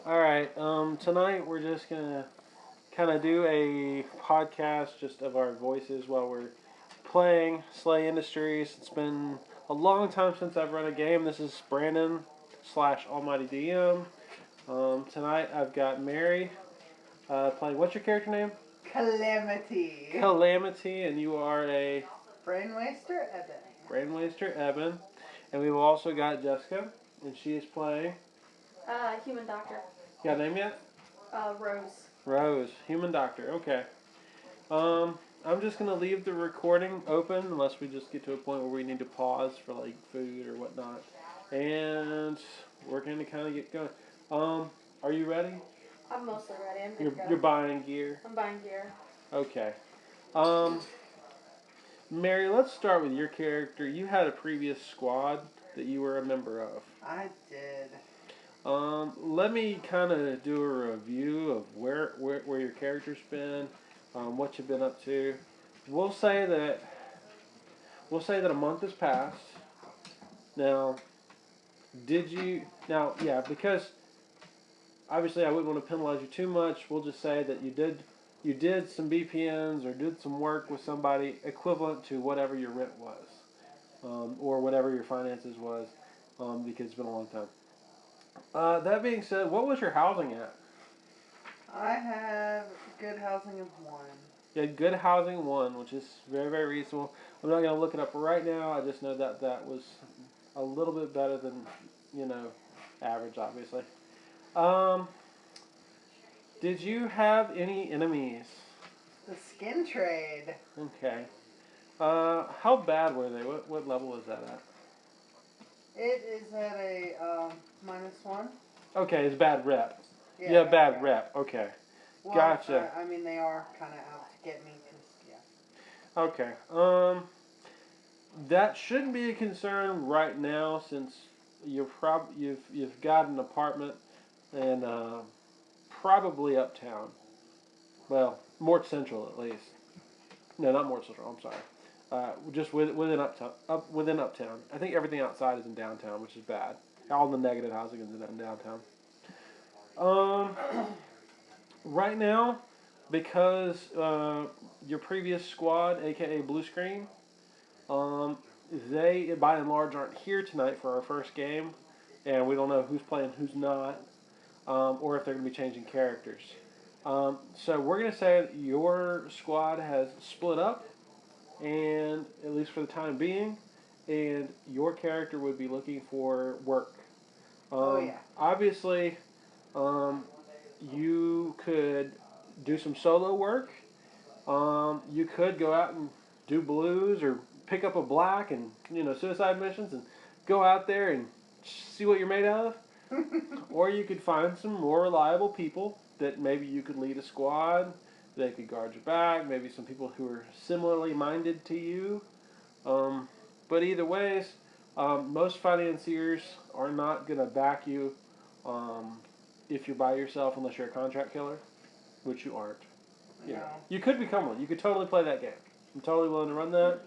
Alright, tonight we're just gonna kind of do a podcast just of our voices while we're playing Slay Industries. It's been a long time since I've run a game. This is Brandon slash Almighty DM. Tonight I've got Mary playing. What's your character name? Calamity. Calamity, and you are a Brainwaster Evan. Brainwaster Evan. And we've also got Jessica, and she is playing. Human doctor. You got a name yet? Rose. Rose, human doctor. Okay. I'm just gonna leave the recording open unless we just get to a point where we need to pause for like food or whatnot, and we're gonna kind of get going. Are you ready? I'm mostly ready. I'm good to go. You're buying gear. I'm buying gear. Okay. Mary, let's start with your character. You had a previous squad that you were a member of. I did. Let me kind of do a review of where your character's been, what you've been up to. We'll say that a month has passed. Now, because obviously I wouldn't want to penalize you too much. We'll just say that you did some BPNs or did some work with somebody equivalent to whatever your rent was, or whatever your finances was, because it's been a long time. That being said, what was your housing at? I have good housing of 1. You had good housing 1, which is very, very reasonable. I'm not going to look it up right now. I just know that was a little bit better than, average, obviously. Did you have any enemies? The skin trade. Okay. How bad were they? What level is that at? It is at a -1. Okay, it's bad rep. Yeah, bad rep. Okay. Well, Gotcha. I mean, they are kind of out to get me. Okay. That shouldn't be a concern right now since you've got an apartment and probably uptown. Well, Mort Central at least. No, not Mort Central. I'm sorry. Just within uptown. I think everything outside is in downtown, which is bad. All the negative housing is in downtown. Right now, because your previous squad, aka Blue Screen, they by and large aren't here tonight for our first game, and we don't know who's playing, who's not, or if they're going to be changing characters. So we're going to say that your squad has split up, and at least for the time being, and your character would be looking for work. Obviously, you could do some solo work. You could go out and do blues or pick up a black and suicide missions and go out there and see what you're made of. Or you could find some more reliable people that maybe you could lead a squad. They could guard your back. Maybe some people who are similarly minded to you. But either ways, most financiers are not going to back you if you're by yourself unless you're a contract killer, which you aren't. Yeah. No. You could become one. You could totally play that game. I'm totally willing to run that.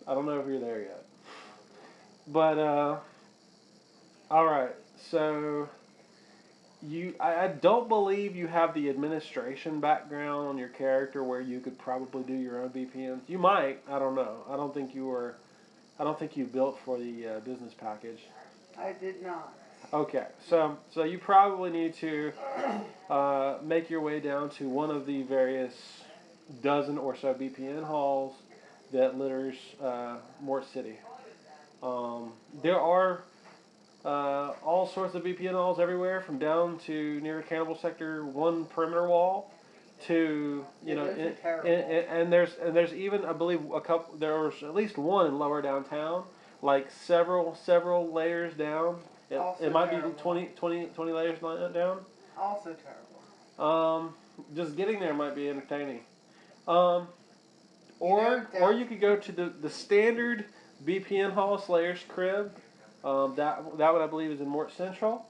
I don't know if you're there yet. But, alright. So, I don't believe you have the administration background on your character where you could probably do your own BPNs. You might. I don't know. I don't think you built for the business package. I did not. Okay, so you probably need to make your way down to one of the various dozen or so BPN halls that litters Mort City. There are all sorts of BPN halls everywhere, from down to near Cannibal Sector 1 perimeter wall to and there's even, I believe, a couple. There's at least one in lower downtown, like several layers down. It might be 20 layers down. Also terrible. Just getting there might be entertaining. Or you could go to the standard BPN Hall, Slayer's Crib. That one I believe is in Mort Central.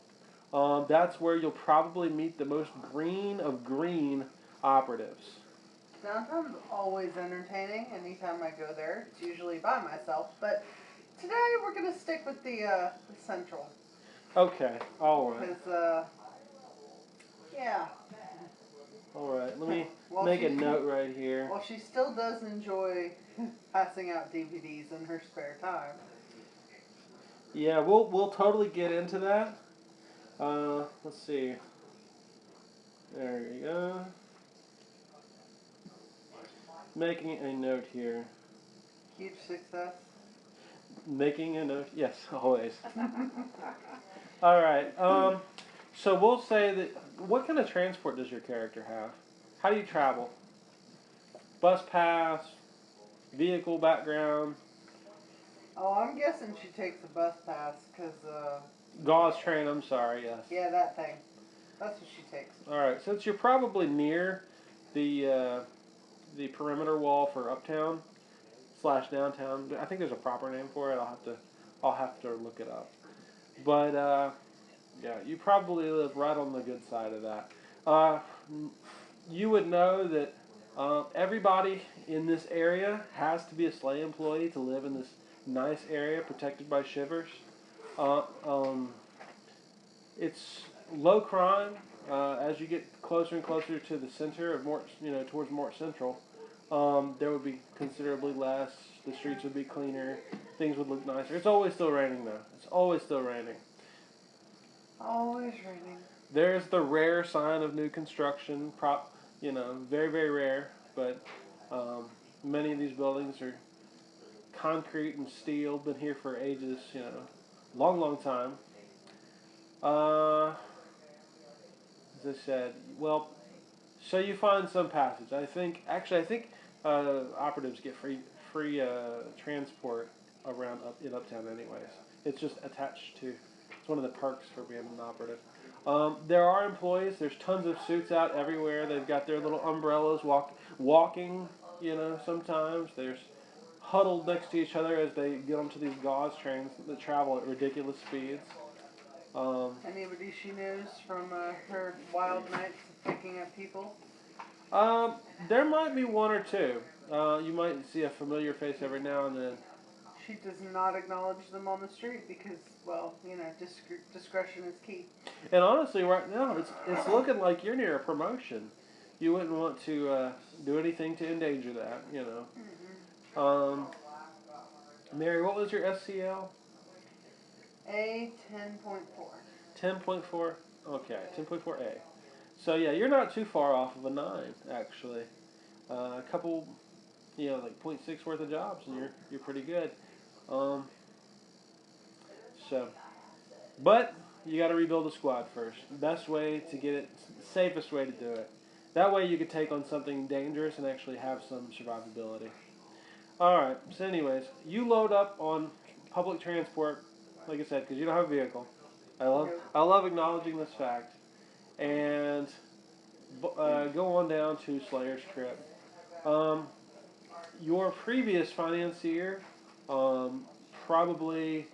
That's where you'll probably meet the most green of green operatives. Downtown's always entertaining. Anytime I go there, it's usually by myself. But today we're going to stick with the Central. Okay. All right. Because, yeah. All right. Let me Well, make a she- note right here. Well, she still does enjoy passing out DVDs in her spare time. Yeah, we'll totally get into that. Let's see. There you go. Making a note here. Huge success. Making a note. Yes, always. All right. So we'll say that. What kind of transport does your character have? How do you travel? Bus pass, vehicle background, Oh, I'm guessing she takes a bus pass, because, gauze train. I'm sorry. Yes. yeah, that thing. That's what she takes. All right. Since you're probably near the perimeter wall for uptown / downtown. I think there's a proper name for it. I'll have to look it up. But yeah, you probably live right on the good side of that. You would know that everybody in this area has to be a SLA employee to live in this nice area protected by shivers. Uh, um, it's low crime as you get closer and closer to the center of Mort, towards Mort Central. There would be considerably less. The streets would be cleaner. Things would look nicer. It's always still raining though. It's always still raining. Always raining. There's the rare sign of new construction. Very very rare. But many of these buildings are concrete and steel. Been here for ages. Long long time. As I said, well, so you find some passage. I think operatives get free transport around in Uptown anyways. It's just attached to. It's one of the perks for being an operative. There are employees. There's tons of suits out everywhere. They've got their little umbrellas walking. Sometimes there's huddled next to each other as they get onto these gauze trains that travel at ridiculous speeds. Anybody she knows from her wild nights of picking up people? There might be one or two. You might see a familiar face every now and then. She does not acknowledge them on the street because, well, discretion is key. And honestly, right now, it's looking like you're near a promotion. You wouldn't want to do anything to endanger that, Mm-hmm. Mary, what was your SCL? A 10.4. 10.4? Okay, 10.4A. So yeah, you're not too far off of a 9, actually. A couple, like 0.6 worth of jobs, and you're pretty good. But you got to rebuild the squad first. Best way to get it, safest way to do it. That way you could take on something dangerous and actually have some survivability. All right. So, anyways, you load up on public transport, like I said, because you don't have a vehicle. I love acknowledging this fact, and go on down to Slayer's Trip. Your previous financier, probably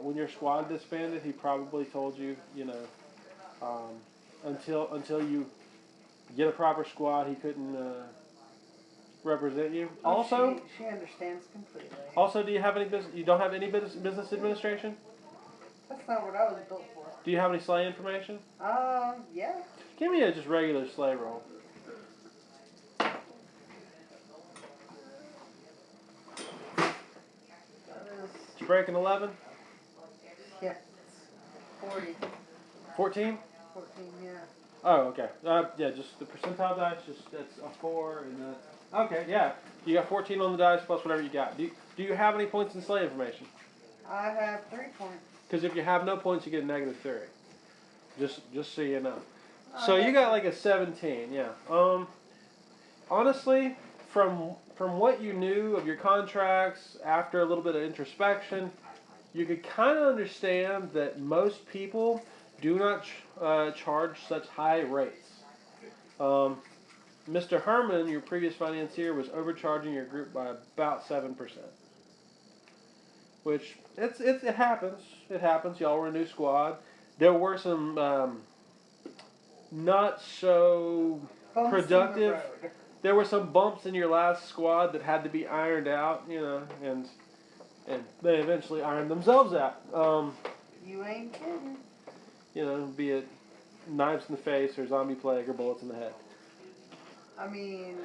when your squad disbanded, he probably told you, until you get a proper squad, he couldn't represent you. Oh, Also, she understands completely. Also, do you have any business? You don't have any business administration? That's not what I was built for. Do you have any sleigh information? Yeah. Give me a just regular sleigh roll. Did you break an 11? Yeah. 40. 14? 14, yeah. Oh, okay. Yeah, just the percentile dice. That's a 4 and okay, yeah. You got 14 on the dice plus whatever you got. Do you have any points in sleigh information? I have 3 points. Because if you have no points, you get a -3. Just so you know. So you got like a 17, yeah. Honestly, from what you knew of your contracts, after a little bit of introspection, you could kind of understand that most people do not charge such high rates. Mr. Herman, your previous financier, was overcharging your group by about 7%. Which, it happens. It happens. Y'all were a new squad. There were some not so Bumps productive. in the road. There were some bumps in your last squad that had to be ironed out, and they eventually ironed themselves out. You ain't kidding. You know, be it knives in the face or zombie plague or bullets in the head. I mean,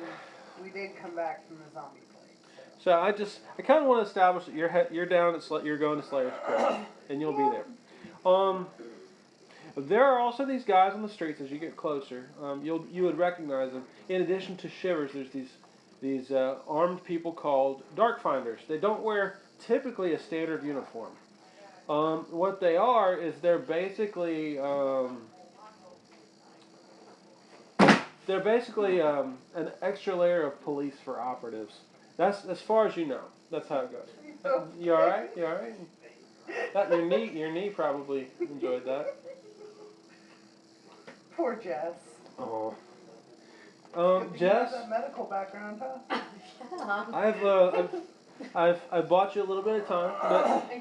we did come back from the zombie plague. So I kind of want to establish that you're down at you're going to Slayer's Creek, and you'll be there. There are also these guys on the streets as you get closer. You would recognize them. In addition to Shivers, there's these armed people called Dark Finders. They don't wear typically a standard uniform. What they are is they're basically an extra layer of police for operatives. That's as far as you know. That's how it goes. You all right? You all right? Your knee probably enjoyed that. Poor Jess. Oh. Good thing you Jess, have that medical background, huh? I've bought you a little bit of time,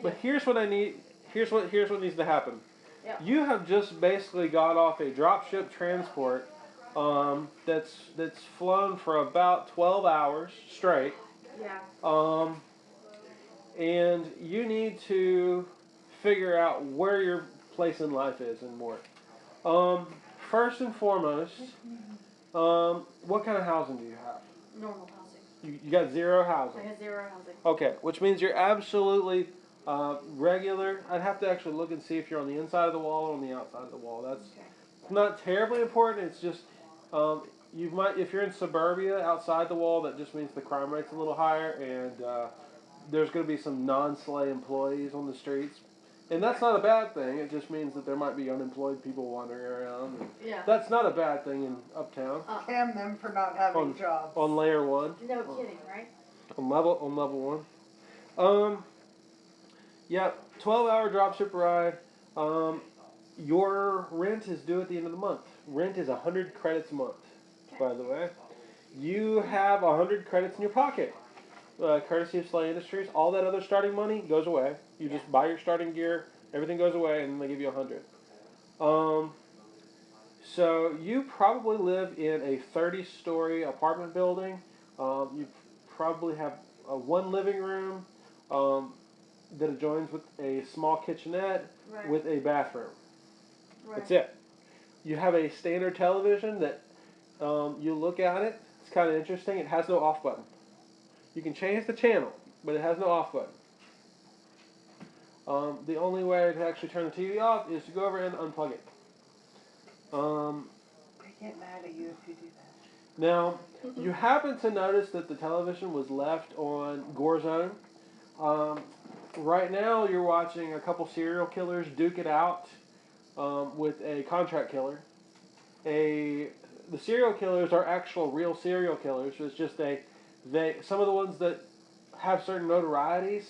but here's what I need. Here's what needs to happen. Yeah. You have just basically got off a dropship transport that's flown for about 12 hours straight. Yeah. And you need to figure out where your place in life is and more. First and foremost, what kind of housing do you have? Normal housing. You got zero housing. I have 0 housing. Okay, which means you're absolutely regular. I'd have to actually look and see if you're on the inside of the wall or on the outside of the wall. That's not terribly important. It's just if you're in suburbia outside the wall, that just means the crime rate's a little higher, and there's going to be some non-SLA employees on the streets. And that's not a bad thing. It just means that there might be unemployed people wandering around. Yeah. That's not a bad thing in Uptown. Damn them for not having jobs. On layer 1. No kidding, right? On level 1. Yeah, 12-hour dropship ride. Your rent is due at the end of the month. Rent is 100 credits a month, by the way. You have 100 credits in your pocket. Courtesy of Slay Industries. All that other starting money goes away. You just buy your starting gear, everything goes away, and then they give you 100. So you probably live in a 30-story apartment building. You probably have one living room that adjoins with a small kitchenette with a bathroom. Right. That's it. You have a standard television that you look at it. It's kind of interesting. It has no off button. You can change the channel, but it has no off button. The only way to actually turn the TV off is to go over and unplug it. They get mad at you if you do that. Now, you happen to notice that the television was left on Gore Zone. Right now, you're watching a couple serial killers duke it out with a contract killer. The serial killers are actual real serial killers. It's just some of the ones that have certain notorieties,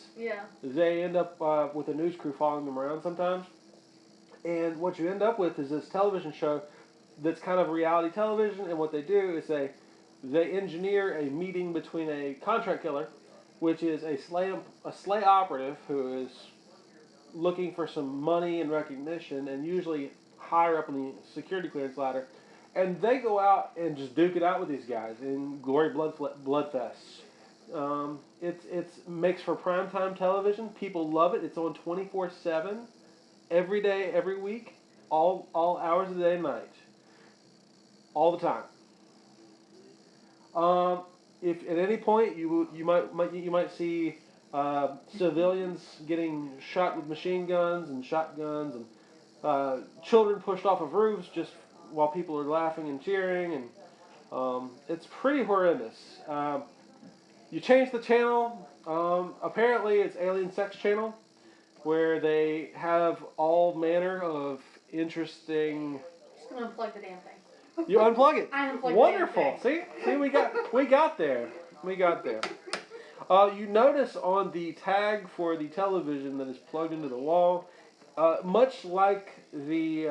they end up with a news crew following them around sometimes. And what you end up with is this television show that's kind of reality television, and what they do is they engineer a meeting between a contract killer, which is a slay operative who is looking for some money and recognition, and usually higher up in the security clearance ladder, and they go out and just duke it out with these guys in glory bloodfests. It makes for primetime television. People love it. It's on 24/7, every day, every week, all hours of the day and night, all the time. If at any point you might see civilians getting shot with machine guns and shotguns, and children pushed off of roofs just while people are laughing and cheering, and it's pretty horrendous. You change the channel. Apparently, it's Alien Sex Channel, where they have all manner of interesting. Just gonna unplug the damn thing. You unplug it. I unplugged Wonderful. the damn See, we got there. We got there. You notice on the tag for the television that is plugged into the wall, much like the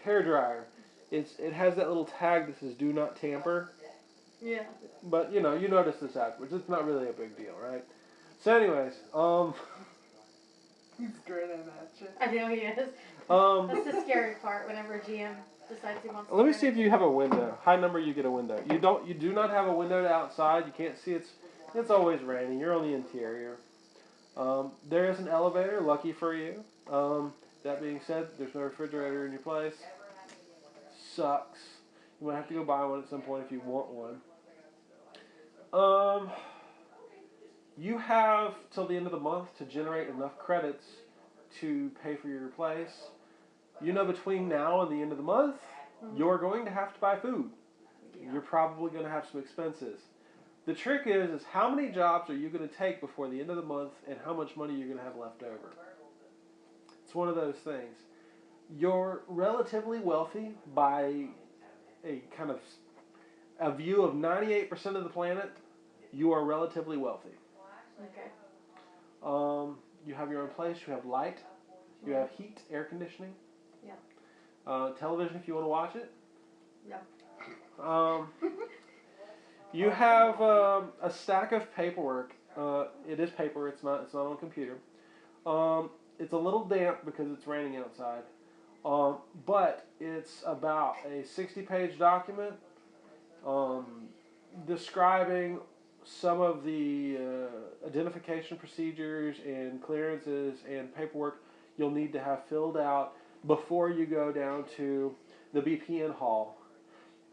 hairdryer, it has that little tag that says "Do not tamper." Yeah. But you notice this afterwards. It's not really a big deal, right? So, anyways, He's grinning at you. I know he is. That's the scary part whenever GM decides he wants to. Let me see if you have a window. High number, you get a window. You do not have a window to outside. You can't see it's always raining. You're on the interior. There is an elevator, lucky for you. That being said, there's no refrigerator in your place. Sucks. You might have to go buy one at some point if you want one. You have till the end of the month to generate enough credits to pay for your place. You know, between now and the end of the month, you're going to have to buy food. You're probably going to have some expenses. The trick is how many jobs are you going to take before the end of the month and how much money you're going to have left over. It's one of those things. You're relatively wealthy by a kind of a view of 98% of the planet. You are relatively wealthy. Okay. You have your own place. You have light. You have heat, air conditioning. Yeah. Television if you want to watch it. Yeah. You have a stack of paperwork. It is paper. It's not on a computer. It's a little damp because it's raining outside. But it's about a 60-page document describing some of the identification procedures and clearances and paperwork you'll need to have filled out before you go down to the BPN hall.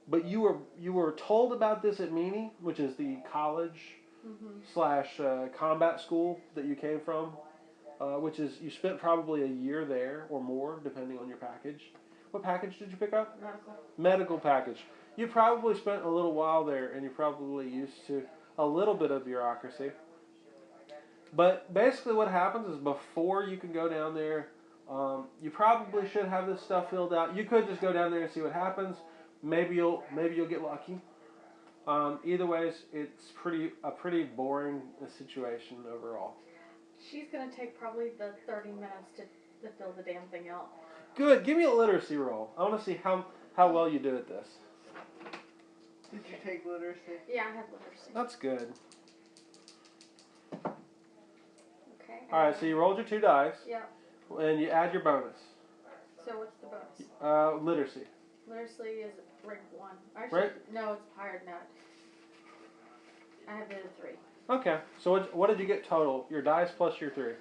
But you were told about this at Meany, which is the college / combat school that you came from, which is you spent probably a year there or more, depending on your package. What package did you pick up? Medical package. You probably spent a little while there, and you're probably used to a little bit of bureaucracy. But basically what happens is before you can go down there, you probably should have this stuff filled out. You could just go down there and see what happens. Maybe you'll get lucky. Either ways, it's a pretty boring situation overall. She's gonna take probably the 30 minutes to fill the damn thing out. Good. Give me a literacy roll. I want to see how well you do at this. Did you take literacy? Yeah, I have literacy. That's good. Okay. All right. So you rolled your 2 dice. Yeah. And you add your bonus. So what's the bonus? Literacy. Literacy is rank 1. Actually, no, it's higher than that. I have the 3. Okay. So what did you get total? Your dice plus your 3.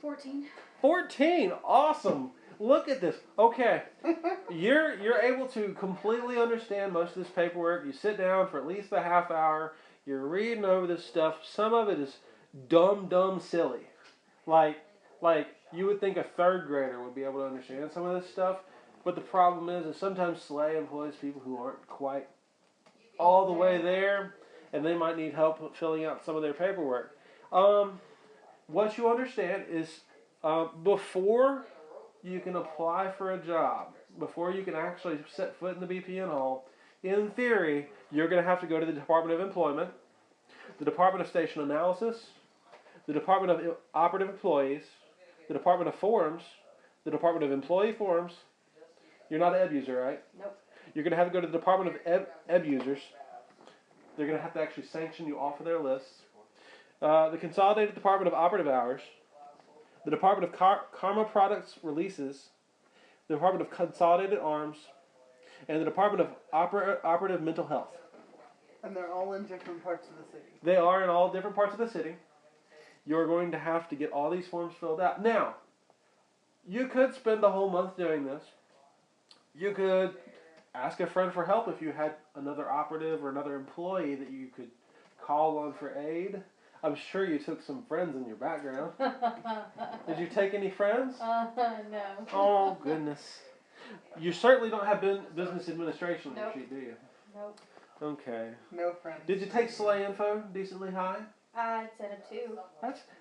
14. 14. Awesome. Look at this. Okay. You're able to completely understand most of this paperwork. You sit down for at least a half hour. You're reading over this stuff. Some of it is dumb silly. Like you would think a 3rd grader would be able to understand some of this stuff. But the problem is sometimes SLA employs people who aren't quite all the way there, and they might need help filling out some of their paperwork. What you understand is before you can apply for a job, before you can actually set foot in the BPN hall, in theory, you're going to have to go to the Department of Employment, the Department of Station Analysis, the Department of Operative Employees, the Department of Forms, the Department of Employee Forms. You're not an EB user, right? Nope. You're going to have to go to the Department of EB users. They're going to have to actually sanction you off of their lists. The Consolidated Department of Operative Hours, the Department of Karma Products Releases, the Department of Consolidated Arms, and the Department of Operative Mental Health. And they're all in different parts of the city. They are in all different parts of the city. You're going to have to get all these forms filled out. Now, you could spend the whole month doing this. You could ask a friend for help if you had another operative or another employee that you could call on for aid. I'm sure you took some friends in your background. Did you take any friends? No. Oh, goodness. You certainly don't have business administration on your sheet, do you? Nope. Okay. No friends. Did you take SLA info decently high? I'd said a 2.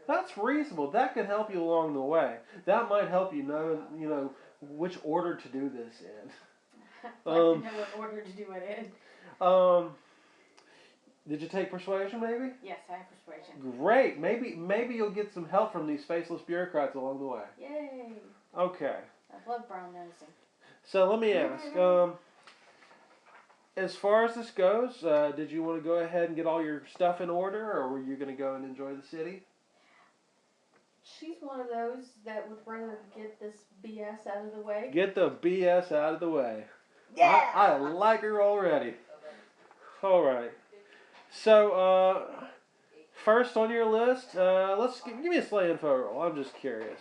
That's reasonable. That could help you along the way. That might help you know which order to do this in. I know what order to do it in. Did you take persuasion, maybe? Yes, I have persuasion. Great. Maybe you'll get some help from these faceless bureaucrats along the way. Yay. Okay. I love brown nosing. So let me ask. As far as this goes, did you want to go ahead and get all your stuff in order, or were you going to go and enjoy the city? She's one of those that would rather get this BS out of the way. Get the BS out of the way. Yeah! I like her already. All right. So, first on your list, give me a SLA info roll. I'm just curious.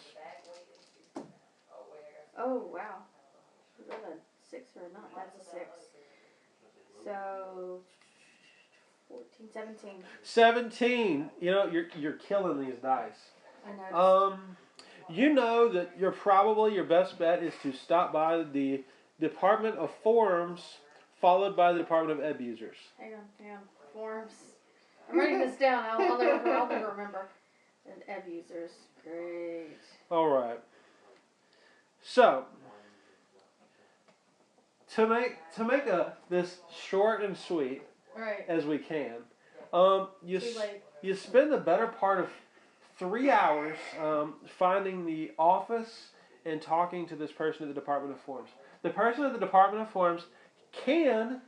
Oh, wow. Is that a 6 or not? That's a 6. So, 14, 17. 17. You know, you're killing these dice. I know. You know that your best bet is to stop by the Department of Forms, followed by the Department of Ed Users. Hang on. Forms. I'm writing this down. I'll never remember. And Ed Users. Great. All right. So, to make this short and sweet Right. as we can, you spend the better part of 3 hours finding the office and talking to this person at the Department of Forms. The person at the Department of Forms can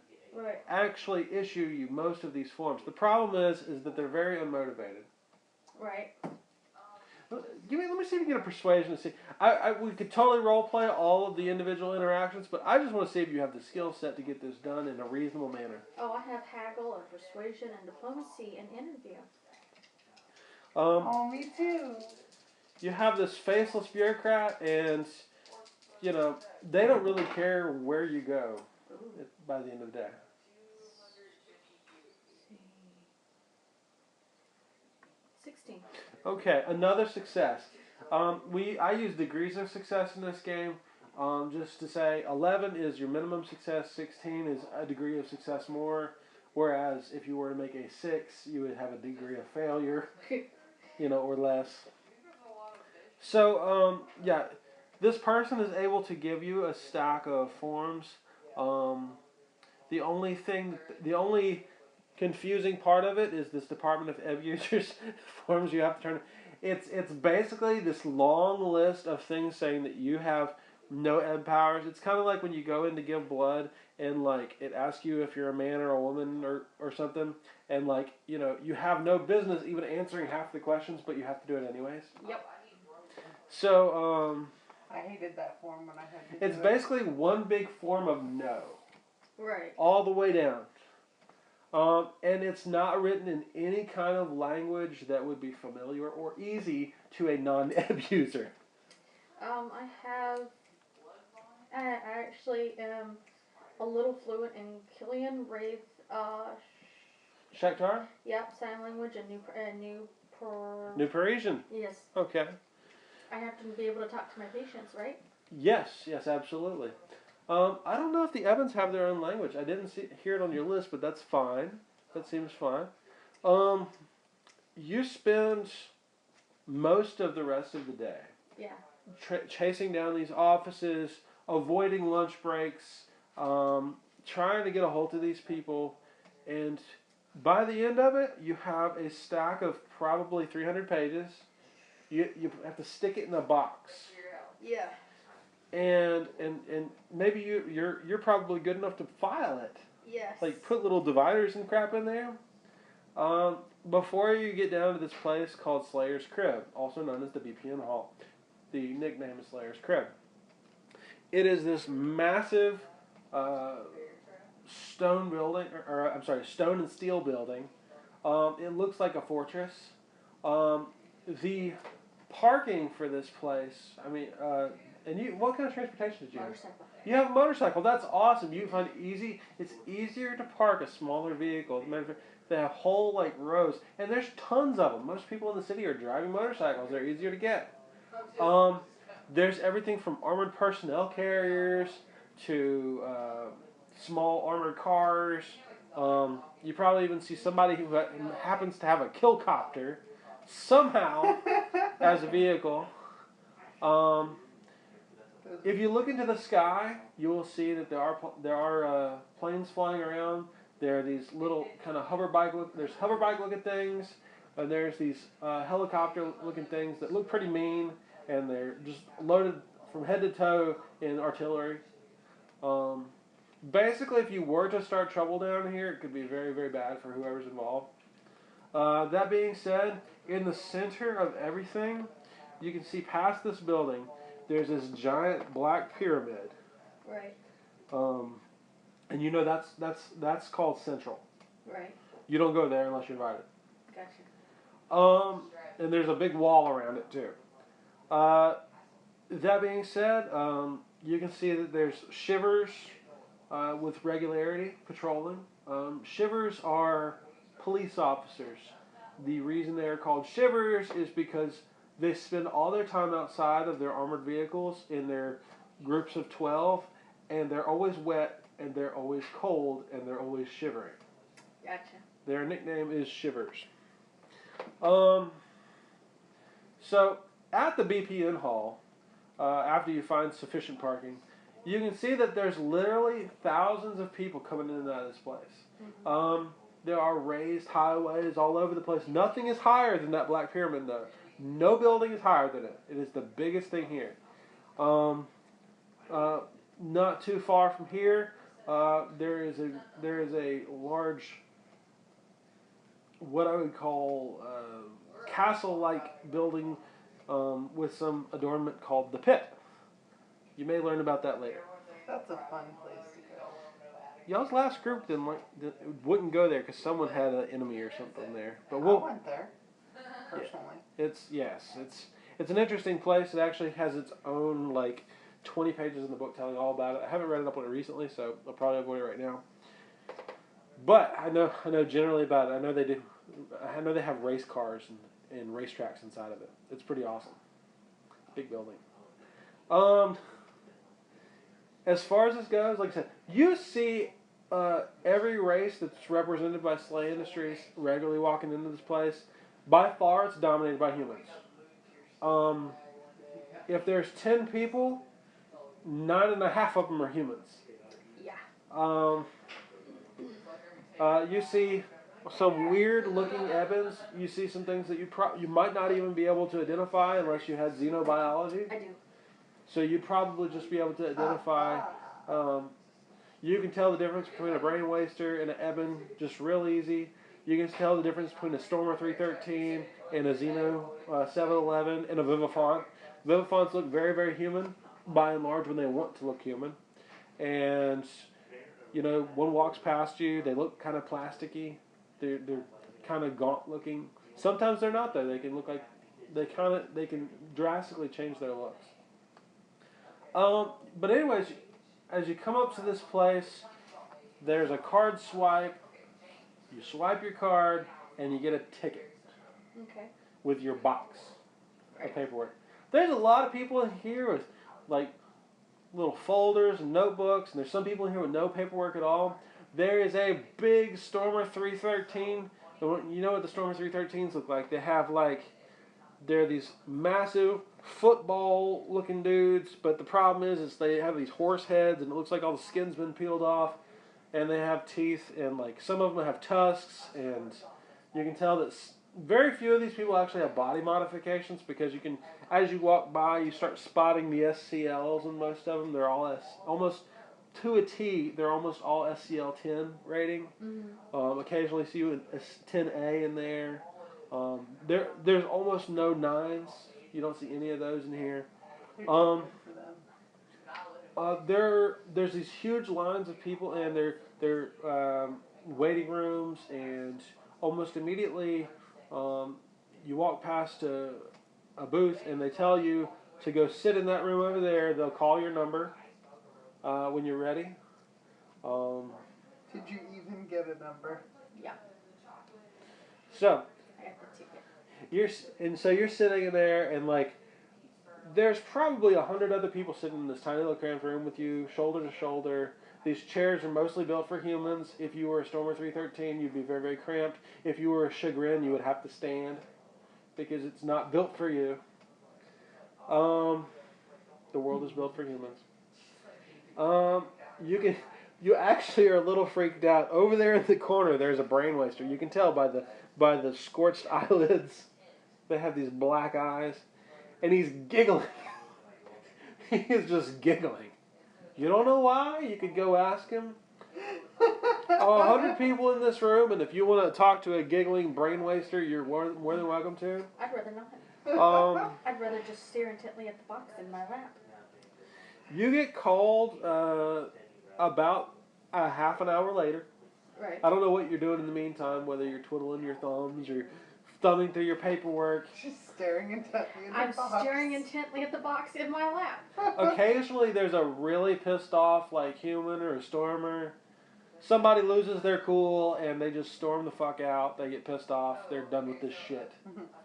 actually issue you most of these forms. The problem is that they're very unmotivated. Right. Let me see if you can get a persuasion to see. We could totally role play all of the individual interactions, but I just want to see if you have the skill set to get this done in a reasonable manner. Oh, I have haggle and persuasion and diplomacy and interview. Me too. You have this faceless bureaucrat, and they don't really care where you go by the end of the day. 16. Okay, another success. I use degrees of success in this game. Just to say, 11 is your minimum success, 16 is a degree of success more. Whereas if you were to make a 6, you would have a degree of failure, or less. So, this person is able to give you a stack of forms. The only confusing part of it is this Department of Ed Users forms you have to turn. It's basically this long list of things saying that you have no ed powers. It's kind of like when you go in to give blood and it asks you if you're a man or a woman or something, and you have no business even answering half the questions, but you have to do it anyways. Yep. So I hated that form when I had to do it's basically one big form of no. Right. All the way down. And it's not written in any kind of language that would be familiar or easy to a non-ed user. I actually am a little fluent in Killian, Wraith, Shakhtar? Yep, sign language and New Parisian. Yes. Okay. I have to be able to talk to my patients, right? Yes, absolutely. I don't know if the Evans have their own language. I didn't hear it on your list, but that's fine. That seems fine. You spend most of the rest of the day chasing down these offices, avoiding lunch breaks, trying to get a hold of these people, and by the end of it, you have a stack of probably 300 pages. You have to stick it in a box. Yeah. And maybe you're probably good enough to file it. Yes. Put little dividers and crap in there. Before you get down to this place called Slayer's Crib, also known as the BPN Hall. The nickname is Slayer's Crib. It is this massive stone building, stone and steel building. It looks like a fortress. The parking for this place, what kind of transportation did you have? Motorcycle. You have a motorcycle. That's awesome. You find it's easier to park a smaller vehicle. They have whole rows, and there's tons of them. Most people in the city are driving motorcycles. They're easier to get. There's everything from armored personnel carriers to small armored cars. You probably even see somebody who happens to have a killcopter somehow as a vehicle. If you look into the sky, you will see that there are planes flying around. There are these little kind of there's hoverbike looking things, and there's these helicopter looking things that look pretty mean, and they're just loaded from head to toe in artillery. Basically, if you were to start trouble down here, it could be very, very bad for whoever's involved. That being said, in the center of everything, you can see past this building, there's this giant black pyramid. Right. And that's called Central. Right. You don't go there unless you're invited. Gotcha. And there's a big wall around it too. that being said, you can see that there's shivers with regularity patrolling. Shivers are police officers. The reason they are called shivers is because they spend all their time outside of their armored vehicles in their groups of 12, and they're always wet, and they're always cold, and they're always shivering. Gotcha. Their nickname is Shivers. So at the BPN hall, after you find sufficient parking, you can see that there's literally thousands of people coming in and out of this place. Mm-hmm. There are raised highways all over the place. Nothing is higher than that Black Pyramid, though. No building is higher than it. It is the biggest thing here. Not too far from here, there is a large, what I would call castle-like building with some adornment called the Pit. You may learn about that later. That's a fun place to go. Y'all's last group wouldn't go there because someone had an enemy or something there. But I went there personally. It's an interesting place. It actually has its own 20 pages in the book telling all about it. I haven't read it up on it recently, so I'll probably avoid it right now. But I know generally about it. I know they have race cars and racetracks inside of it. It's pretty awesome. Big building. As far as this goes, like I said, you see every race that's represented by Slay Industries regularly walking into this place. By far, it's dominated by humans. If there's 10 people, 9.5 of them are humans. Yeah. You see some weird-looking Ebons. You see some things that you might not even be able to identify unless you had xenobiology. I do. So you'd probably just be able to identify. You can tell the difference between a brain waster and an Ebon just real easy. You can tell the difference between a Stormer 313 and a Xeno 711 and a Vivifant. Vivifants look very, very human, by and large, when they want to look human. And, one walks past you, they look kind of plasticky. They're kind of gaunt looking. Sometimes they're not, though. They can look like, they can drastically change their looks. But anyways, as you come up to this place, there's a card swipe. You swipe your card, and you get a ticket. Okay. With your box of paperwork. There's a lot of people in here with, little folders and notebooks, and there's some people in here with no paperwork at all. There is a big Stormer 313. You know what the Stormer 313s look like? They have, they're these massive football-looking dudes, but the problem is they have these horse heads, and it looks like all the skin's been peeled off, and they have teeth, and some of them have tusks, and you can tell that very few of these people actually have body modifications, because you can, as you walk by, you start spotting the SCLs in most of them. They're all almost to a T. They're almost all SCL 10 rating. Mm-hmm. Occasionally see a 10A in there. There's almost no 9s. You don't see any of those in here. There's these huge lines of people, and they're waiting rooms, and almost immediately you walk past a booth, and they tell you to go sit in that room over there. They'll call your number when you're ready. Did you even get a number? Yeah. So I got the ticket. you're sitting in there, and there's probably 100 other people sitting in this tiny little cramped room with you, shoulder to shoulder. These chairs are mostly built for humans. If you were a Stormer 313, you'd be very, very cramped. If you were a Chagrin, you would have to stand because it's not built for you. The world is built for humans. You actually are a little freaked out. Over there in the corner, there's a brain waster. You can tell by the scorched eyelids. They have these black eyes. And he's giggling. He is just giggling. You don't know why? You could go ask him. 100 people in this room, and if you want to talk to a giggling brain waster, you're more than welcome to. I'd rather not. I'd rather just stare intently at the box in my lap. You get called about a half an hour later. Right. I don't know what you're doing in the meantime, whether you're twiddling your thumbs or thumbing through your paperwork. She's staring intently at the I'm box. staring intently at the box in my lap. Occasionally, there's a really pissed off, like, human or a stormer. Somebody loses their cool, and they just storm the fuck out. They get pissed off. They're done with this shit.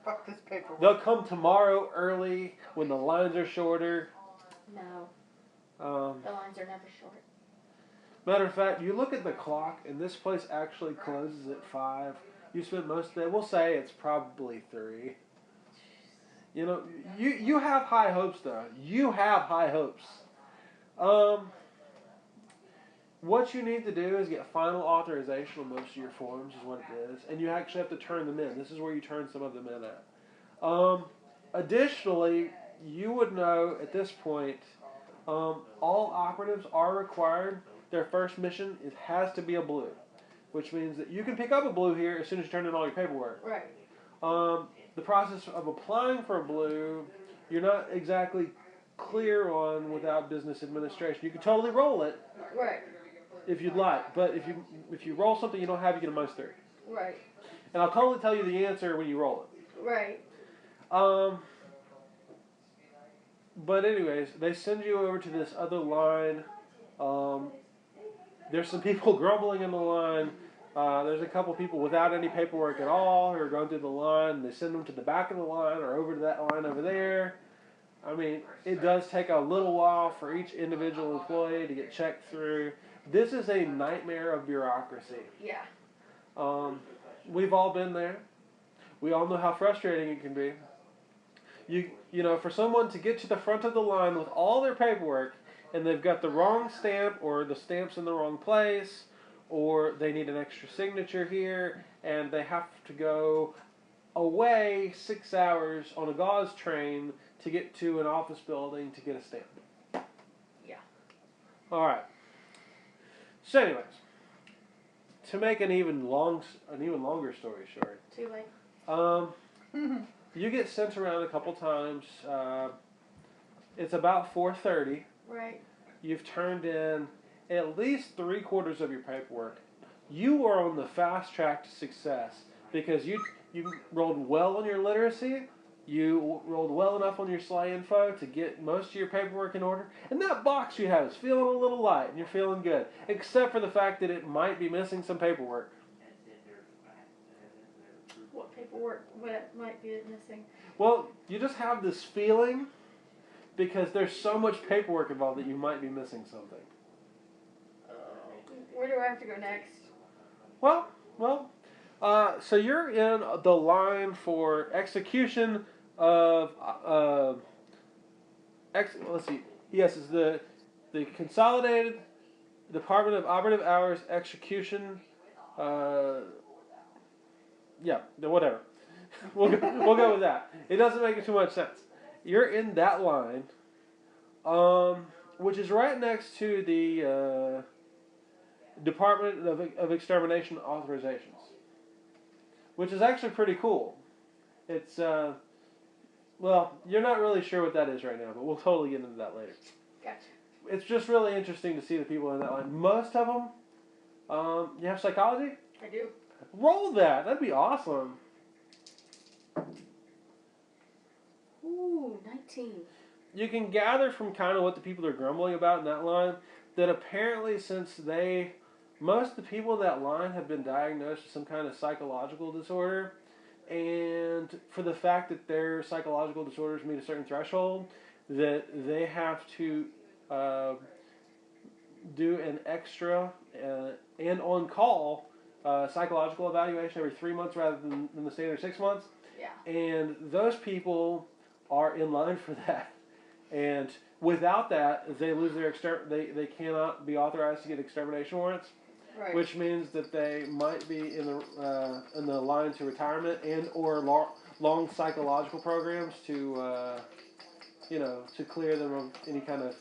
Fuck this paperwork. They'll come tomorrow early when the lines are shorter. No, the lines are never short. Matter of fact, you look at the clock, and this place actually closes at 5. You spend most of the day, we'll say it's probably 3. You know, you have high hopes, though. You have high hopes. What you need to do is get final authorization on most of your forms, is what it is. And you actually have to turn them in. This is where you turn some of them in at. Additionally, you would know at this point, all operatives are required. Their first mission has to be a blue, which means that you can pick up a blue here as soon as you turn in all your paperwork. Right. The process of applying for a blue, you're not exactly clear on without business administration. You can totally roll it. Right. If you'd like, but if you roll something you don't have, you get a -3. Right. And I'll totally tell you the answer when you roll it. Right. But anyways, they send you over to this other line. There's some people grumbling in the line. There's a couple people without any paperwork at all who are going through the line. They send them to the back of the line or over to that line over there. I mean, it does take a little while for each individual employee to get checked through. This is a nightmare of bureaucracy. Yeah. We've all been there. We all know how frustrating it can be. You know, for someone to get to the front of the line with all their paperwork and they've got the wrong stamp or the stamp's in the wrong place or they need an extra signature here and they have to go away 6 hours on a gauze train to get to an office building to get a stamp. Yeah. All right. So anyways, to make an even longer story short. Too late. You get sent around a couple times. It's about 4:30. Right. You've turned in at least 3/4 of your paperwork. You are on the fast track to success because you rolled well on your literacy. You rolled well enough on your SLA info to get most of your paperwork in order. And that box you have is feeling a little light and you're feeling good. Except for the fact that it might be missing some paperwork. What paperwork? What might be missing? Well, you just have this feeling because there's so much paperwork involved that you might be missing something. Where do I have to go next? Well, so you're in the line for execution of, let's see, yes, it's the Consolidated Department of Operative Hours Execution, yeah, whatever. We'll go with that. It doesn't make too much sense. You're in that line, which is right next to the Department of Extermination Authorizations, which is actually pretty cool. It's, well, you're not really sure what that is right now, but we'll totally get into that later. Gotcha. It's just really interesting to see the people in that line. Most of them, you have psychology? I do. Roll that. That'd be awesome. Ooh, 19. You can gather from kind of what the people are grumbling about in that line that apparently since most of the people in that line have been diagnosed with some kind of psychological disorder, and for the fact that their psychological disorders meet a certain threshold, that they have to do an extra and on-call psychological evaluation every 3 months rather than the standard 6 months. Yeah. And those people are in line for that. And without that, they lose their they cannot be authorized to get extermination warrants. Right. Which means that they might be in the line to retirement and or long psychological programs to to clear them of any kind of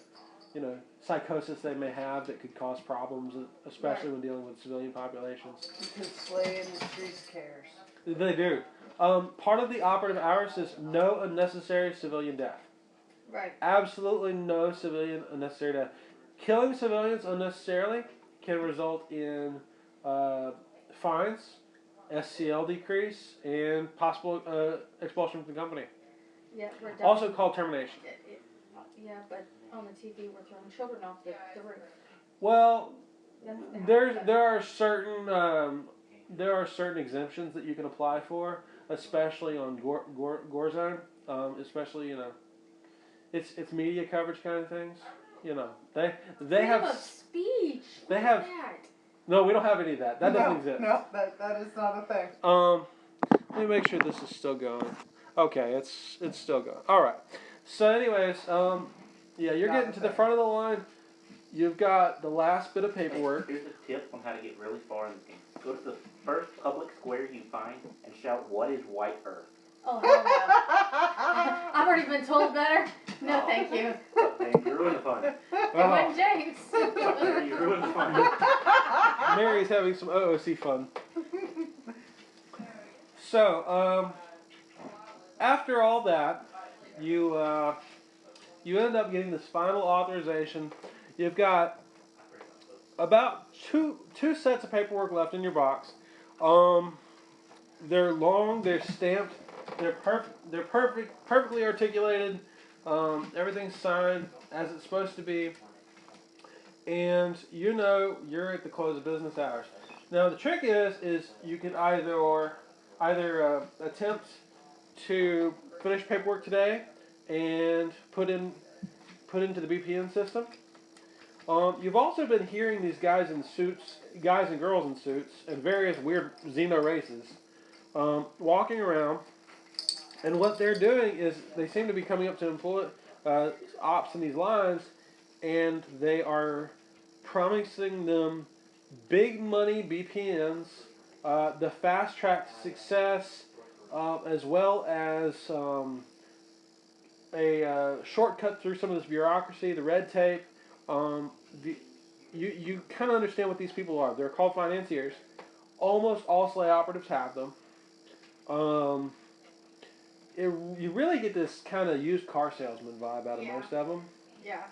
psychosis they may have that could cause problems, especially when dealing with civilian populations. Because Slay Industries cares. They do. Part of the operative hours is no unnecessary civilian death. Right. Absolutely no civilian unnecessary death. Killing civilians unnecessarily can result in fines, SCL decrease, and possible expulsion from the company. Yeah, we're done. Also called termination. Yeah, but on the TV we're throwing children off the roof. Well, That's there are certain exemptions that you can apply for, especially on gore zone, especially it's media coverage kind of things. They freedom have of speech. They Look have at that. no, we don't have any of that. That doesn't exist. No, that is not a thing. Let me make sure this is still going. Okay, it's still going. All right. So, anyways, yeah, you're getting to the front of the line. You've got the last bit of paperwork. Hey, here's a tip on how to get really far in this game. Go to the first public square you find and shout, "What is white earth?" Oh, hell no. I've already been told better. No, thank you. Then you ruined the fun. It wasn't James. You ruined the fun. Mary's having some OOC fun. So, after all that, you end up getting this final authorization. You've got about two sets of paperwork left in your box. They're long, they're stamped, they're perfectly articulated. Everything's signed as it's supposed to be, and you're at the close of business hours. Now the trick is you can either attempt to finish paperwork today and put into the BPN system. You've also been hearing these guys in suits, guys and girls in suits, and various weird xeno races walking around, and what they're doing is they seem to be coming up to ops in these lines, and they are promising them big money BPNs, the fast track to success, as well as a shortcut through some of this bureaucracy, the red tape. You kind of understand what these people are. They're called financiers. Almost all SLA operatives have them. You really get this kind of used car salesman vibe out of most of them. Yeah.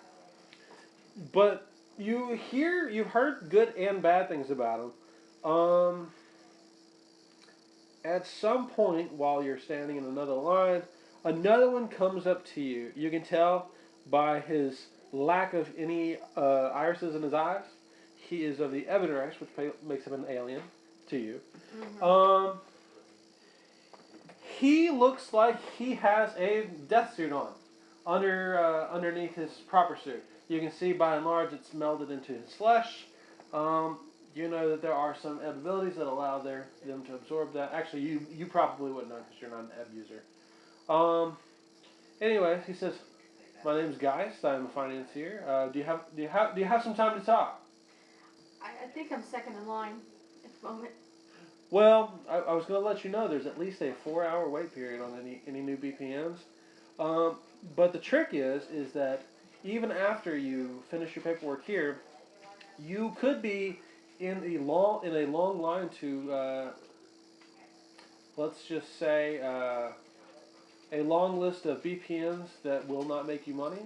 But you've heard good and bad things about them. At some point, while you're standing in another line, another one comes up to you. You can tell by his lack of any irises in his eyes. He is of the Ebon race, which makes him an alien to you. Mm-hmm. He looks like he has a death suit on underneath his proper suit. You can see by and large it's melded into his flesh. You know that there are some ebb abilities that allow them to absorb that. Actually, you probably wouldn't know because you're not an ebb user. Anyway, he says, "My name's Geist. I'm a financier. Do you have some time to talk?" I think I'm second in line at the moment. Well, I was going to let you know there's at least a 4-hour wait period on any new BPNs. But the trick is that even after you finish your paperwork here, you could be in a long line to let's just say a long list of BPNs that will not make you money.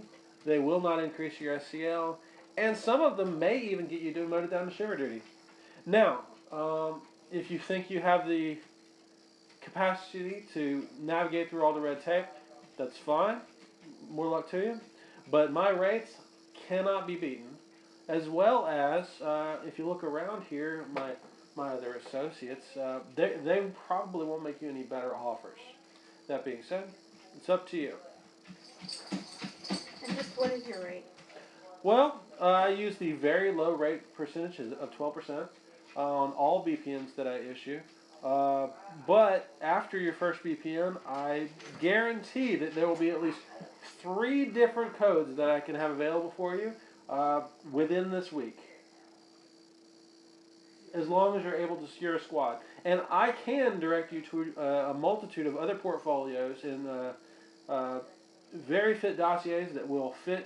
They will not increase your SCL, and some of them may even get you demoted down to shiver duty. Now, if you think you have the capacity to navigate through all the red tape, that's fine. More luck to you. But my rates cannot be beaten. As well as, if you look around here, my other associates, they probably won't make you any better offers. That being said, it's up to you. And just what is your rate? Well, I use the very low rate percentages of 12% on all BPNs that I issue. But after your first BPN, I guarantee that there will be at least 3 different codes that I can have available for you within this week. As long as you're able to secure a squad. And I can direct you to a multitude of other portfolios in very fit dossiers that will fit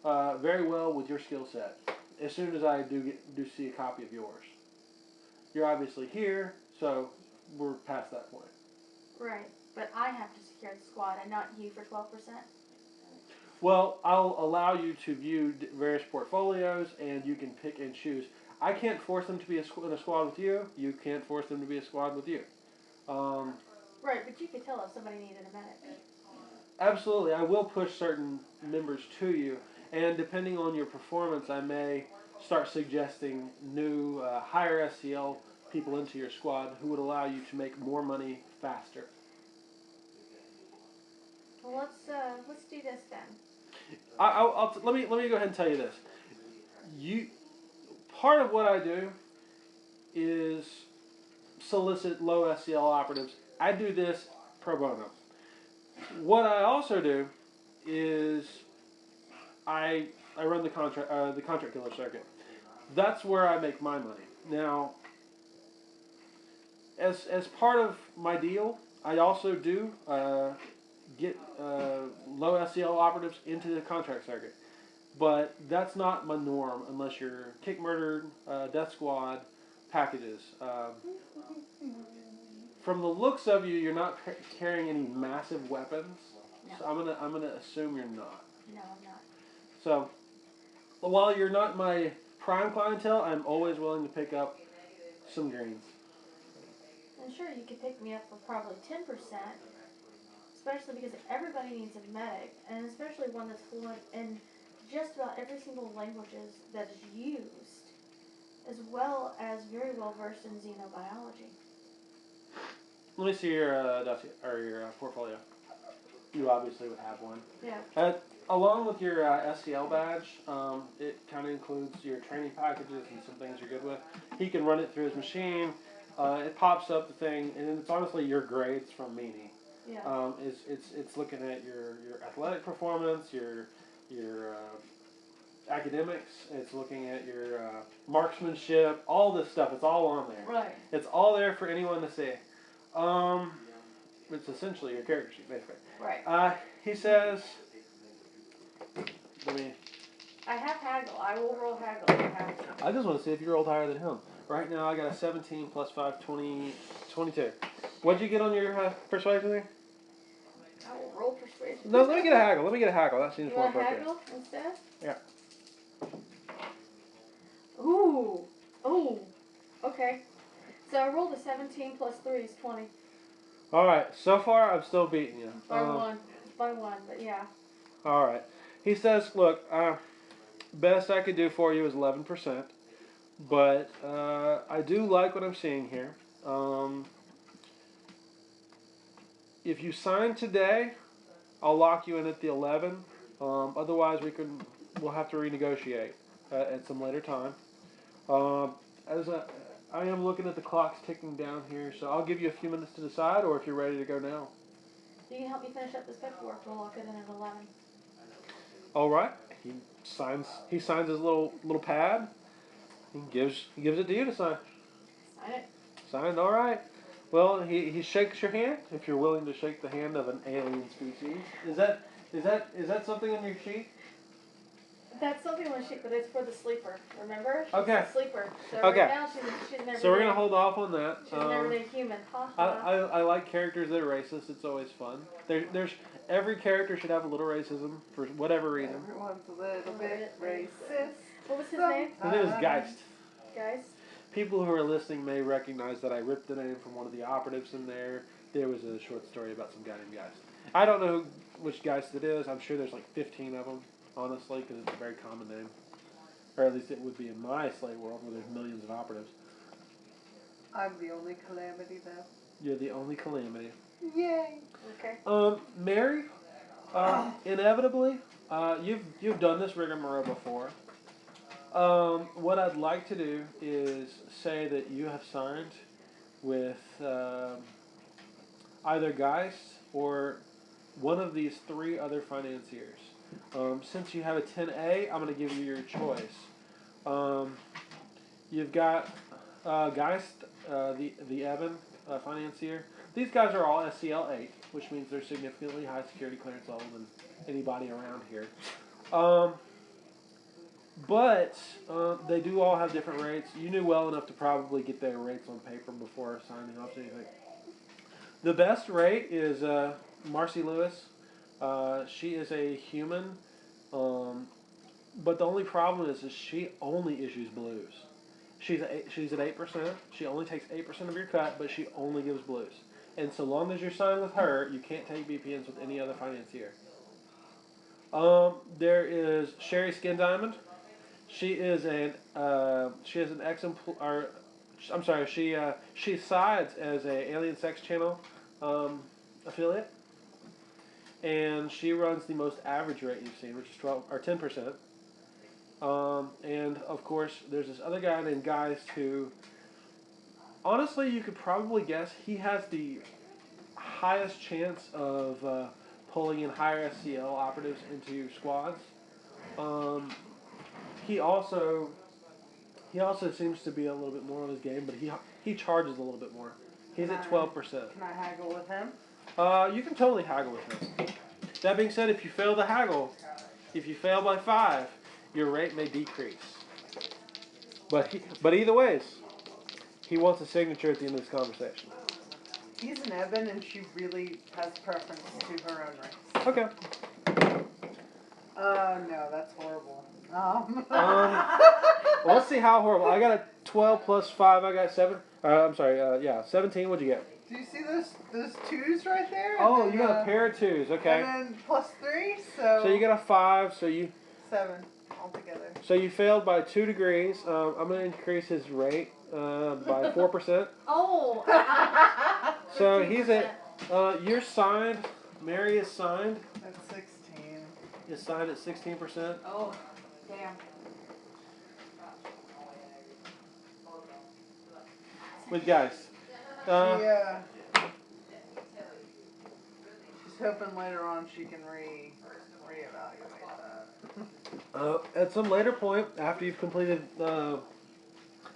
very well with your skill set. As soon as I do see a copy of yours. You're obviously here, so we're past that point. Right, but I have to secure the squad and not you for 12%? Well, I'll allow you to view various portfolios, and you can pick and choose. I can't force them to be in a squad with you. You can't force them to be a squad with you. Right, but you could tell if somebody needed a medic. Absolutely, I will push certain members to you, and depending on your performance, I may start suggesting new, higher SCL people into your squad who would allow you to make more money faster. Well, let's do this then. Let me go ahead and tell you this. Part of what I do is solicit low SCL operatives. I do this pro bono. What I also do is I run the contract killer circuit. That's where I make my money. Now, as part of my deal, I also do get low SCL operatives into the contract circuit. But that's not my norm unless you're kick murdered, death squad packages. From the looks of you, you're not carrying any massive weapons. No. So I'm gonna assume you're not. No, I'm not. So while you're not my prime clientele, I'm always willing to pick up some greens. And sure, you could pick me up for probably 10%, especially because everybody needs a medic, and especially one that's fluent in just about every single languages that is used, as well as very well versed in xenobiology. Let me see your dossier or your portfolio. You obviously would have one. Yeah. Along with your SCL badge, it kind of includes your training packages and some things you're good with. He can run it through his machine. It pops up the thing, and it's honestly your grades from Meanie. Yeah. It's looking at your athletic performance, your academics. It's looking at your marksmanship. All this stuff. It's all on there. Right. It's all there for anyone to see. It's essentially your character sheet, basically. Right. He says, I have haggle. I will roll haggle if I have to. I just want to see if you rolled higher than him. Right now, I got a 17 plus 5, 20, 22. What'd you get on your persuasion there? I will roll persuasion. No, let me get a haggle. That seems You more want appropriate. haggle instead? Yeah. Ooh. Ooh. Okay. So I rolled a 17 plus 3 is 20. All right. So far, I'm still beating you. By one. By one, but yeah. All right. He says, look, best I could do for you is 11%. But I do like what I'm seeing here. If you sign today, I'll lock you in at the 11. Otherwise, we'll have to renegotiate at some later time. I am looking at the clocks ticking down here, so I'll give you a few minutes to decide, or if you're ready to go now. You can help me finish up this paperwork. We'll lock it in at 11. All right. He signs his little pad. He gives it to you to sign. Sign it. Signed. All right. Well, he shakes your hand if you're willing to shake the hand of an alien species. Is that something on your sheet? That's something on the sheet, but it's for the sleeper. Remember? She's Okay. a sleeper. So Okay. right now she's an everyday. So we're gonna hold off on that. She's an everyday human. Ha ha. I like characters that are racist. It's always fun. There's every character should have a little racism for whatever reason. Everyone's a little bit racist. What was his name? His name is Geist. Guys? People who are listening may recognize that I ripped the name from one of the operatives in there. There was a short story about some guy named Geist. I don't know which Geist it is. I'm sure there's like 15 of them, honestly, because it's a very common name. Or at least it would be in my slave world where there's millions of operatives. I'm the only Calamity, though. You're the only Calamity. Yay! Okay. Mary, inevitably, you've done this rigmarole before. What I'd like to do is say that you have signed with either Geist or one of these three other financiers. Since you have a 10A, I'm going to give you your choice. You've got Geist, the Evan financier. These guys are all SCL 8, which means they're significantly high security clearance level than anybody around here. But they do all have different rates. You knew well enough to probably get their rates on paper before signing off to anything. The best rate is Marcy Lewis. She is a human, but the only problem is she only issues blues. She's at 8%. She only takes 8% of your cut, but she only gives blues. And so long as you're signed with her, you can't take BPNs with any other financier. There is Sherry Skin Diamond. She is an ex-employee. I'm sorry. She sides as a Alien Sex Channel affiliate, and she runs the most average rate you've seen, which is 10%. And of course, there's this other guy named Geist who, honestly, you could probably guess he has the highest chance of pulling in higher SCL operatives into squads. He also seems to be a little bit more on his game, but he charges a little bit more. He's at 12%. Can I haggle with him? You can totally haggle with him. That being said, if you fail to haggle, if you fail by 5, your rate may decrease. But either ways, he wants a signature at the end of this conversation. He's an Eben, and she really has preference to her own race. Okay. No, that's horrible. Well, let's see how horrible. I got a 12 plus 5. I got 7. I'm sorry. 17. What'd you get? Do you see those 2s right there? Oh, you got a pair of 2s. Okay. And then plus 3, so. So you got a 5. So you. 7 altogether. So you failed by 2 degrees. I'm going to increase his rate by 4%. Oh. So he's at. You're signed. Mary is signed. That's 16. Is signed at 16%. Oh, damn. With guys. She's hoping later on she can reevaluate that. At some later point, after you've completed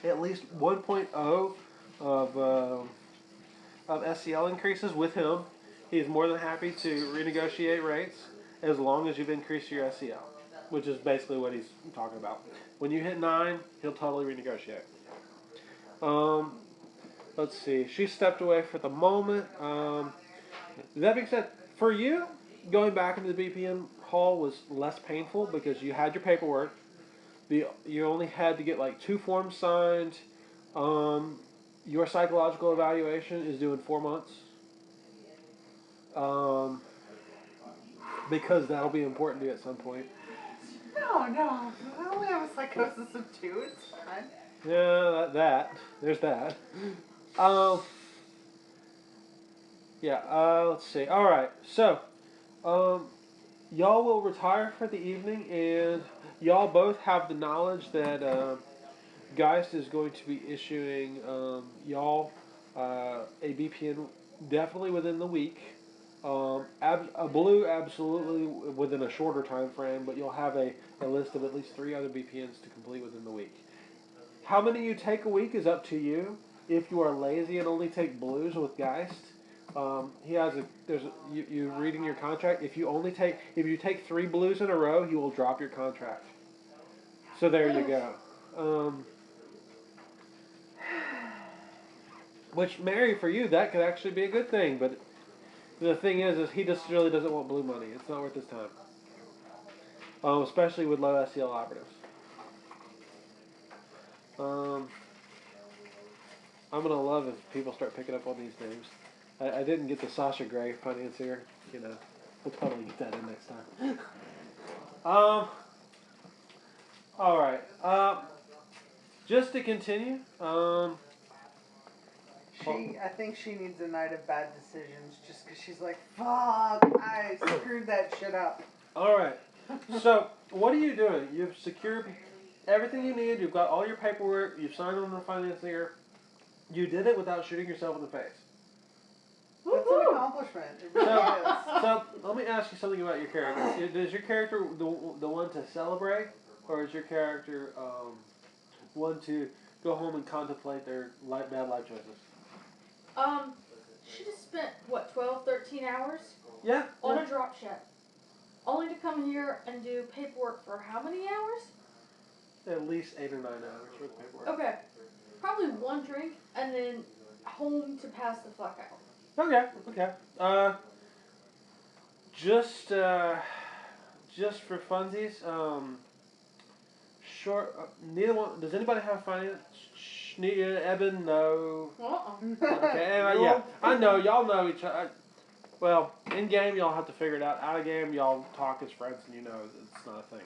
at least 1.0 of SCL increases with him, he's more than happy to renegotiate rates as long as you've increased your SCL, which is basically what he's talking about. When you hit 9, he'll totally renegotiate. Let's see. She stepped away for the moment. That being said, for you, going back into the BPN hall was less painful because you had your paperwork. You only had to get like 2 forms signed. Your psychological evaluation is due in 4 months. Because that'll be important to you at some point. No. I only have a psychosis of 2. It's fine. Yeah, there's that. Let's see. Alright, so, y'all will retire for the evening, and y'all both have the knowledge that Geist is going to be issuing y'all a BPN definitely within the week. A blue absolutely within a shorter time frame, but you'll have a list of at least 3 other BPNs to complete within the week. How many you take a week is up to you. If you are lazy and only take blues with Geist, you reading your contract. If you take 3 blues in a row, he will drop your contract. So there you go. Which, Mary, for you, that could actually be a good thing. But the thing is he just really doesn't want blue money. It's not worth his time. Especially with low SCL operatives. I'm going to love if people start picking up on these names. I didn't get the Sasha Gray financier. We'll totally get that in next time. Alright. Just to continue. I think she needs a night of bad decisions just because she's like, fuck, I screwed that shit up. Alright. So, what are you doing? You've secured everything you need. You've got all your paperwork. You've signed on the financier. You did it without shooting yourself in the face. That's an accomplishment. It really is. So, let me ask you something about your character. Is your character the one to celebrate, or is your character one to go home and contemplate their bad life choices? She just spent, 12, 13 hours? Yeah. On a drop ship. Only to come here and do paperwork for how many hours? At least 8 or 9 hours worth of paperwork. Okay. Probably 1 drink, and then home to pass the fuck out. Okay. Just for funsies, Sure. Neither one. Does anybody have finance? Eben, no. Okay, yeah. I know y'all know each other. Well, in game y'all have to figure it out. Out of game y'all talk as friends, and you know it's not a thing.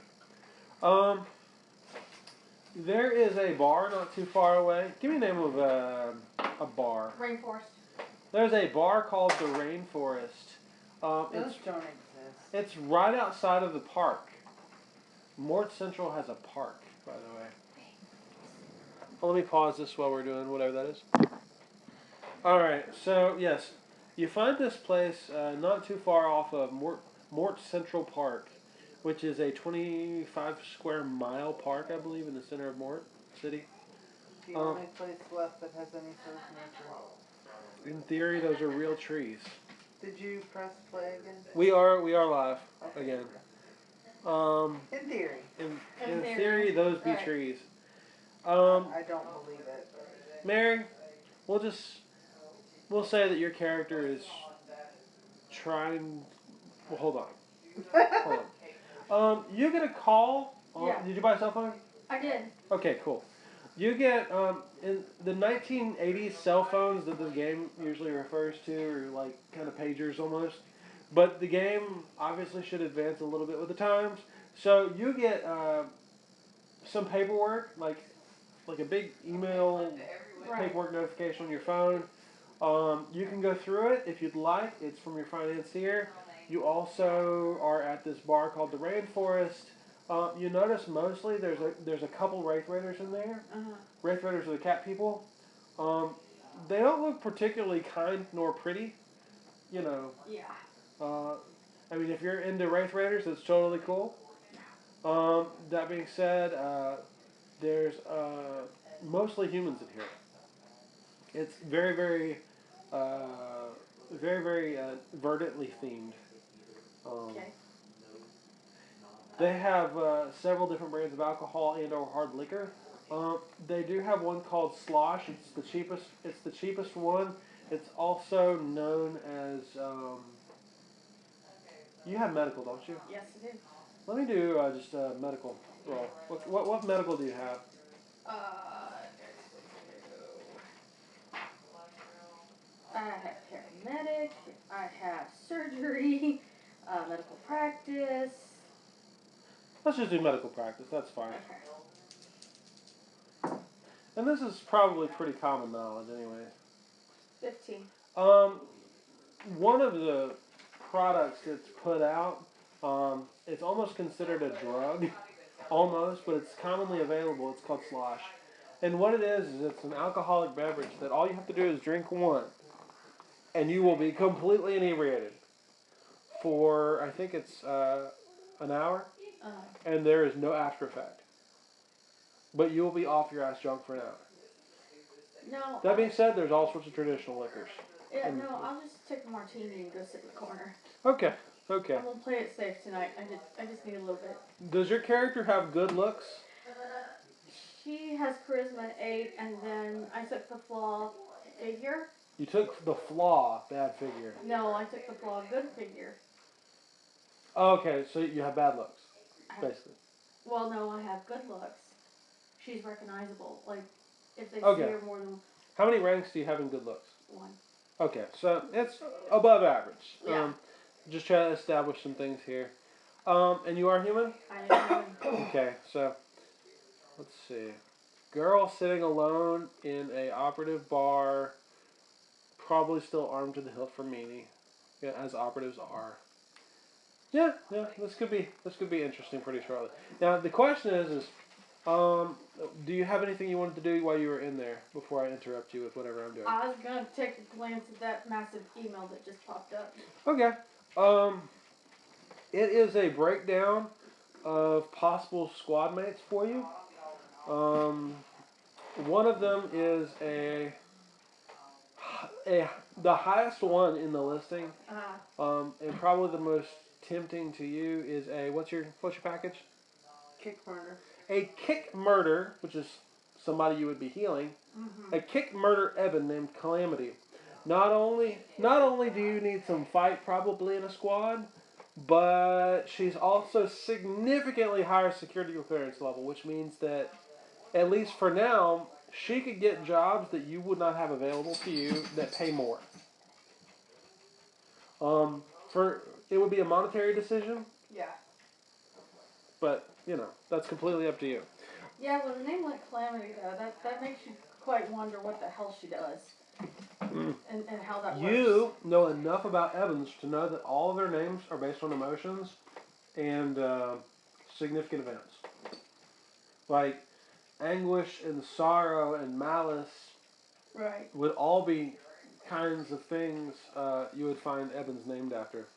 There is a bar not too far away. Give me the name of a bar. Rainforest. There's a bar called the Rainforest. Those don't exist. It's right outside of the park. Mort Central has a park, by the way. Well, let me pause this while we're doing whatever that is. Alright, so yes, you find this place not too far off of Mort Central Park, which is a 25 square mile park, I believe, in the center of Mort City. The only place left that has any sort of nature. In theory, those are real trees. Did you press play again? We are live again. In theory. In theory, those be trees. I don't believe it. Mary, we'll say that your character is trying. Well, hold on. You get a call. Did you buy a cell phone? I did. Okay, cool. You get in the 1980s cell phones that the game usually refers to, or like kind of pagers almost. But the game obviously should advance a little bit with the times. So you get some paperwork, like a big email paperwork notification on your phone. You can go through it if you'd like. It's from your financier. You also are at this bar called the Rainforest. You notice mostly there's a couple Wraith Raiders in there. Wraith Raiders are the cat people. They don't look particularly kind nor pretty. You know. Yeah. I mean, if you're into Wraith Raiders, that's totally cool. That being said, there's mostly humans in here. It's very, very, verdantly themed. Okay. They have several different brands of alcohol and/or hard liquor. They do have one called Slosh. It's the cheapest. It's the cheapest one. It's also known as. You have medical, don't you? Yes, I do. Let me do just a medical roll. What medical do you have? I have paramedic. I have surgery. Medical practice. Let's just do medical practice. That's fine. Okay. And this is probably pretty common knowledge, anyway. 15. One of the products that's put out, it's almost considered a drug, almost, but it's commonly available. It's called Slosh. And what it is it's an alcoholic beverage that all you have to do is drink one, and you will be completely inebriated for, I think it's an hour, and there is no after effect. But you will be off your ass drunk for an hour. No. That being said, there's all sorts of traditional liquors. Yeah, no, I'll just take a martini and go sit in the corner. Okay. I'm gonna play it safe tonight. I just need a little bit. Does your character have good looks? She has charisma at 8, and then I took the flaw figure. You took the flaw, bad figure. No, I took the flaw good figure. Okay, so you have bad looks, basically. Well, no, I have good looks. She's recognizable. Like, if they see Okay. her more than How many ranks do you have in good looks? 1. Okay, so it's above average. Yeah. Just trying to establish some things here. And you are human? I am. Okay, so let's see. Girl sitting alone in a operative bar, probably still armed to the hilt for meanie, yeah, as operatives are. Yeah, this could be interesting pretty shortly. Now the question is do you have anything you wanted to do while you were in there before I interrupt you with whatever I'm doing? I was gonna take a glance at that massive email that just popped up. Okay. It is a breakdown of possible squad mates for you. One of them is the highest one in the listing, and probably the most tempting to you is what's your package? Kick murder. A kick murder, which is somebody you would be healing. Mm-hmm. A kick murder Evan named Calamity. Not only do you need some fight probably in a squad, but she's also significantly higher security clearance level, which means that, at least for now, she could get jobs that you would not have available to you that pay more. For it would be a monetary decision, Yeah. but that's completely up to you. Yeah, with a name like Calamity, though, that makes you quite wonder what the hell she does. And how that works. You know enough about Evans to know that all of their names are based on emotions and significant events. Like anguish and sorrow and malice Right. would all be kinds of things you would find Evans named after.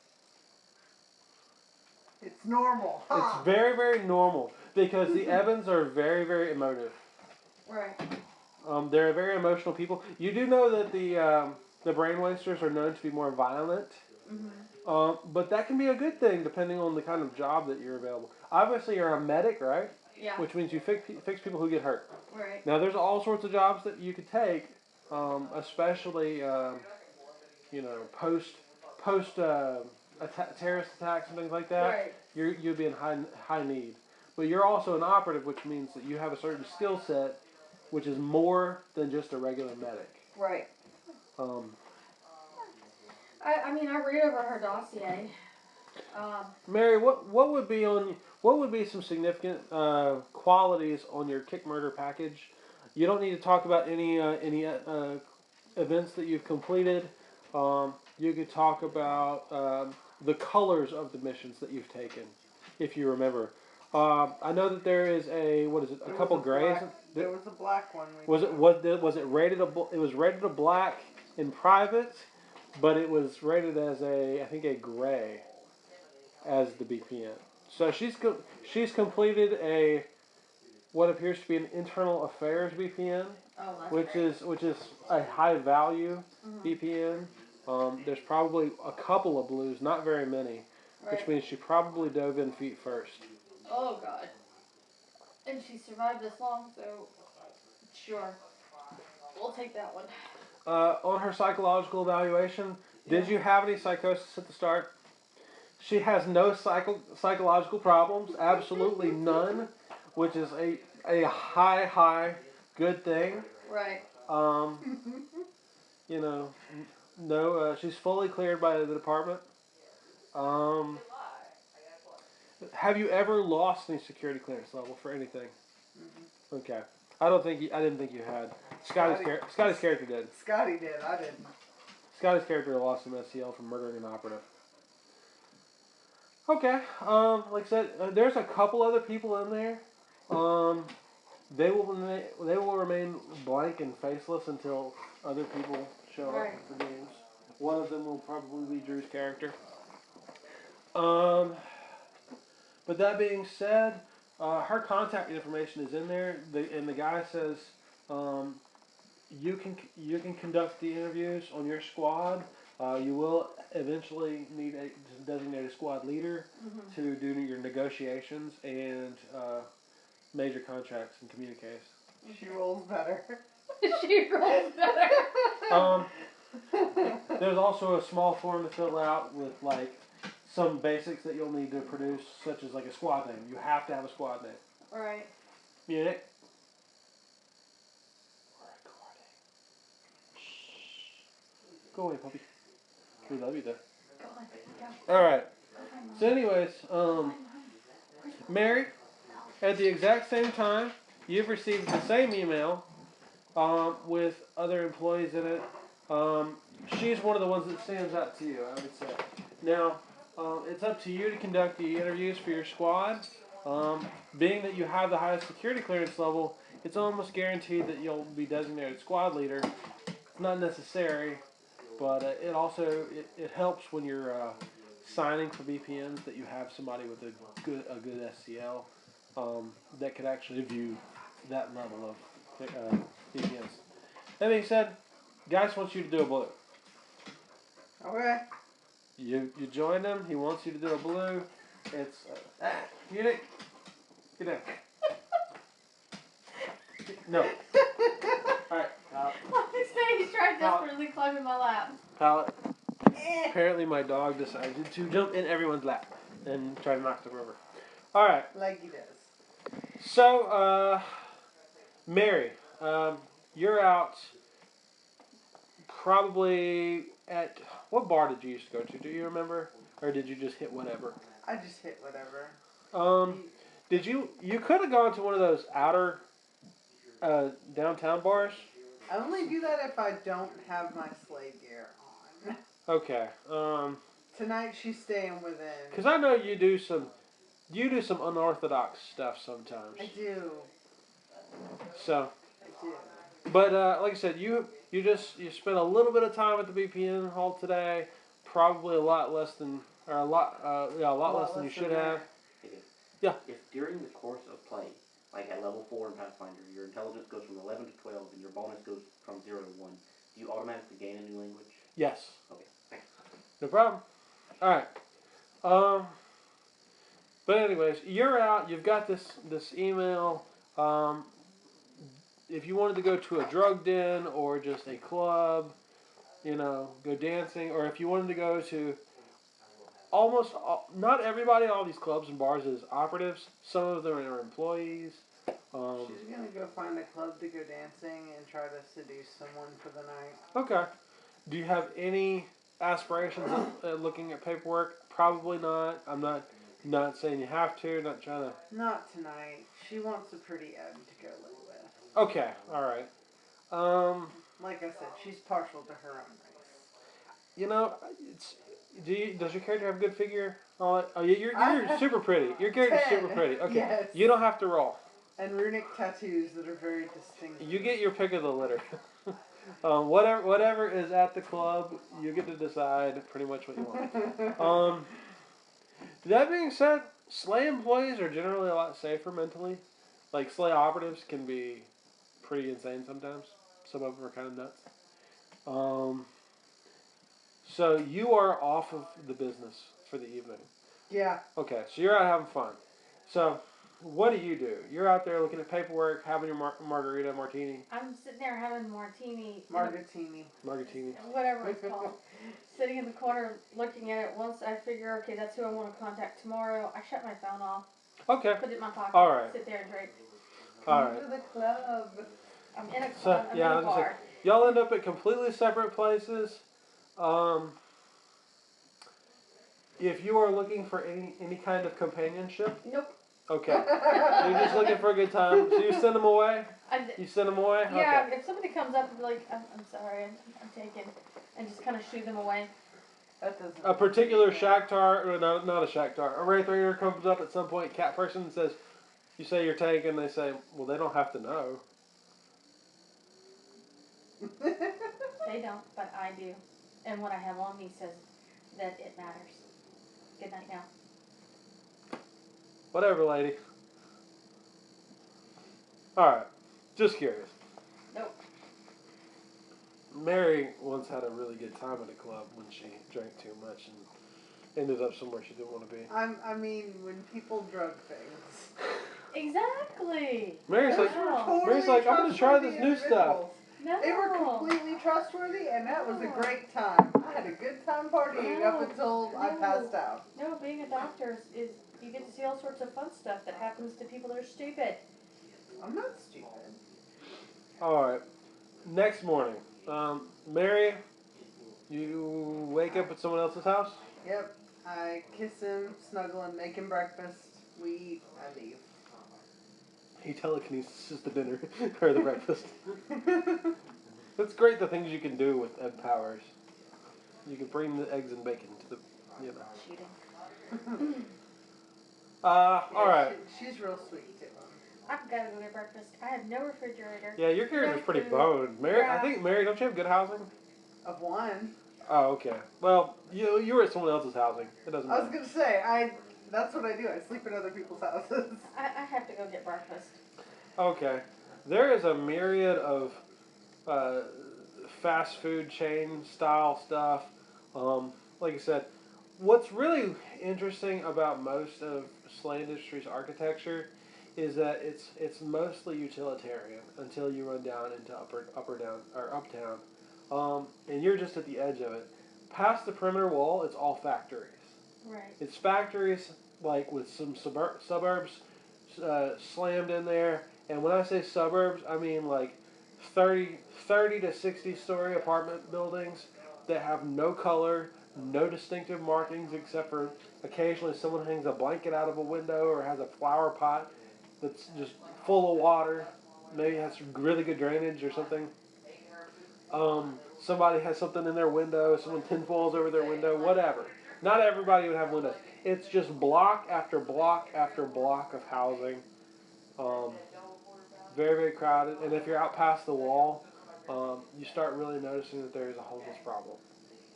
It's normal. Huh? It's very, very normal because the Evans are very, very emotive. Right. They're very emotional people. You do know that the brain wasters are known to be more violent. Mm-hmm. But that can be a good thing depending on the kind of job that you're available. Obviously, you're a medic, right? Yeah. Which means you fix people who get hurt. Right. Now, there's all sorts of jobs that you could take, especially post terrorist attacks and things like that. Right. You'd be in high need. But you're also an operative, which means that you have a certain skill set, which is more than just a regular medic. Right. I mean, I read over her dossier. Mary, what would be some significant qualities on your kick murder package? You don't need to talk about any events that you've completed. You could talk about the colors of the missions that you've taken, if you remember. I know that there is a couple grays. There was a black one. Was it rated it was rated a black in private, but it was rated as I think a gray as the BPN. So she's completed what appears to be an internal affairs BPN, which is a high value BPN. There's probably a couple of blues, not very many, which means she probably dove in feet first. Oh God. And she survived this long, so sure, we'll take that one. On her psychological evaluation, did you have any psychosis at the start? She has no psychological problems, absolutely none, which is a high good thing. Right. No, she's fully cleared by the department. Have you ever lost any security clearance level for anything? Mm-hmm. Okay. I didn't think you had. Scotty's character did. Scotty did. I didn't. Scotty's character lost some SCL for murdering an operative. Okay. Like I said, there's a couple other people in there. They will remain blank and faceless until other people show up for games. One of them will probably be Drew's character. But that being said, her contact information is in there, and the guy says you can conduct the interviews on your squad. You will eventually need to designate a squad leader to do your negotiations and major contracts and communiques. She rolls better. She rolls better. There's also a small form to fill out with some basics that you'll need to produce, such as a squad name. You have to have a squad name. Right. Munich. Go away, puppy. We love you though. Go on, go. Alright. So anyways, Mary, at the exact same time, you've received the same email with other employees in it. She's one of the ones that stands out to you, I would say. Now, it's up to you to conduct the interviews for your squad. Being that you have the highest security clearance level, it's almost guaranteed that you'll be designated squad leader. It's not necessary, but it helps when you're signing for BPNs that you have somebody with a good SCL that could actually view that level of BPNs. That being said, Geist wants you to do a blue. Okay. You join him. He wants you to do a blue. It's Munich. Get down. No. All right. He's trying desperately climbing my lap. Pallet. Apparently my dog decided to jump in everyone's lap and try to knock them over. Alright. Like he does. So, Mary, you're out probably at... What bar did you used to go to? Do you remember? Or did you just hit whatever? I just hit whatever. Did you could have gone to one of those outer downtown bars? I only do that if I don't have my sleigh gear on. Okay. Tonight she's staying within. Because I know you do some unorthodox stuff sometimes. I do. So, I do. but like I said, you spent a little bit of time at the BPN hall today. Probably a lot less than less than you should have. Yeah. If during the course of play, like at level 4 in Pathfinder, your intelligence goes from 11 to 12 and your bonus goes from 0 to 1, do you automatically gain a new language? Yes. Okay, thanks. No problem. Alright. But anyways, you're out, you've got this email. If you wanted to go to a drug den or just a club, go dancing, or if you wanted to go to not everybody, all these clubs and bars is operatives. Some of them are employees. She's gonna go find a club to go dancing and try to seduce someone for the night. Okay. Do you have any aspirations of looking at paperwork? Probably not. I'm not saying you have to. Not trying to. Not tonight. She wants a pretty Ed to go live with. Okay. All right. Like I said, she's partial to her own race. Does your character have a good figure? Oh yeah, you're super pretty. Your character's 10. super pretty. Okay. Yes. You don't have to roll. And runic tattoos that are very distinct. You get your pick of the litter. Whatever is at the club, you get to decide pretty much what you want. That being said, SLA employees are generally a lot safer mentally. Like, SLA operatives can be pretty insane sometimes. Some of them are kind of nuts. So you are off of the business for the evening. Yeah. Okay, so you're out having fun. So, what do? You're out there looking at paperwork, having your margarita, martini. I'm sitting there having martini. Margatini. Whatever it's called. Sitting in the corner looking at it. Once I figure, okay, that's who I want to contact tomorrow, I shut my phone off. Okay. Put it in my pocket. All right. Sit there and drink. All right. Come to the club. I'm in a club. I'm in a bar. Y'all end up at completely separate places. If you are looking for any kind of companionship. Nope. Okay. You're just looking for a good time. So you send them away? You send them away? Yeah, okay. if somebody comes up and be like, I'm sorry, I'm taken, and just kind of shoo them away. That doesn't. A particular Shakhtar, or not a Shakhtar, a Wraith Raider comes up at some point, cat person, and says, you say you're taken, they say, well, they don't have to know. They don't, but I do. And what I have on me says that it matters. Good night now. Whatever, lady. Alright. Just curious. Nope. Mary once had a really good time at a club when she drank too much and ended up somewhere she didn't want to be. I mean, when people drug things. Exactly. Mary's like, I'm going to try this new stuff. No. They were completely trustworthy, and that was a great time. I had a good time partying up until I passed out. No, being a doctor is you get to see all sorts of fun stuff that happens to people that are stupid. I'm not stupid. Alright. Next morning. Mary, you wake up at someone else's house? Yep. I kiss him, snuggle him, make him breakfast. We eat, I leave. He telekinesis the dinner, or the breakfast. It's great the things you can do with Ed powers. You can bring the eggs and bacon to the, Cheating. Alright. She's real sweet too. I've got to go get breakfast. I have no refrigerator. Yeah, your character's pretty boned. Mary, I think, Mary, don't you have good housing? Of one. Oh, okay. Well, you were at someone else's housing. It doesn't matter. I was going to say, that's what I do. I sleep in other people's houses. I have to go get breakfast. Okay. There is a myriad of fast food chain style stuff. Like I said, what's really interesting about most of SLA Industries architecture is that it's mostly utilitarian until you run down into uptown. And you're just at the edge of it. past the perimeter wall, it's all factories. Right. It's factories like with some suburbs slammed in there. And when I say suburbs, I mean like 30 to 60-story apartment buildings that have no color, no distinctive markings except for occasionally someone hangs a blanket out of a window or has a flower pot that's just full of water. Maybe has really good drainage or something. Somebody has something in their window, someone tinfoils over their window, whatever. Not everybody would have windows. It's just block after block after block of housing. Um, very, very crowded. And if you're out past the wall, you start really noticing that there is a homeless problem.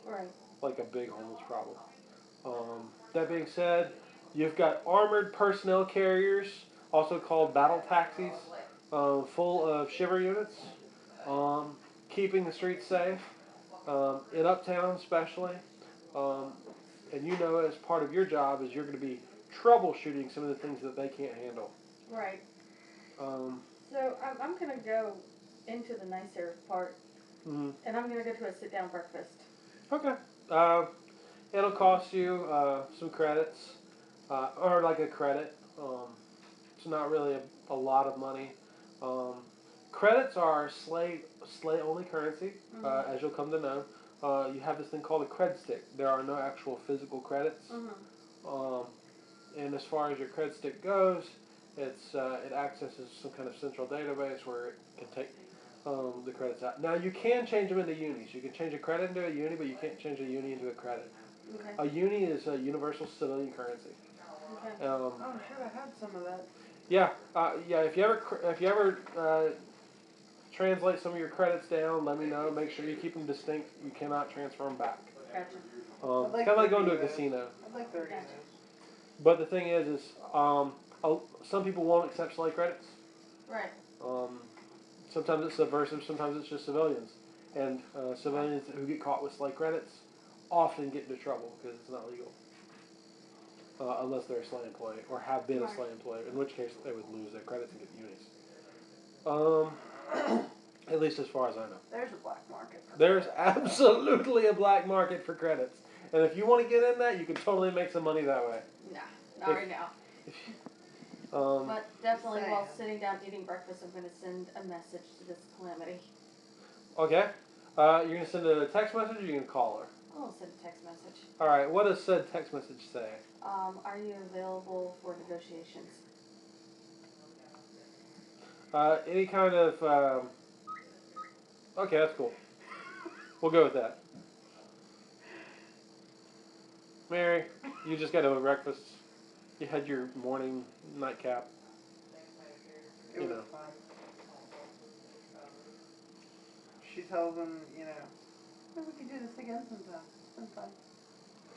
Right. Like a big homeless problem. That being said, you've got armored personnel carriers, also called battle taxis, full of shiver units, keeping the streets safe, in uptown especially. Um, and you know, as part of your job, is you're going to be troubleshooting some of the things that they can't handle. Right. Um, So I'm going to go into the nicer part, mhm. and I'm going to go to a sit-down breakfast. Okay. It'll cost you some credits, or like a credit. It's not really a lot of money. Um, Credits are SLA only currency, as you'll come to know. You have this thing called a cred stick. There are no actual physical credits. And as far as your cred stick goes, it accesses some kind of central database where it can take the credits out. Now you can change them into unis. You can change a credit into a uni, but you can't change a uni into a credit. Okay. A uni is a universal civilian currency. Okay. Oh shit! I had some of that. Yeah, yeah. If you ever translate some of your credits down, let me know. Make sure you keep them distinct. You cannot transfer them back. Gotcha. Kind of like going to a casino. I'd like 30 Gotcha. But the thing is some people won't accept SLA credits. Right. Sometimes it's subversive. Sometimes it's just civilians. And civilians who get caught with SLA credits often get into trouble because it's not legal. Unless they're a SLA employee or have been a SLA employee, in which case they would lose their credits and get unis. At least as far as I know. There's a black market. There's absolutely a black market for credits. And if you want to get in that, you can totally make some money that way. Nah, not right now. But definitely while sitting down eating breakfast, I'm going to send a message to this Calamity. Okay. You're going to send a text message or you're going to call her? I'll send a text message. Alright, what does said text message say? Are you available for negotiations? Any kind of, okay, that's cool. We'll go with that. Mary, you just got over breakfast. You had your morning nightcap. It was fun. She tells him, you know, maybe we can do this again sometime. It's been fun.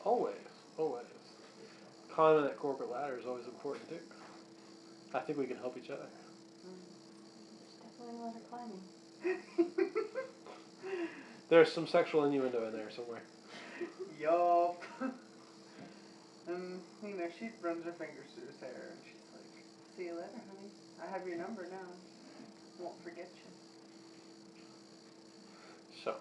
Always, always. Climbing that corporate ladder is always important too. I think we can help each other. Definitely a lot of climbing. There's some sexual innuendo in there somewhere. Yup. And, you know, she runs her fingers through his hair and she's like, see you later, honey. I have your number now. Won't forget So,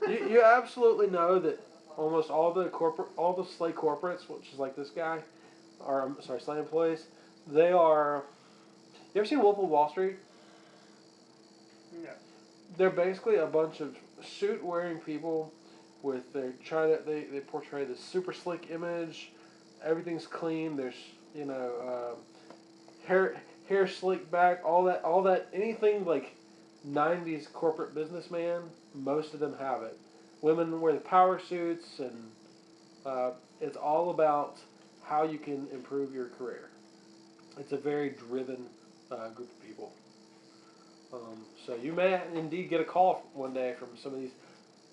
you. you absolutely know that almost all the SLA corporates, which is like this guy, SLA employees, they are. You ever seen Wolf of Wall Street? No. They're basically a bunch of suit-wearing people with they portray this super slick image. Everything's clean. There's hair slicked back. All that anything like 90s corporate businessman. Most of them have it. Women wear the power suits, and it's all about how you can improve your career. It's a very driven group of people. So you may indeed get a call one day from some of these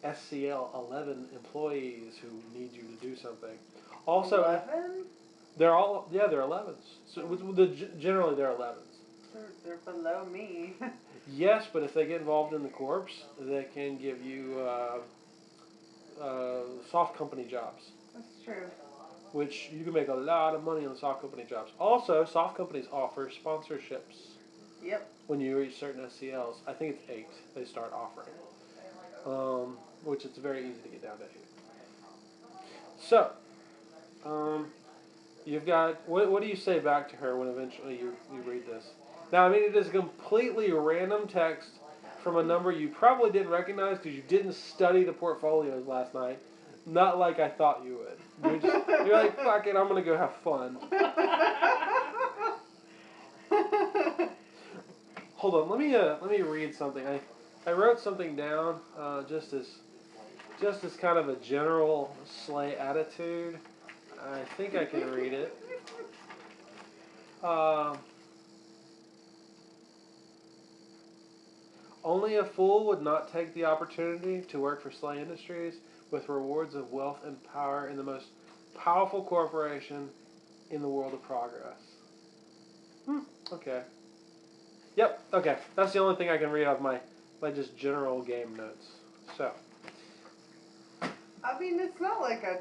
SCL 11 employees who need you to do something. Also, 11? they're 11s. So generally they're 11s. They're below me. Yes, but if they get involved in the corps, they can give you soft company jobs. That's true. Which you can make a lot of money on soft company jobs. Also, soft companies offer sponsorships. Yep. When you reach certain SCLs. I think it's 8 they start offering. which it's very easy to get down to 8. So, you've got, what do you say back to her when eventually you read this? Now, I mean, it is a completely random text from a number you probably didn't recognize because you didn't study the portfolios last night. Not like I thought you would. You're like, fuck it, I'm going to go have fun. Hold on, let me read something. I wrote something down just as kind of a general sleigh attitude. I think I can read it. Only a fool would not take the opportunity to work for Sleigh Industries with rewards of wealth and power in the most powerful corporation in the world of progress. Okay. Yep, okay. That's the only thing I can read off my just general game notes. So. I mean, it's not like I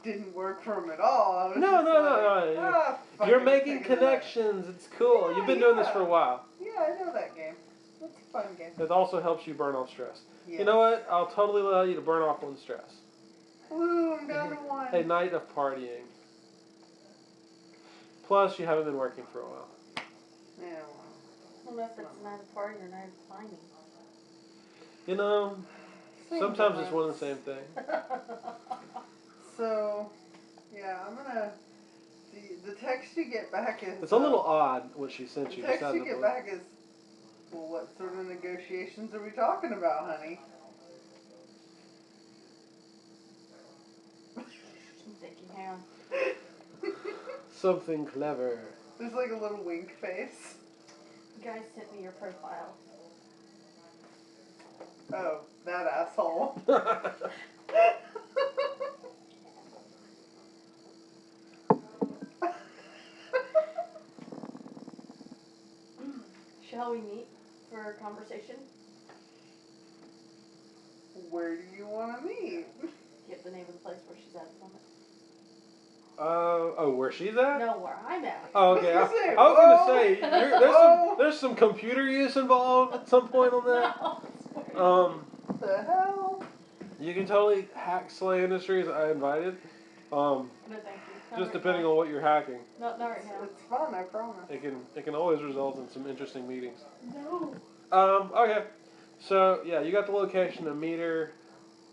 didn't work for him at all. I was No. You're making fucking connections. It's cool. Yeah, You've been doing this yeah. for a while. Yeah, I know that game. It's a fun game. It also helps you burn off stress. Yeah. You know what? I'll totally allow you to burn off one stress. Woo, I'm down to 1. A night of partying. Plus, you haven't been working for a while. Yeah, I don't know if it's a night of party or night of climbing. You know, Same sometimes it's difference. one and the same thing. So, yeah, I'm gonna. The text you get back is. It's a little odd what she sent The you. text just out you of the get blue. back is. Well, what sort of negotiations are we talking about, honey? I'm thinking, hang on. Something clever. There's like a little wink face. You guys sent me your profile. Oh, that asshole. Shall we meet for a conversation? Where do you want to meet? Get the name of the place where she's at the moment. Where she's at? No, where I'm at. Oh, okay. I I was was gonna say there's some computer use involved at some point on that. No. What the hell? You can totally hack Sleigh Industries. I invited. No, thank you. Not Just right depending now. on what you're hacking, Not right now. It's fun, I promise. it can always result in some interesting meetings. No. Okay. So yeah, you got the location to meet her.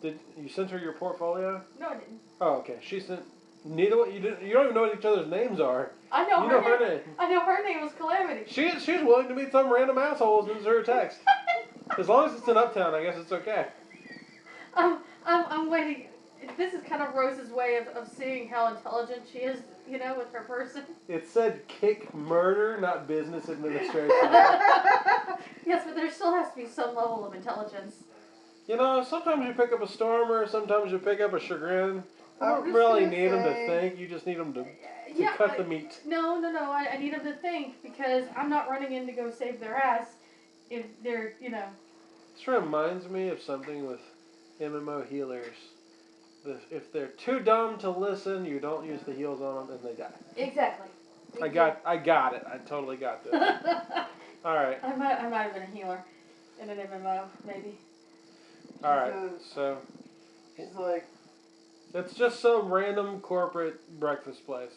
Did you send her your portfolio? No, I didn't. Oh, okay. She sent. Neither one. You don't even know what each other's names are. I know You her know her name. name. I know her name was Calamity. She's willing to meet some random assholes in her text. As long as it's in Uptown, I guess it's okay. I'm waiting. This is kind of Rose's way of seeing how intelligent she is, you know, with her person. It said kick murder, not business administration. Yes, but there still has to be some level of intelligence. You know, sometimes you pick up a stormer, sometimes you pick up a chagrin. You I'm don't just really gonna need them to say- think, you just need them to Yeah, cut the meat. No. I need them to think because I'm not running in to go save their ass if they're, you know. This reminds me of something with MMO healers. If they're too dumb to listen, you don't use the heals on them and they die. Exactly. I got it. I totally got this. Alright. I might have been a healer in an MMO, maybe. Alright. So She's like, it's just some random corporate breakfast place.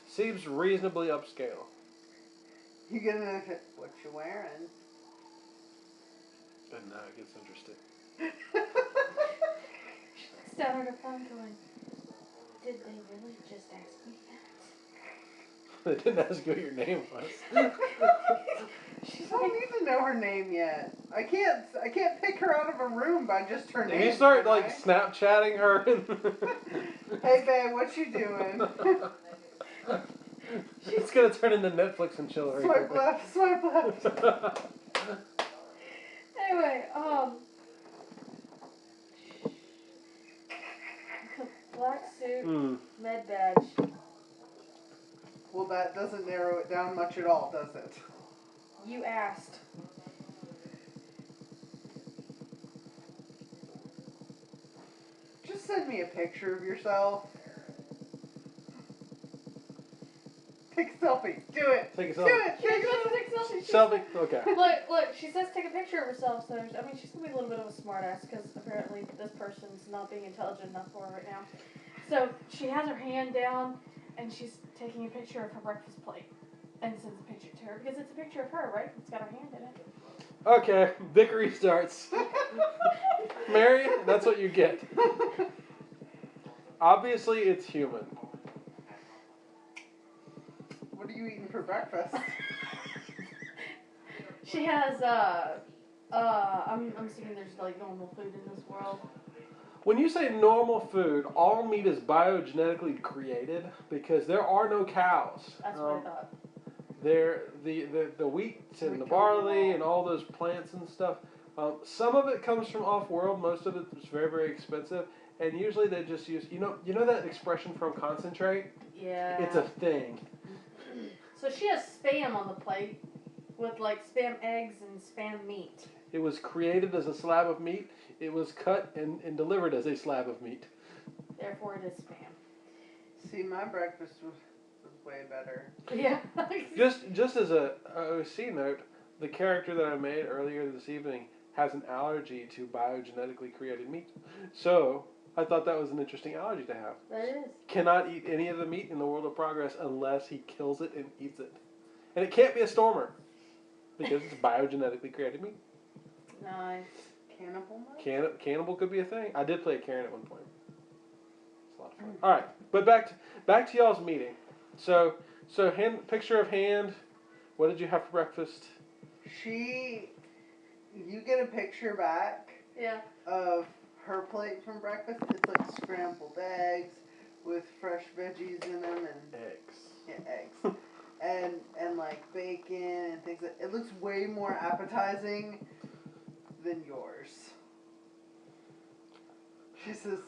Seems reasonably upscale. you gonna, what you wearing? And now it gets interesting. She looks down at her phone going, did they really just ask me that? They didn't ask you what your name was. She don't even know her name yet. I can't pick her out of a room by just her name. If you start can like I? Snapchatting her Hey babe, what you doing? She's gonna turn into Netflix and chill very Swipe quickly. left, swipe left. Anyway, black suit, med badge. Well, that doesn't narrow it down much at all, does it? You asked. Just send me a picture of yourself. Take a selfie. Do it. Take a Do selfie. it. Take a selfie. selfie. Okay. Look, she says take a picture of herself, so, I mean, she's going to be a little bit of a smartass, because apparently this person's not being intelligent enough for her right now. So, she has her hand down, and she's taking a picture of her breakfast plate, and sends a picture to her, because it's a picture of her, right? It's got her hand in it. Okay, Vickery starts. Mary, that's what you get. Obviously, it's human. What are you eating for breakfast? She has, I'm assuming there's, like, normal food in this world. When you say normal food, all meat is biogenetically created because there are no cows. That's what I thought. The wheat and the barley and all those plants and stuff. Some of it comes from off-world. Most of it is very, very expensive. And usually they just use, you know that expression from concentrate? Yeah. It's a thing. So she has Spam on the plate with like Spam eggs and Spam meat. It was created as a slab of meat. It was cut and delivered as a slab of meat. Therefore it is Spam. See, my breakfast was way better. Yeah. just as a OC note, the character that I made earlier this evening has an allergy to biogenetically created meat. So I thought that was an interesting allergy to have. That is. Cannot eat any of the meat in the World of Progress unless he kills it and eats it. And it can't be a stormer because it's biogenetically created meat. Nice. Cannibal mode? Cannibal could be a thing. I did play a Karen at one point. It's a lot of fun. All right, but back to y'all's meeting. So picture of hand. What did you have for breakfast? You get a picture back. Yeah. Of her plate from breakfast. It's like scrambled eggs with fresh veggies in them and Eggs. Yeah, eggs. and like bacon and things it looks way more appetizing than yours. She says,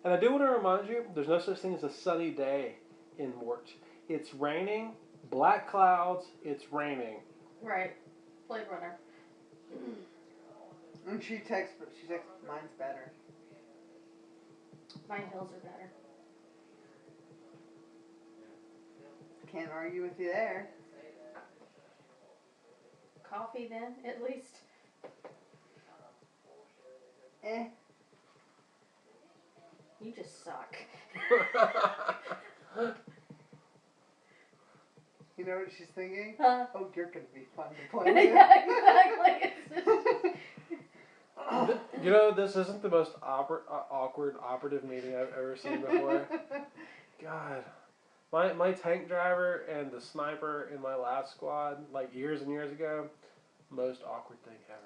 and I do want to remind you, there's no such thing as a sunny day in Mort. It's raining, black clouds, it's raining. Right. Blade Runner. and she texts, mine's better. My hills are better. Can't argue with you there. Coffee then, at least. You just suck. You know what she's thinking? Huh? Oh, you're gonna be fun to play with. Yeah, exactly. You know, this isn't the most awkward operative meeting I've ever seen before. God. My tank driver and the sniper in my last squad, like years and years ago, most awkward thing ever.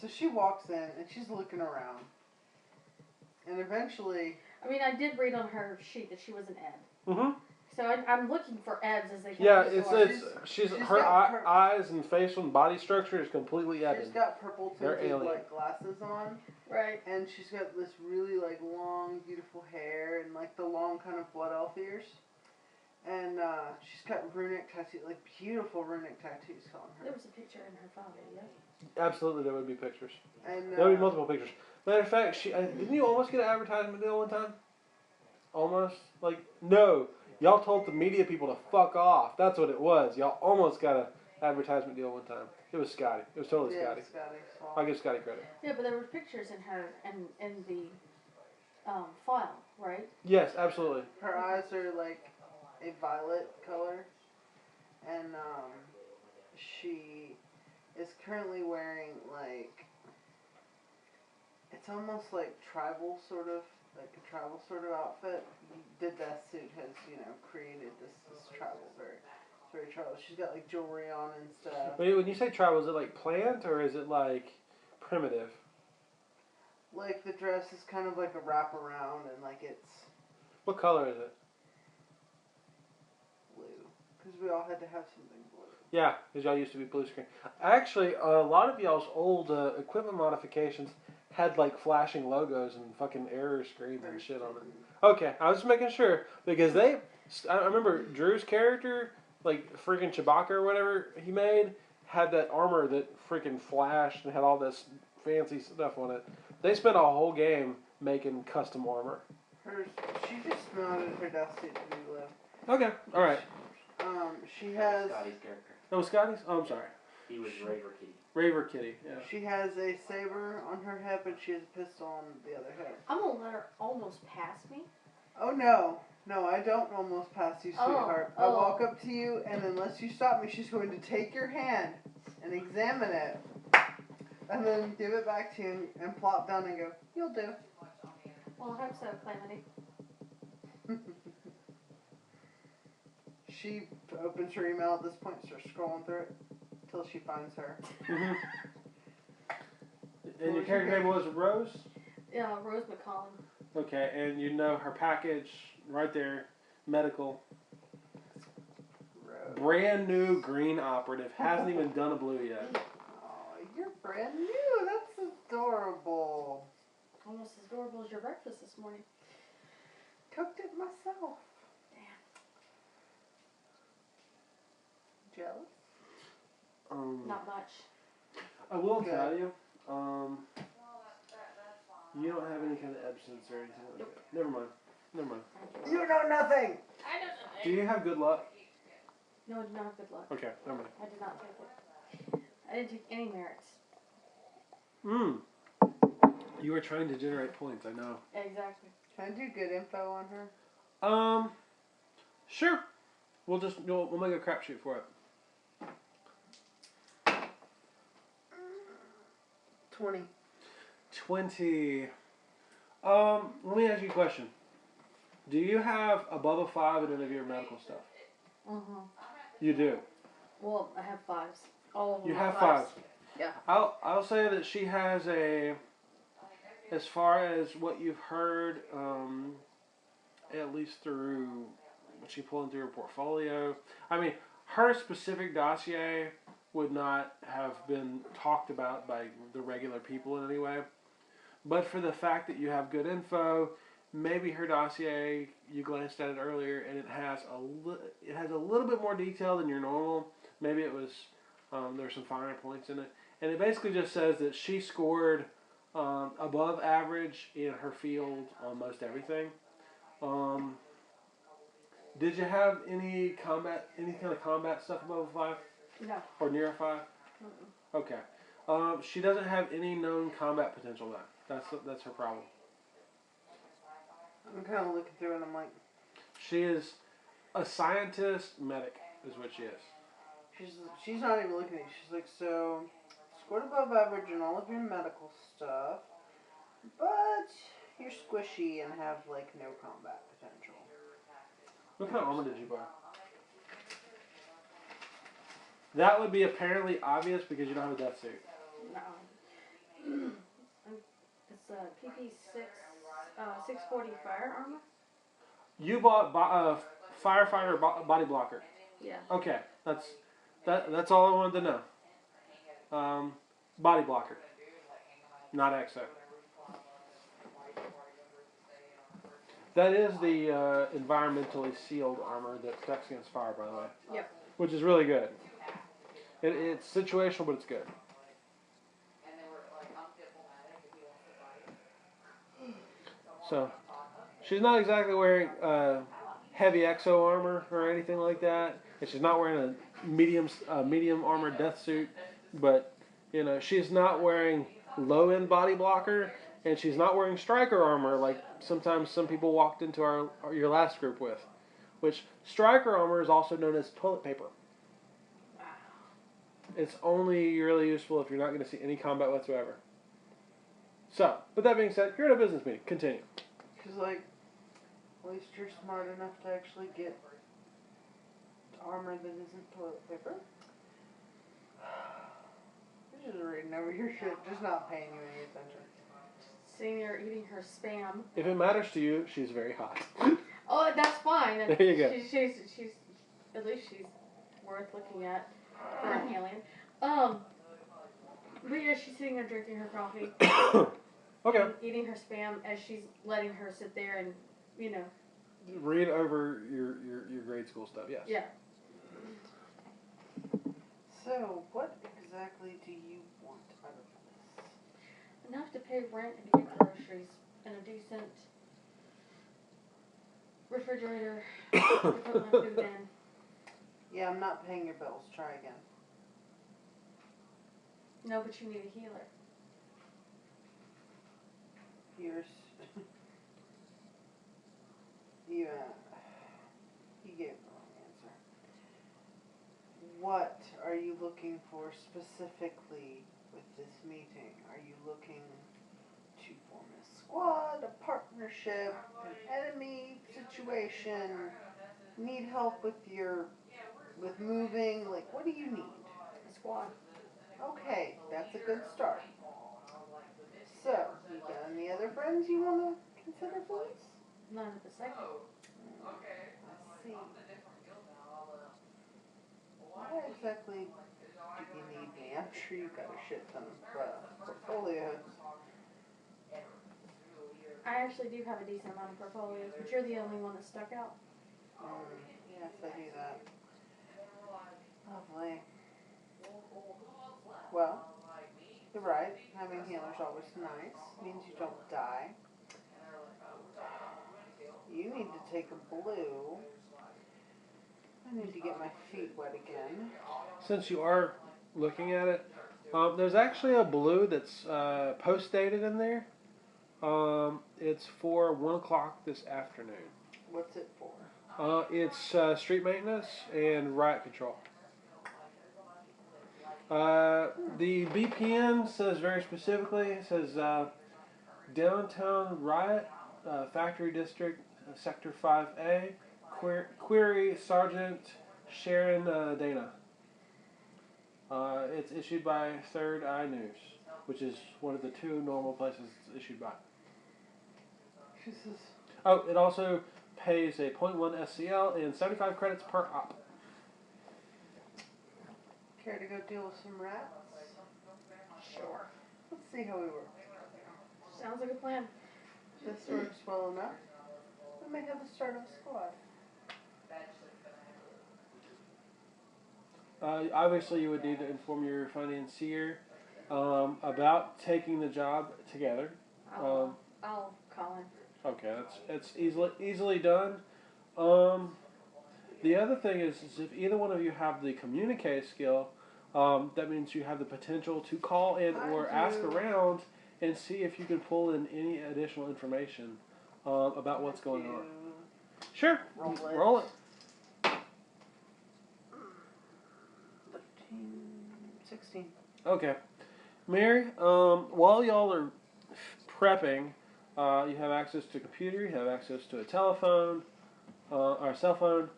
So she walks in and she's looking around. And eventually... I mean, I did read on her sheet that she was an ed. Mm-hmm. So I'm looking for eds as they come Yeah, to the door. she's her eyes and facial and body structure is completely ebon. She's got purple tinted like glasses on. Right. And she's got this really like long, beautiful hair and like the long kind of blood elf ears. And she's got runic tattoos, like beautiful runic tattoos on her. There was a picture in her file video. Absolutely, there would be pictures. And there would be multiple pictures. Matter of fact, didn't you almost get an advertisement deal one time? Almost? Like, no. Y'all told the media people to fuck off. That's what it was. Y'all almost got an advertisement deal one time. It was Scotty. It was totally Scotty. I'll give Scotty credit. Yeah, but there were pictures in her in the file, right? Yes, absolutely. Her eyes are like a violet color, and she is currently wearing like it's almost like tribal sort of. Like a travel sort of outfit. The death suit has, created this travel very tribal. She's got like jewelry on and stuff. Wait, when you say tribal, is it like plant or is it like primitive? Like the dress is kind of like a wraparound and like it's. What color is it? Blue. Because we all had to have something blue. Yeah, because y'all used to be blue screen. Actually, a lot of y'all's old equipment modifications had like flashing logos and fucking error screens and shit on it. Okay, I was just making sure because I remember Drew's character, like freaking Chewbacca or whatever he made, had that armor that freaking flashed and had all this fancy stuff on it. They spent a whole game making custom armor. She just mounted her death suit to be lit. Okay, all right. She has. Scotty's character. That was Scotty's? Oh, I'm sorry. He was Raver Kitty. Raver Kitty, yeah. She has a saber on her hip and she has a pistol on the other hip. I'm gonna let her almost pass me. Oh no. No, I don't almost pass you, sweetheart. I walk up to you and unless you stop me, she's going to take your hand and examine it. And then give it back to you and plop down and go, you'll do. Well, I hope so, Calamity. She opens her email at this point, starts scrolling through it until she finds her. Mm-hmm. And your character name was Rose? Yeah, Rose McCollum. Okay, and you know her package right there, medical. Rose. Brand new green operative. Hasn't even done a blue yet. Oh, you're brand new. That's adorable. Almost as adorable as your breakfast this morning. Cooked it myself. Damn. Jealous? Not much. I will tell you, you don't have any kind of absence or anything like that. Never mind. Never mind. You know nothing! I don't know. Do you have good luck? No, I did not have good luck. Okay, never mind. I did not take it. I didn't take any merits. You were trying to generate points, I know. Exactly. Can I do good info on her? Sure. We'll make a crapshoot for it. 20. 20. Let me ask you a question. Do you have above a 5 in any of your medical stuff? You do. Well, I have 5s. All of them You are have 5s. 5s. Yeah. I'll say that she has a, as far as what you've heard, at least through what she pulled through her portfolio. I mean, her specific dossier would not have been talked about by the regular people in any way. But for the fact that you have good info, maybe her dossier, you glanced at it earlier, and it has a little bit more detail than your normal. Maybe it was, there's some finer points in it. And it basically just says that she scored above average in her field on most everything. Did you have any kind of combat stuff above a 5? No. Or near a 5? Mm-mm. Okay. She doesn't have any known combat potential though. That's her problem. I'm kind of looking through and I'm like... She is a scientist medic is what she is. She's not even looking at you. She's like, so, scored above average in all of your medical stuff, but you're squishy and have, like, no combat potential. What kind of armor did you buy? That would be apparently obvious because you don't have a death suit. No. It's a PP6, 640 fire armor. You bought firefighter body blocker. Yeah. Okay, that's all I wanted to know. Body blocker, not exo. That is the environmentally sealed armor that protects against fire, by the way. Yep. Which is really good. It's situational, but it's good. So, she's not exactly wearing heavy exo armor or anything like that. And she's not wearing a medium armor death suit. But, you know, she's not wearing low-end body blocker. And she's not wearing striker armor like sometimes some people walked into your last group with. Which, striker armor is also known as toilet paper. It's only really useful if you're not going to see any combat whatsoever. So, with that being said, you're in a business meeting. Continue. She's like, at least you're smart enough to actually get armor that isn't toilet paper. You're just reading over your shit, just not paying you any attention. Sitting there eating her spam. If it matters to you, she's very hot. Oh, that's fine. There you go. She's at least she's worth looking at for an alien. But yeah, she's sitting there drinking her coffee. Okay. And eating her spam as she's letting her sit there and, you know. Read over your grade school stuff, yes. Yeah. So, what exactly do you want out of this? Enough to pay rent and to get groceries and a decent refrigerator to put my food in. Yeah, I'm not paying your bills. Try again. No, but you need a healer. Yours. You, he gave the wrong answer. What are you looking for specifically with this meeting? Are you looking to form a squad, a partnership, an enemy situation? Need help with moving? Like, what do you need? A squad. Okay, that's a good start. So, you got any other friends you want to consider for this? None at the second. Let's see. Why exactly do you need me? I'm sure you've got a shit ton of portfolios. I actually do have a decent amount of portfolios, but you're the only one that stuck out. Yes, I do that. Lovely. Well, you're right. Having healer's always nice. Means you don't die. You need to take a blue. I need to get my feet wet again. Since you are looking at it, there's actually a blue that's post-dated in there. It's for 1 o'clock this afternoon. What's it for? It's street maintenance and riot control. The BPN says very specifically, it says downtown riot, factory district, sector 5A, query Sergeant Sharon Dana. It's issued by Third Eye News, which is one of the 2 normal places it's issued by. Jesus. Oh, it also pays a 0.1 SCL and 75 credits per op. Care to go deal with some rats? Sure. Let's see how we work. Sounds like a plan. This works well enough. We may have the start of a squad. Obviously, you would need to inform your financier about taking the job together. I'll call him. Okay, it's easily done. The other thing is if either one of you have the communicate skill, that means you have the potential to call in or ask around and see if you can pull in any additional information about what's going on. Sure, roll it. 15, 16. Okay. Mary, while y'all are prepping, you have access to a computer, you have access to a telephone, or a cell phone.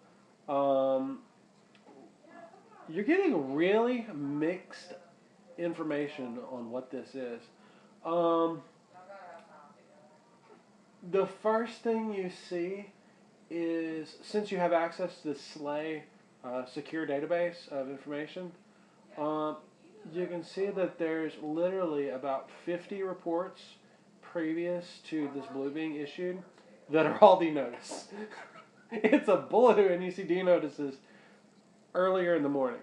You're getting really mixed information on what this is. The first thing you see is, since you have access to the SLA secure database of information, you can see that there's literally about 50 reports previous to this blue being issued that are all D-notice. It's a blue and you see D-notices earlier in the morning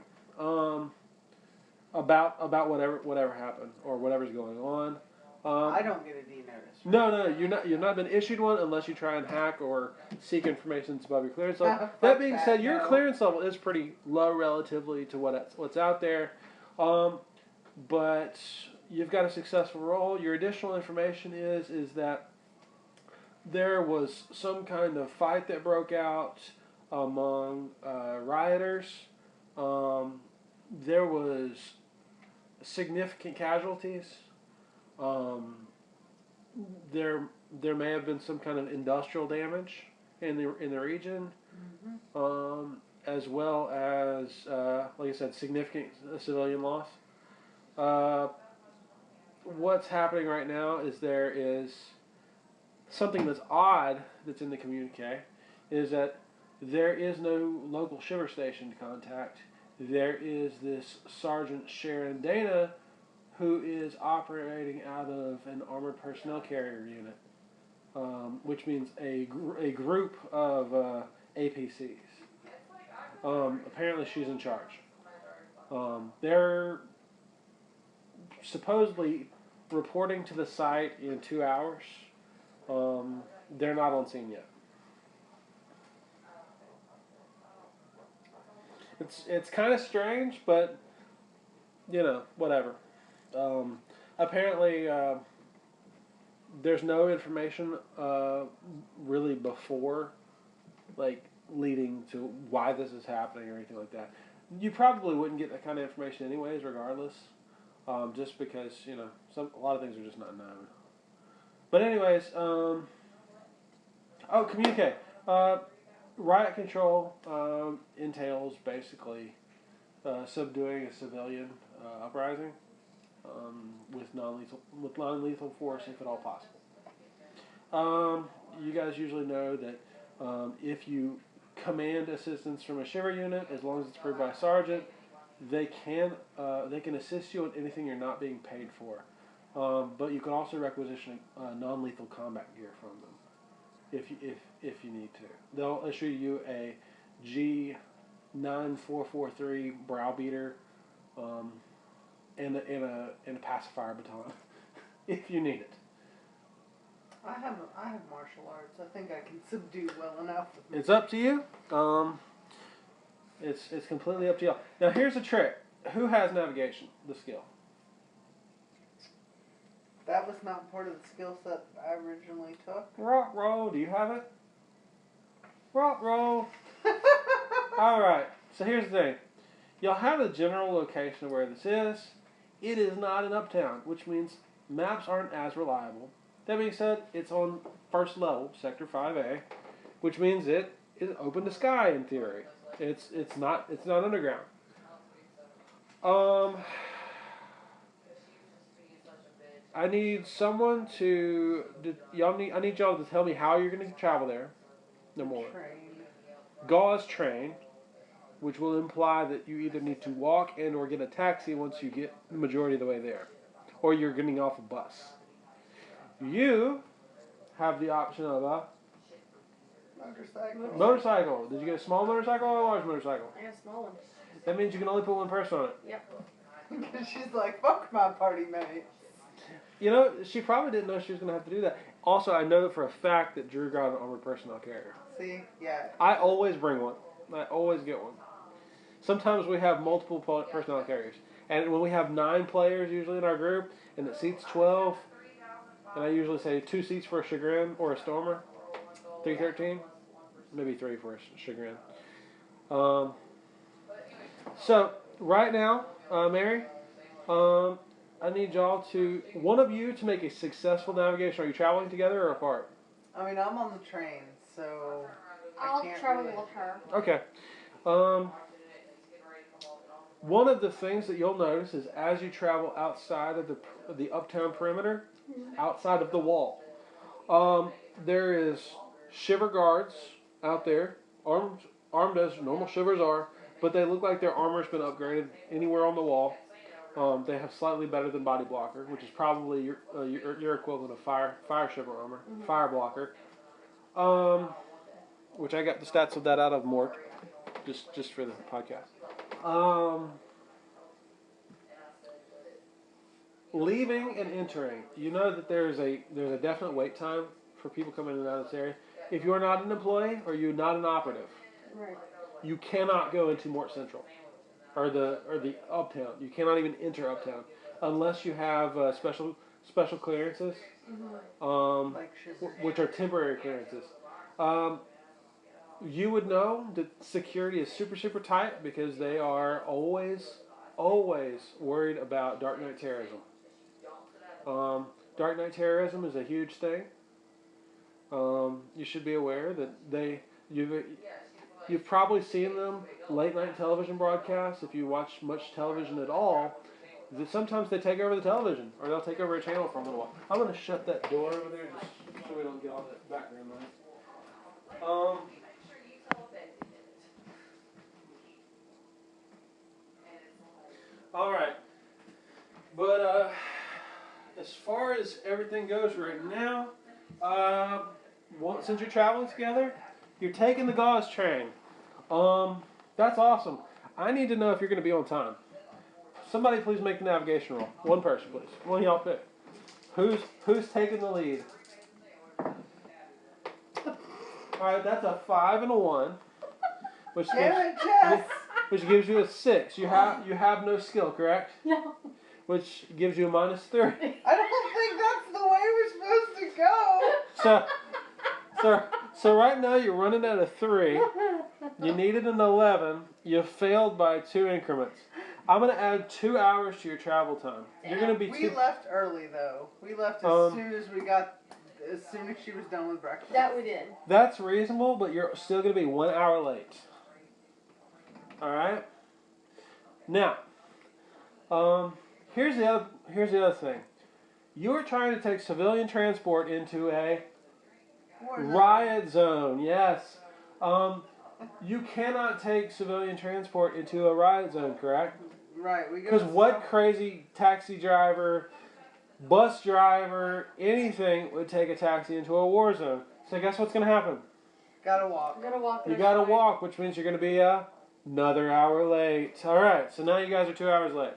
about whatever happened or whatever's going on. I don't get a D notice. No, you're not been issued one unless you try and hack or seek information that's above your clearance level. That being said, your clearance level is pretty low relatively to what's out there, but you've got a successful role. Your additional information is that there was some kind of fight that broke out among rioters. There was significant casualties. There may have been some kind of industrial damage in the region, as well as like I said, significant civilian loss. What's happening right now is there is something that's odd that's in the communique, is that there is no local shiver station to contact. There is this Sergeant Sharon Dana, who is operating out of an armored personnel carrier unit, which means a group of APCs. Apparently she's in charge. They're supposedly reporting to the site in 2 hours. They're not on scene yet. It's kind of strange, but whatever. Apparently, there's no information really before, like, leading to why this is happening or anything like that. You probably wouldn't get that kind of information anyways, regardless, just because a lot of things are just not known. But anyways, communicate. Riot control entails basically subduing a civilian uprising with non-lethal force, if at all possible. You guys usually know that if you command assistance from a shiver unit, as long as it's approved by a sergeant, they can assist you in anything you're not being paid for. But you can also requisition non-lethal combat gear from them if you need to. They'll issue you a G9443 browbeater and a pacifier baton if you need it. I have martial arts. I think I can subdue well enough. It's up to you. It's completely up to you. Now here's a trick. Who has navigation? The skill. That was not part of the skill set I originally took. Rock roll. Do you have it? Rock roll. All right. So here's the thing. You'll have a general location of where this is. It is not an uptown, which means maps aren't as reliable. That being said, it's on first level, Sector 5A, which means it is open to sky in theory. It's not underground. I need someone to I need y'all to tell me how you're going to travel there. No more. Gauze train, which will imply that you either need to walk and or get a taxi once you get the majority of the way there, or you're getting off a bus. You have the option of a motorcycle. Did you get a small motorcycle or a large motorcycle? I got a small one. That means you can only put one person on it. Yep. She's like, fuck my party mate. She probably didn't know she was going to have to do that. Also, I know that for a fact that Drew got an armored personnel carrier. See? Yeah. I always bring one. I always get one. Sometimes we have multiple personnel carriers. And when we have 9 players usually in our group, and it seats 12, and I usually say 2 seats for a Chagrin or a Stormer, 313, maybe 3 for a Chagrin. So, right now, Mary, I need one of you to make a successful navigation. Are you traveling together or apart? I mean, I'm on the train, so I'll I can't travel really... with her. Okay. One of the things that you'll notice is as you travel outside of the uptown perimeter, outside of the wall, there is shiver guards out there, armed as normal shivers are, but they look like their armor's been upgraded anywhere on the wall. They have slightly better than body blocker, which is probably your equivalent of fire shiver armor, fire blocker. Which I got the stats of that out of Mort, just for the podcast. Leaving and entering, you know that there's a definite wait time for people coming in and out of this area. If you're not an employee or you're not an operative, Right. you cannot go into Mort Central or the uptown. You cannot even enter uptown unless you have special clearances, which are temporary clearances. You would know that security is super, super tight because they are always worried about dark night terrorism. Dark night terrorism is a huge thing. You should be aware that you've probably seen them late night television broadcasts. If you watch much television at all, that sometimes they take over the television or they'll take over a channel for a little while. I'm going to shut that door over there just so we don't get all that background noise. All right, but as far as everything goes right now, since you're traveling together, you're taking the gauze train. That's awesome. I need to know if you're going to be on time. Somebody please make the navigation roll. One person, please. One of y'all pick. Who's taking the lead? All right, that's a 5 and a 1. Which Damn it, Jess! which gives you a 6. You have no skill, correct? No. Which gives you a -3. I don't think that's the way we're supposed to go. So right now you're running at a 3. You needed an 11. You failed by 2 increments. I'm gonna add 2 hours to your travel time. You're gonna be We left early though. We left as soon as she was done with breakfast. That we did. That's reasonable, but you're still gonna be 1 hour late. All right. Now, here's the other thing. You are trying to take civilian transport into a riot zone. Yes. You cannot take civilian transport into a riot zone, correct? Right. We go. Because what crazy taxi driver, bus driver, anything would take a taxi into a war zone? So guess what's going to happen? Gotta walk. Gotta walk. You got to walk, which means you're going to be another hour late. All right. So now you guys are 2 hours late.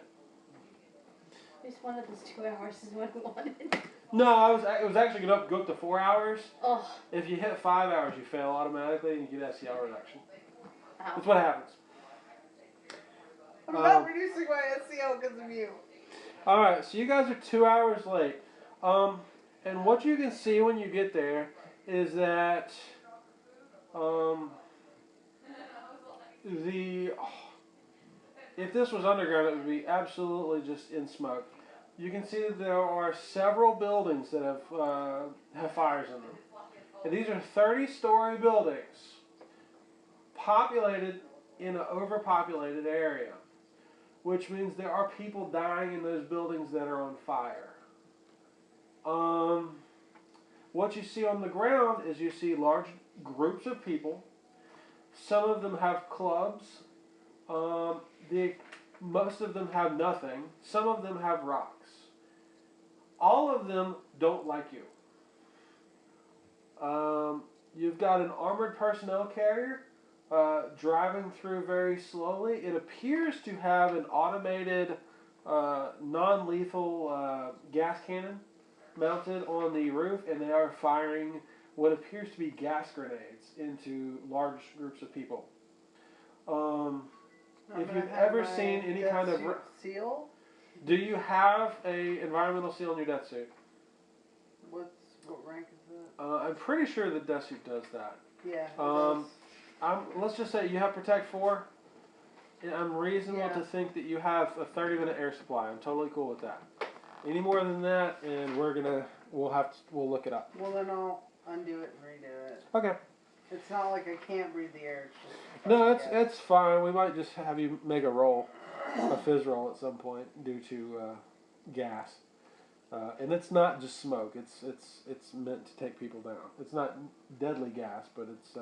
I just wanted this 2 hours is what I wanted. No, it was actually going to go up to 4 hours. Oh. If you hit 5 hours, you fail automatically and you get SCL reduction. Ow. That's what happens. I'm not reducing my SCL because of you. All right, so you guys are 2 hours late. And what you can see when you get there is that if this was underground, it would be absolutely just in smoke. You can see that there are several buildings that have fires in them. And these are 30-story buildings populated in an overpopulated area, which means there are people dying in those buildings that are on fire. What you see on the ground is you see large groups of people. Some of them have clubs. Most of them have nothing. Some of them have rocks. All of them don't like you. You've got an armored personnel carrier driving through very slowly. It appears to have an automated non-lethal gas cannon mounted on the roof, and they are firing what appears to be gas grenades into large groups of people. If you've ever seen any kind of seal, do you have a environmental seal in your death suit? what rank is that? I'm pretty sure the death suit does that. Yeah. Let's just say you have Protect 4. I'm reasonable to think that you have a 30-minute air supply. I'm totally cool with that. Any more than that, and we'll look it up. Well, then I'll undo it and redo it. Okay. It's not like I can't breathe the air. It's just No, it's fine. We might just have you make a fizz roll at some point due to gas, and it's not just smoke. It's meant to take people down. It's not deadly gas, but it's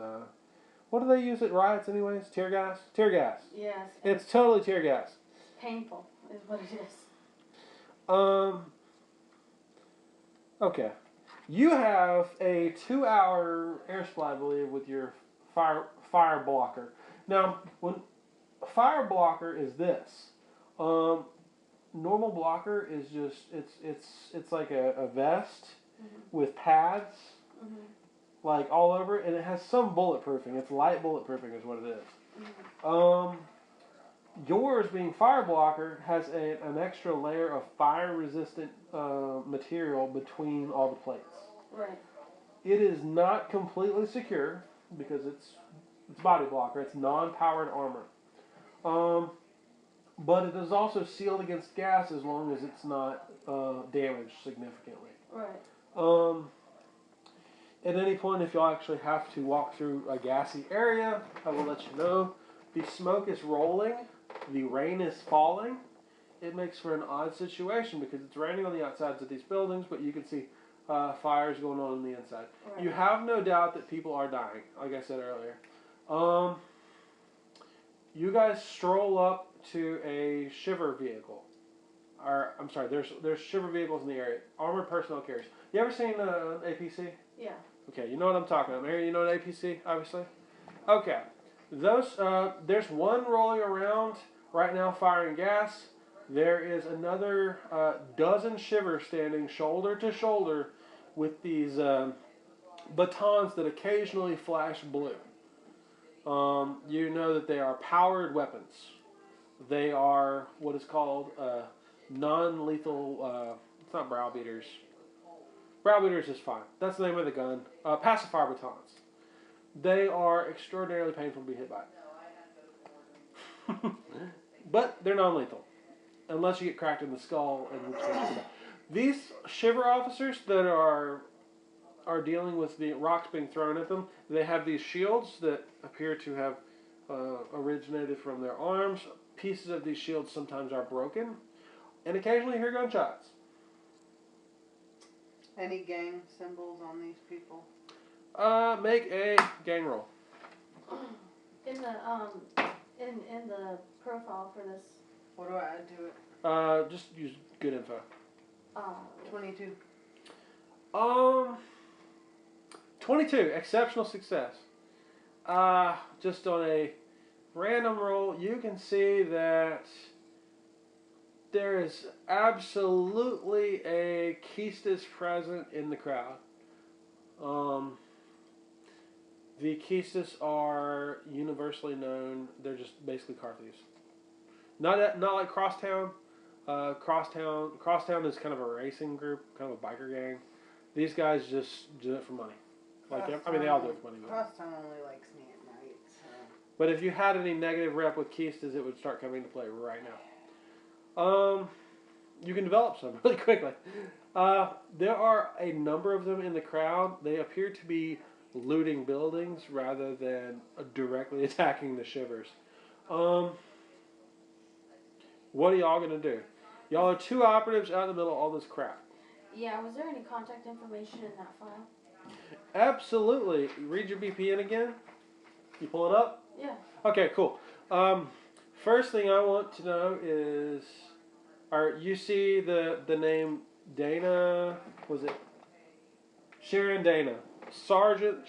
what do they use at riots anyways? Tear gas. Tear gas. Yes. It's totally tear gas. Painful is what it is. Okay. You have a 2-hour air supply, I believe, with your fire blocker. Now, when a fire blocker is this, normal blocker is just it's like a vest with pads like all over it, and it has some bulletproofing. It's light bulletproofing is what it is. Yours being fire blocker has an extra layer of fire resistant material between all the plates. Right. It is not completely secure because it's body blocker. It's non-powered armor. But it is also sealed against gas as long as it's not damaged significantly. Right. At any point, if you'll actually have to walk through a gassy area, I will let you know. The smoke is rolling. The rain is falling. It makes for an odd situation because it's raining on the outsides of these buildings, but you can see fires going on the inside. Right. You have no doubt that people are dying, like I said earlier. You guys stroll up to a shiver vehicle. I'm sorry, there's shiver vehicles in the area. Armored personnel carriers. You ever seen an APC? Yeah. Okay, you know what I'm talking about. Mary, you know an APC, obviously? Okay. There's one rolling around right now firing gas. There is another dozen shivers standing shoulder to shoulder with these batons that occasionally flash blue. You know that they are powered weapons. They are what is called non-lethal. It's not browbeaters. Browbeaters is fine. That's the name of the gun. Pacifier batons. They are extraordinarily painful to be hit by. But they're non-lethal. Unless you get cracked in the skull, and which case you die. These shiver officers that are dealing with the rocks being thrown at them, they have these shields that appear to have originated from their arms. Pieces of these shields sometimes are broken, and occasionally you hear gunshots. Any gang symbols on these people? Make a gang roll. In the in the profile for this, What do I add to it? Just use good info. 22. 22, exceptional success. Just on a random roll, you can see that there is absolutely a Keistas present in the crowd. The Keistas are universally known. They're just basically car thieves. Not like Crosstown. Crosstown is kind of a racing group, kind of a biker gang. These guys just do it for money. Like they all do it for money. Crosstown only likes me at night. So. But if you had any negative rep with Keistas, it would start coming into play right now. You can develop some really quickly. There are a number of them in the crowd. They appear to be looting buildings rather than directly attacking the shivers. What are y'all gonna do? Y'all are two operatives out in the middle of all this crap. yeah. Was there any contact information in that file? Absolutely. Read your BPN again. You pull it up? Yeah. Okay, cool. First thing I want to know is, you see the name Dana? Was it Sharon Dana? Sergeant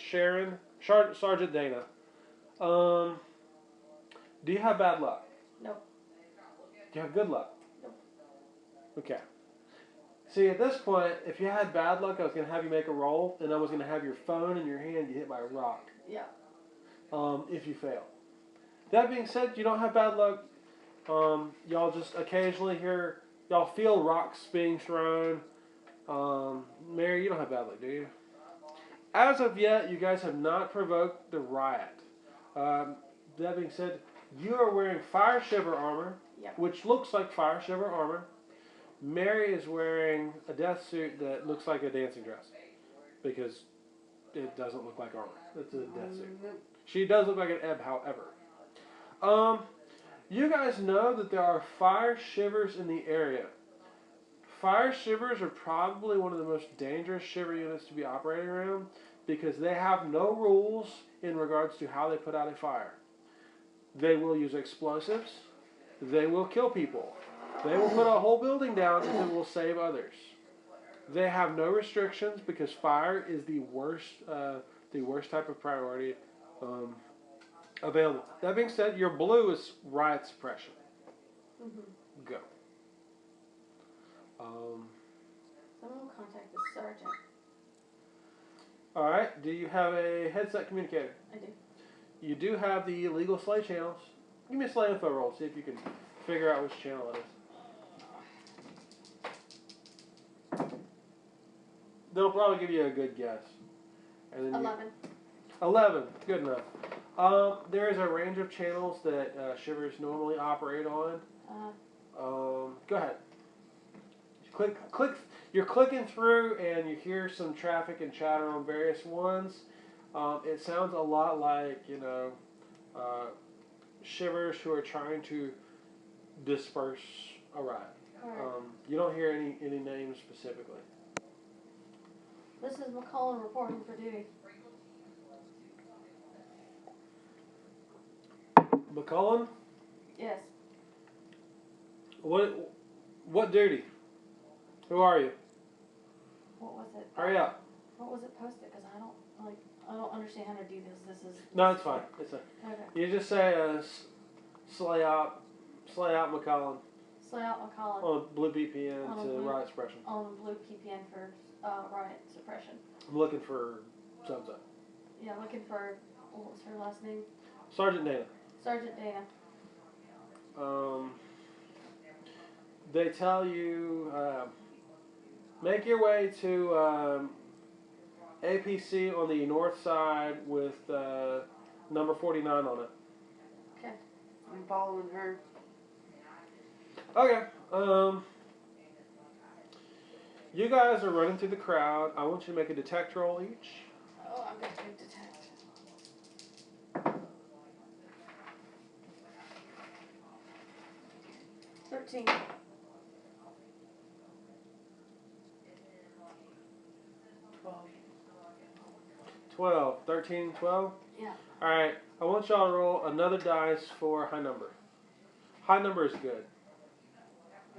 Dana. Do you have bad luck? Nope. Do you have good luck? Nope. Okay. See, at this point, if you had bad luck, I was going to have you make a roll, and I was going to have your phone in your hand get hit by a rock. Yeah. If you fail. That being said, you don't have bad luck. Y'all just occasionally y'all feel rocks being thrown. Mary, you don't have bad luck, do you? As of yet, you guys have not provoked the riot. That being said, you are wearing fire shiver armor, Yep. which looks like fire shiver armor. Mary is wearing a death suit that looks like a dancing dress because it doesn't look like armor. It's a death suit. She does look like an ebb, however. You guys know that there are fire shivers in the area. Fire shivers are probably one of the most dangerous shiver units to be operating around because they have no rules in regards to how they put out a fire. They will use explosives. They will kill people. They will put a whole building down if it will save others. They have no restrictions because fire is the worst type of priority available. That being said, your blue is riot suppression. Mm-hmm. Go. Someone will contact the sergeant. All right. Do you have a headset communicator? I do. You do have the illegal SLA channels. Give me a SLA info roll. See if you can figure out which channel it is. They'll probably give you a good guess. And then 11. 11. Good enough. There is a range of channels that shivers normally operate on. Go ahead. Click. You're clicking through, and you hear some traffic and chatter on various ones. It sounds a lot like shivers who are trying to disperse a riot. Right. You don't hear any names specifically. This is McCullen reporting for duty. McCullen? Yes. What duty? Who are you? What was it? Hurry up. What was it posted? Because I don't understand how to do this. This is. No, it's fine. It's fine. Okay. You just say slay out McCullen Slay out McCullen on Blue BPN On to Blue- riot suppression. on Blue BPN for riot suppression. I'm looking for so. Yeah, looking for what was her last name? Sergeant Dana. Sergeant Dana. They tell you make your way to APC on the north side with number 49 on it. Okay. I'm following her. Okay. You guys are running through the crowd. I want you to make a detect roll each. Oh, I'm gonna do detect. $13. 12. 13, 12? Yeah. Alright. I want y'all to roll another dice for high number. High number is good.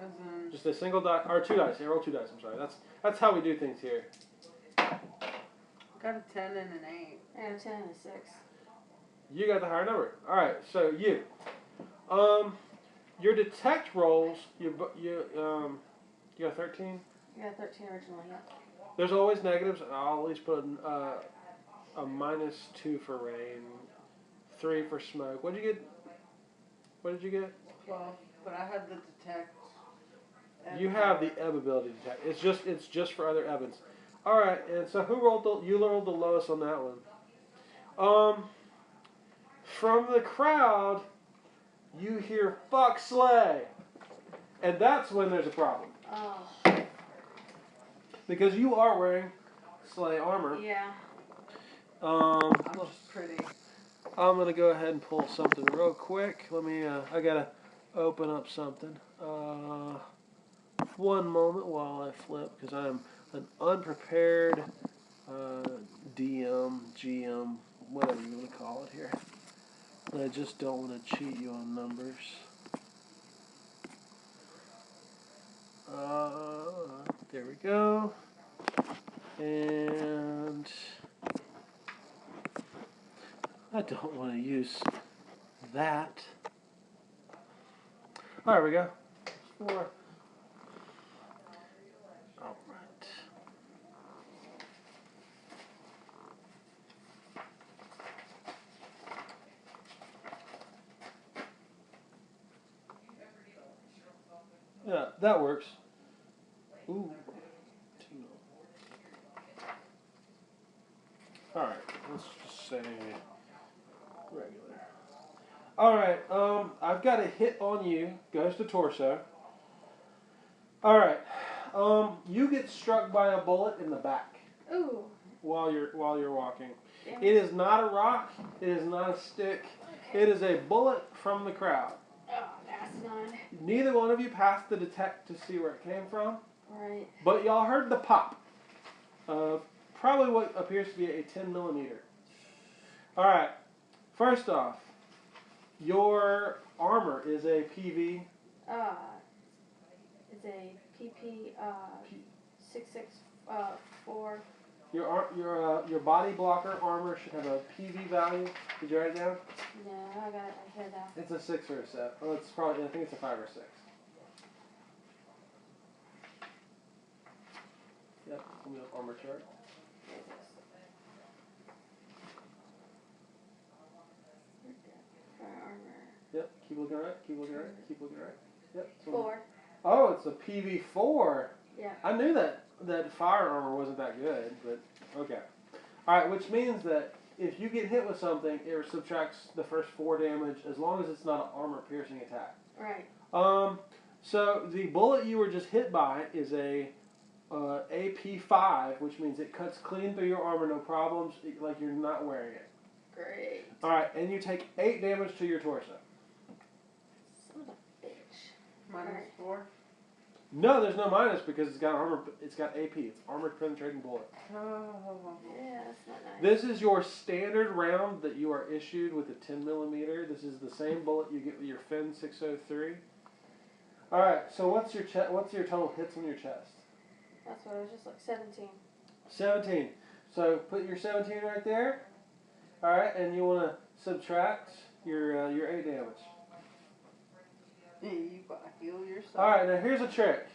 As in, Just a single die, or 2 dice. Yeah, roll 2 dice, I'm sorry. That's how we do things here. got a 10 and an 8. I got a 10 and a 6. You got the higher number. Alright, so you. Your detect rolls, you got 13? I got 13 originally, yeah. There's always negatives. I'll at least put a -2 for rain, 3 for smoke. What did you get? 12. But I had the detect. You have the ebb ability to detect. It's just for other evidence. All right, and so who rolled you rolled the lowest on that one? From the crowd, you hear "fuck Slay," and that's when there's a problem Oh. because you are wearing Slay armor. Yeah. I'm just pretty. I'm gonna go ahead and pull something real quick. Let me. I gotta open up something. One moment while I flip, because I am an unprepared DM, GM, whatever you want to call it here. And I just don't want to cheat you on numbers. There we go. And I don't want to use that. There we go. 4. All right. Yeah, that works. Ooh. 2. All right. Let's just say regular. All right. I've got a hit on you. Goes to torso. All right. You get struck by a bullet in the back. Ooh. While you're walking. Damn It is not a rock. It is not a stick. Okay. It is a bullet from the crowd. Oh, that's none. Neither one of you passed the detect to see where it came from, Right. but y'all heard the pop of probably what appears to be a 10 millimeter. All right. First off, your armor is a PV. It's a PP 664. Your body blocker armor should have a PV value. Did you write it down? No, I got it right here now. It's a 6 or a 7. Oh, it's probably. I think it's a 5 or 6. Yep. Let me up armor chart. Armor. Yep. Keep looking right. Keep looking right. Keep looking right. Yep. 4. Oh, it's a PV4. Yeah. I knew that fire armor wasn't that good, but okay. All right, which means that if you get hit with something, it subtracts the first 4 damage as long as it's not an armor-piercing attack. Right. So the bullet you were just hit by is a AP5, which means it cuts clean through your armor, no problems, like you're not wearing it. Great. All right, and you take 8 damage to your torso. Son of a bitch. Minus 4. No, there's no minus because it's got armor. It's got AP. It's armored penetrating bullet. Oh. Yeah, that's not nice. This is your standard round that you are issued with a 10 millimeter. This is the same bullet you get with your Fin 603. All right. So what's your total hits on your chest? That's what I was just like 17. 17. So put your 17 right there. All right, and you want to subtract your 8 damage. You gotta heal yourself. All right. Now here's a trick.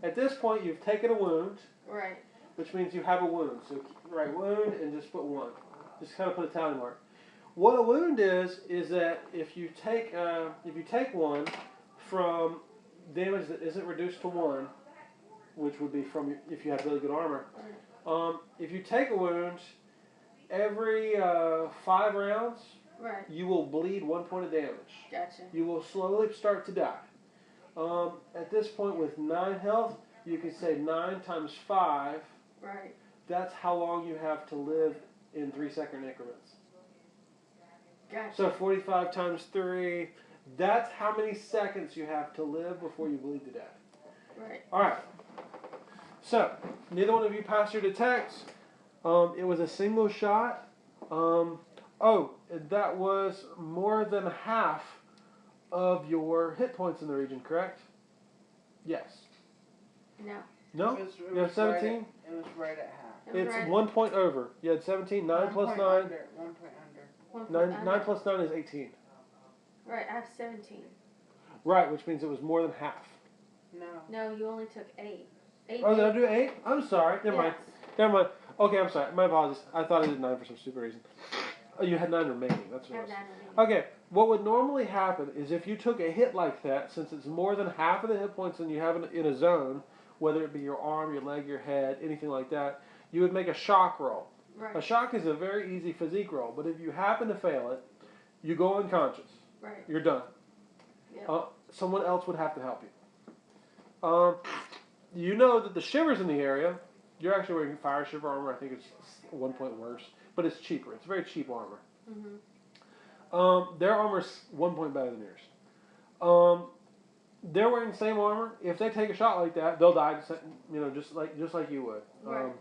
At this point, you've taken a wound, Right. which means you have a wound. So write wound and just put 1. Just kind of put a tally mark. What a wound is that if you take one from damage that isn't reduced to 1, which would be from if you have really good armor. If you take a wound, every 5 rounds, Right. you will bleed 1 point of damage. Gotcha. You will slowly start to die. At this point, with 9 health, you can say 9 times 5. Right. That's how long you have to live in 3-second increments. Gotcha. So 45 times 3. That's how many seconds you have to live before you bleed to death. Right. All right. So neither one of you passed your detect. It was a single shot. That was more than half of your hit points in the region, correct? Yes. No. No? It You have 17? It was right at half. It was It's right. 1 point over. You had 17. 9 plus 9. 1 point under. 9 plus 9 is 18. Right. I have 17. Right, which means it was more than half. No. No, you only took 8. 8. Oh, did I do 8? I'm sorry. Never mind. Yes. Never mind. Okay, I'm sorry. My apologies. I thought I did 9 for some stupid reason. Oh, you had 9 remaining. That's I what have it was. 9 remaining. Okay, what would normally happen is if you took a hit like that, since it's more than half of the hit points and you have in a zone, whether it be your arm, your leg, your head, anything like that, you would make a shock roll. Right. A shock is a very easy physique roll, but if you happen to fail it, you go unconscious. Right. You're done. Yep. Someone else would have to help you. You know that the shivers in the area, you're actually wearing fire shiver armor. I think it's 1 point worse, but it's cheaper. It's very cheap armor. Mm-hmm. Their armor's 1 point better than yours. They're wearing the same armor. If they take a shot like that, they'll die. Just like you would. Right.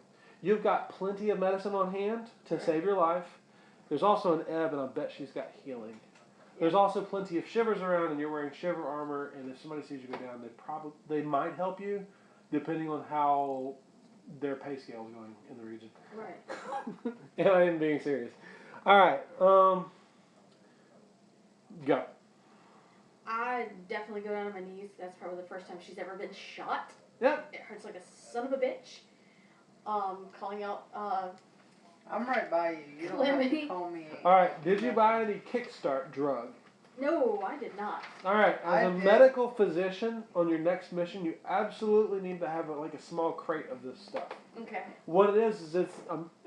You've got plenty of medicine on hand to save your life. There's also an ebb, and I bet she's got healing. There's also plenty of shivers around, and you're wearing shiver armor. And if somebody sees you go down, they might help you, depending on how their pay scale is going in the region. Right. And I am being serious. All right. Go. I definitely go down on my knees. That's probably the first time she's ever been shot. Yep. It hurts like a son of a bitch. Calling out, I'm right by you. You don't Calamity. have to call me. All right. Did you buy any Kickstart drug? no, I did not. All right. As I a did. medical physician on your next mission, you absolutely need to have a small crate of this stuff. Okay. What it is it's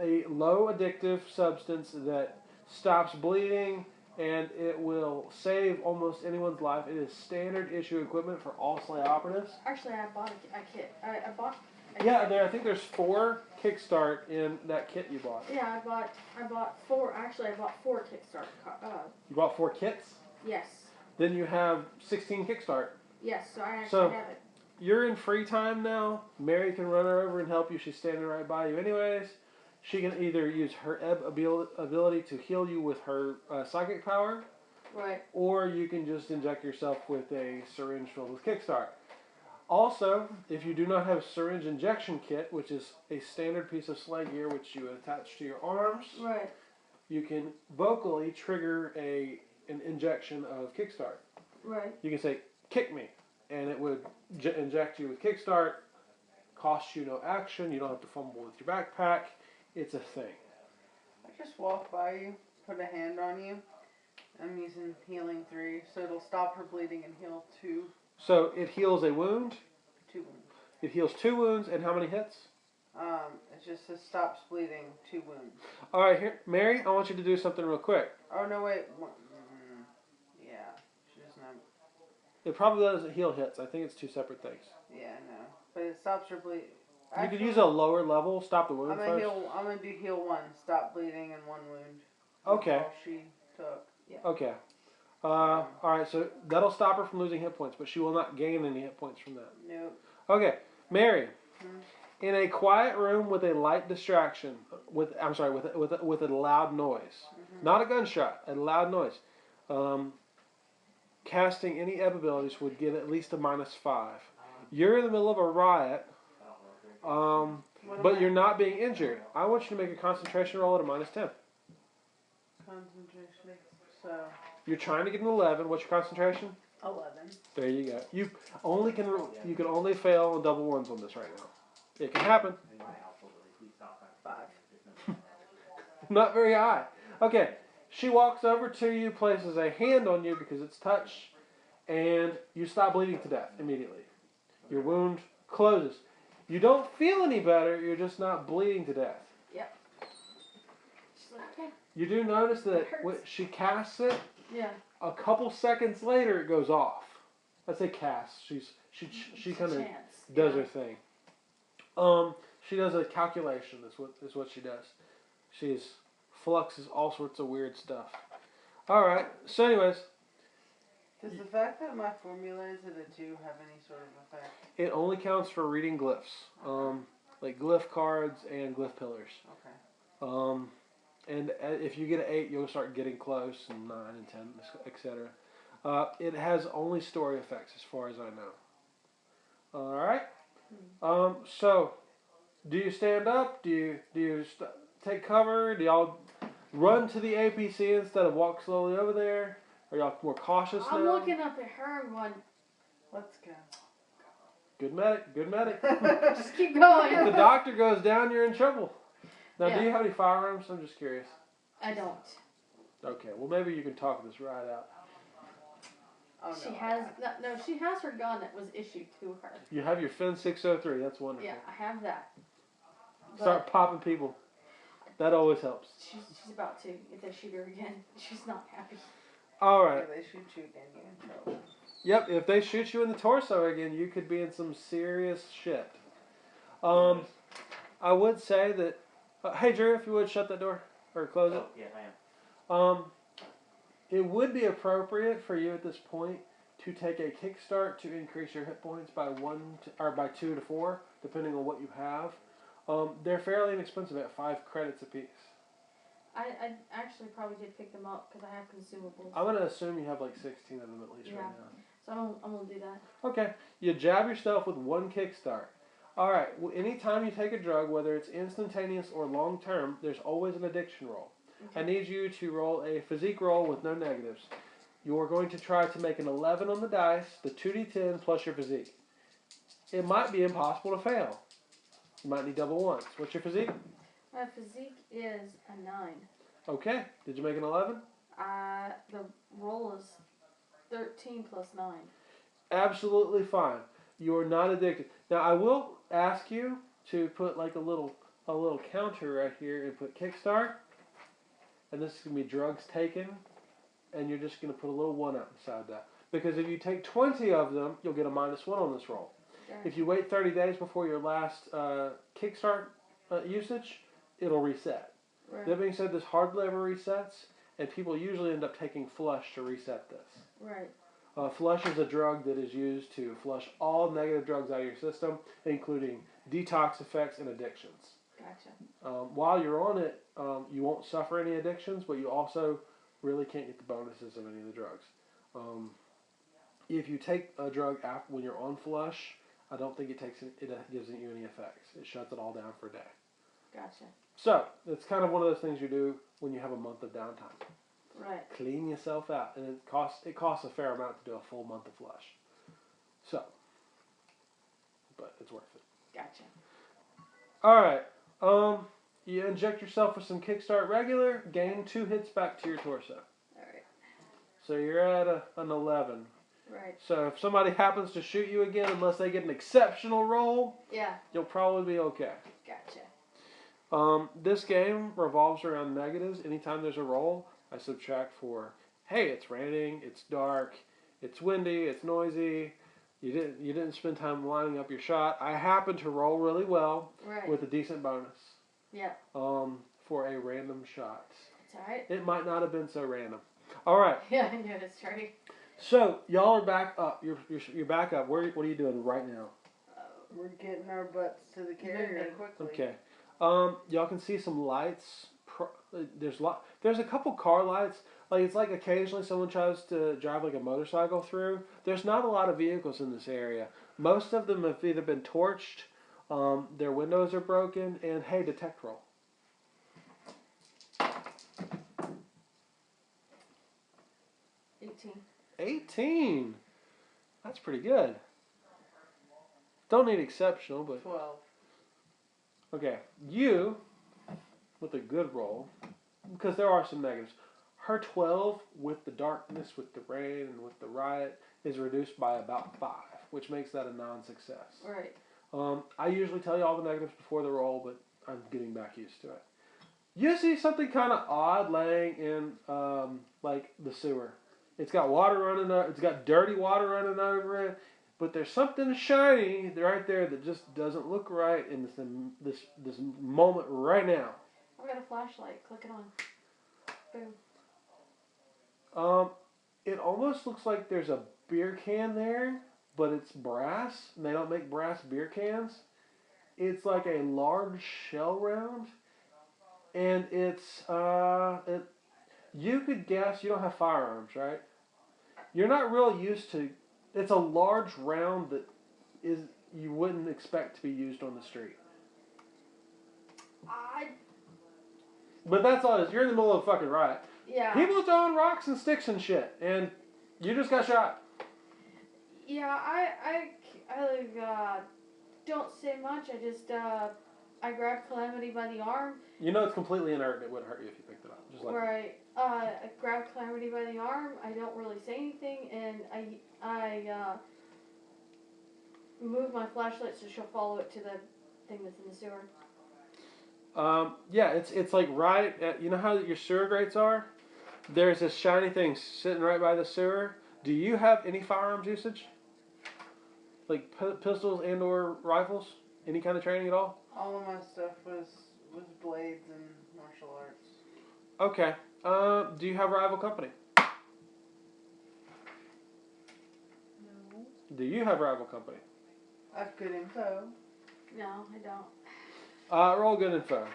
a low addictive substance that stops bleeding, and it will save almost anyone's life. It is standard issue equipment for all SLA operatives. Actually, I bought a kit. I bought. A Yeah, kit. I think there's 4 Kickstart in that kit you bought. Yeah, I bought 4. Actually, I bought 4 Kickstart. You bought 4 kits? Yes. Then you have 16 Kickstart. Yes. So I actually So- have it. You're in free time now. Mary can run her over and help you. She's standing right by you anyways. She can either use her ability to heal you with her psychic power, Right. or you can just inject yourself with a syringe filled with Kickstart. Also, if you do not have a syringe injection kit, which is a standard piece of SLA gear which you attach to your arms, Right. you can vocally trigger an injection of Kickstart. Right. You can say, "Kick me," and it would inject you with Kickstart. Costs you no action. You don't have to fumble with your backpack. It's a thing. I just walk by you, put a hand on you. I'm using healing 3, so it'll stop her bleeding and heal 2 So it heals a wound. wounds. It heals 2 wounds, and how many hits? It just says stops bleeding 2 wounds. All right, here, Mary. I want you to do something real quick. Oh no, wait. Yeah, she doesn't have. It probably doesn't heal hits. I think it's 2 separate things. Yeah, no, but it stops her bleeding. You could use a lower level. Stop the wound I'm gonna first. heal. I'm gonna do heal 1. Stop bleeding and 1 wound. Okay. That's all she took. Yeah. Okay. All right. So that'll stop her from losing hit points, but she will not gain any hit points from that. Nope. Okay, Mary. Hmm. In a quiet room with a light distraction, with a loud noise, not a gunshot, a loud noise. Casting any ebb abilities would give at least a -5. You're in the middle of a riot, but you're not being injured. I want you to make a concentration roll at a -10. Concentration. So You're trying to get an 11. What's your concentration? 11. There you go. You can only fail on double ones on this right now. It can happen. 5. Not very high. Okay. She walks over to you, places a hand on you because it's touch, and you stop bleeding to death immediately. Your wound closes. You don't feel any better, you're just not bleeding to death. Yep. She's like, okay. You do notice that It hurts. when she casts it, Yeah. a couple seconds later it goes off. I say cast. She kind of does her thing. She does a calculation. Is what she does. She's fluxes all sorts of weird stuff. All right. So, anyways, Does the fact that my formula is at a 2 have any sort of effect? it only counts for reading glyphs, like glyph cards and glyph pillars. Okay. And if you get an 8, you'll start getting close, and 9 and 10, etc. It has only story effects, as far as I know. All right. So, do you stand up? Do you take cover? Do y'all run to the APC instead of walk slowly over there? Are y'all more cautious now? I'm looking up at her and going, Let's go. Good medic. Good medic. just keep going. If the doctor goes down, you're in trouble. Now, Yeah. do you have any firearms? I'm just curious. I don't. Okay, well, maybe you can talk this right out. Oh, no, She has no. She has her gun that was issued to her. You have your Fin 603. That's wonderful. Yeah, I have that. Start popping people. That always helps. She's about to. If they shoot her again, she's not happy. All right. If they shoot you again, you're in trouble. Yep, if they shoot you in the torso again, you could be in some serious shit. I would say that... hey, Drew, if you would, shut that door. Or close it. Oh, yeah, I am. It would be appropriate for you at this point to take a kickstart to increase your hit points by 2 to 4, depending on what you have. They're fairly inexpensive at 5 credits apiece. I actually probably did pick them up because I have consumables. I'm going to assume you have like 16 of them at least right now. So I'm going to do that. Okay. You jab yourself with 1 kickstart. Alright, well, anytime you take a drug, whether it's instantaneous or long term, there's always an addiction roll. Okay. I need you to roll a physique roll with no negatives. You're going to try to make an 11 on the dice, the 2d10 plus your physique. It might be impossible to fail. You might need double ones. What's your physique? My physique is a 9. Okay. Did you make an 11? The roll is 13 plus 9. Absolutely fine. You are not addicted. Now, I will ask you to put like a little counter right here and put kickstart. And this is going to be drugs taken. And you're just going to put a little 1 out beside that. Because if you take 20 of them, you'll get a -1 on this roll. Okay. If you wait 30 days before your last kickstart usage, it'll reset. Right. That being said, this hardly ever resets. And people usually end up taking flush to reset this. Right. Flush is a drug that is used to flush all negative drugs out of your system, including detox effects and addictions. Gotcha. While you're on it, you won't suffer any addictions, but you also really can't get the bonuses of any of the drugs. If you take a drug when you're on flush, I don't think it gives you any effects. It shuts it all down for a day. Gotcha. So, it's kind of one of those things you do when you have a month of downtime. Right. Clean yourself out, and it costs a fair amount to do a full month of flush. So, but it's worth it. Gotcha. All right. You inject yourself with some kickstart regular, gain 2 hits back to your torso. All right. So you're at an 11. Right. So if somebody happens to shoot you again, unless they get an exceptional roll, Yeah. you'll probably be okay. Gotcha. This game revolves around negatives. Anytime there's a roll, I subtract 4. Hey, it's raining, it's dark, it's windy, it's noisy. You didn't spend time lining up your shot. I happen to roll really well Right. with a decent bonus. Yeah. For a random shot. It's alright. It might not have been so random. All right. Yeah, I noticed, right? So y'all are back up. You're back up. What are you doing right now? We're getting our butts to the carrier quickly. Okay. Y'all can see some lights. There's a couple car lights. It's like occasionally someone tries to drive like a motorcycle through. There's not a lot of vehicles in this area. Most of them have either been torched, their windows are broken, and hey, detect roll. 18. 18. That's pretty good. Don't need exceptional, but 12. okay. You, with a good roll, because there are some negatives, her 12 with the darkness, with the rain, and with the riot is reduced by about 5, which makes that a non-success. Right. I usually tell you all the negatives before the roll, but I'm getting back used to it. You see something kind of odd laying in, like, the sewer. It's got water running, it's got dirty water running over it, but there's something shiny right there that just doesn't look right in this moment right now. I've got a flashlight. Click it on. Boom. It almost looks like there's a beer can there, but it's brass, and they don't make brass beer cans. It's like a large shell round, and you could guess you don't have firearms, right? You're not really used to. It's a large round that you wouldn't expect to be used on the street. But that's all it is. You're in the middle of a fucking riot. Yeah. People throwing rocks and sticks and shit, and you just got shot. Yeah, I don't say much. I grabbed Calamity by the arm. You know it's completely inert and it wouldn't hurt you if you picked it up. Just like Right. I grabbed Calamity by the arm. I don't really say anything, and I move my flashlight so she'll follow it to the thing that's in the sewer. Yeah, it's like right at, you know how your sewer grates are? There's this shiny thing sitting right by the sewer. Do you have any firearms usage? Like pistols and or rifles? Any kind of training at all? All of my stuff was blades and martial arts. Okay. Do you have rival company? No. Do you have rival company? I have good info. No, I don't. Roll good info.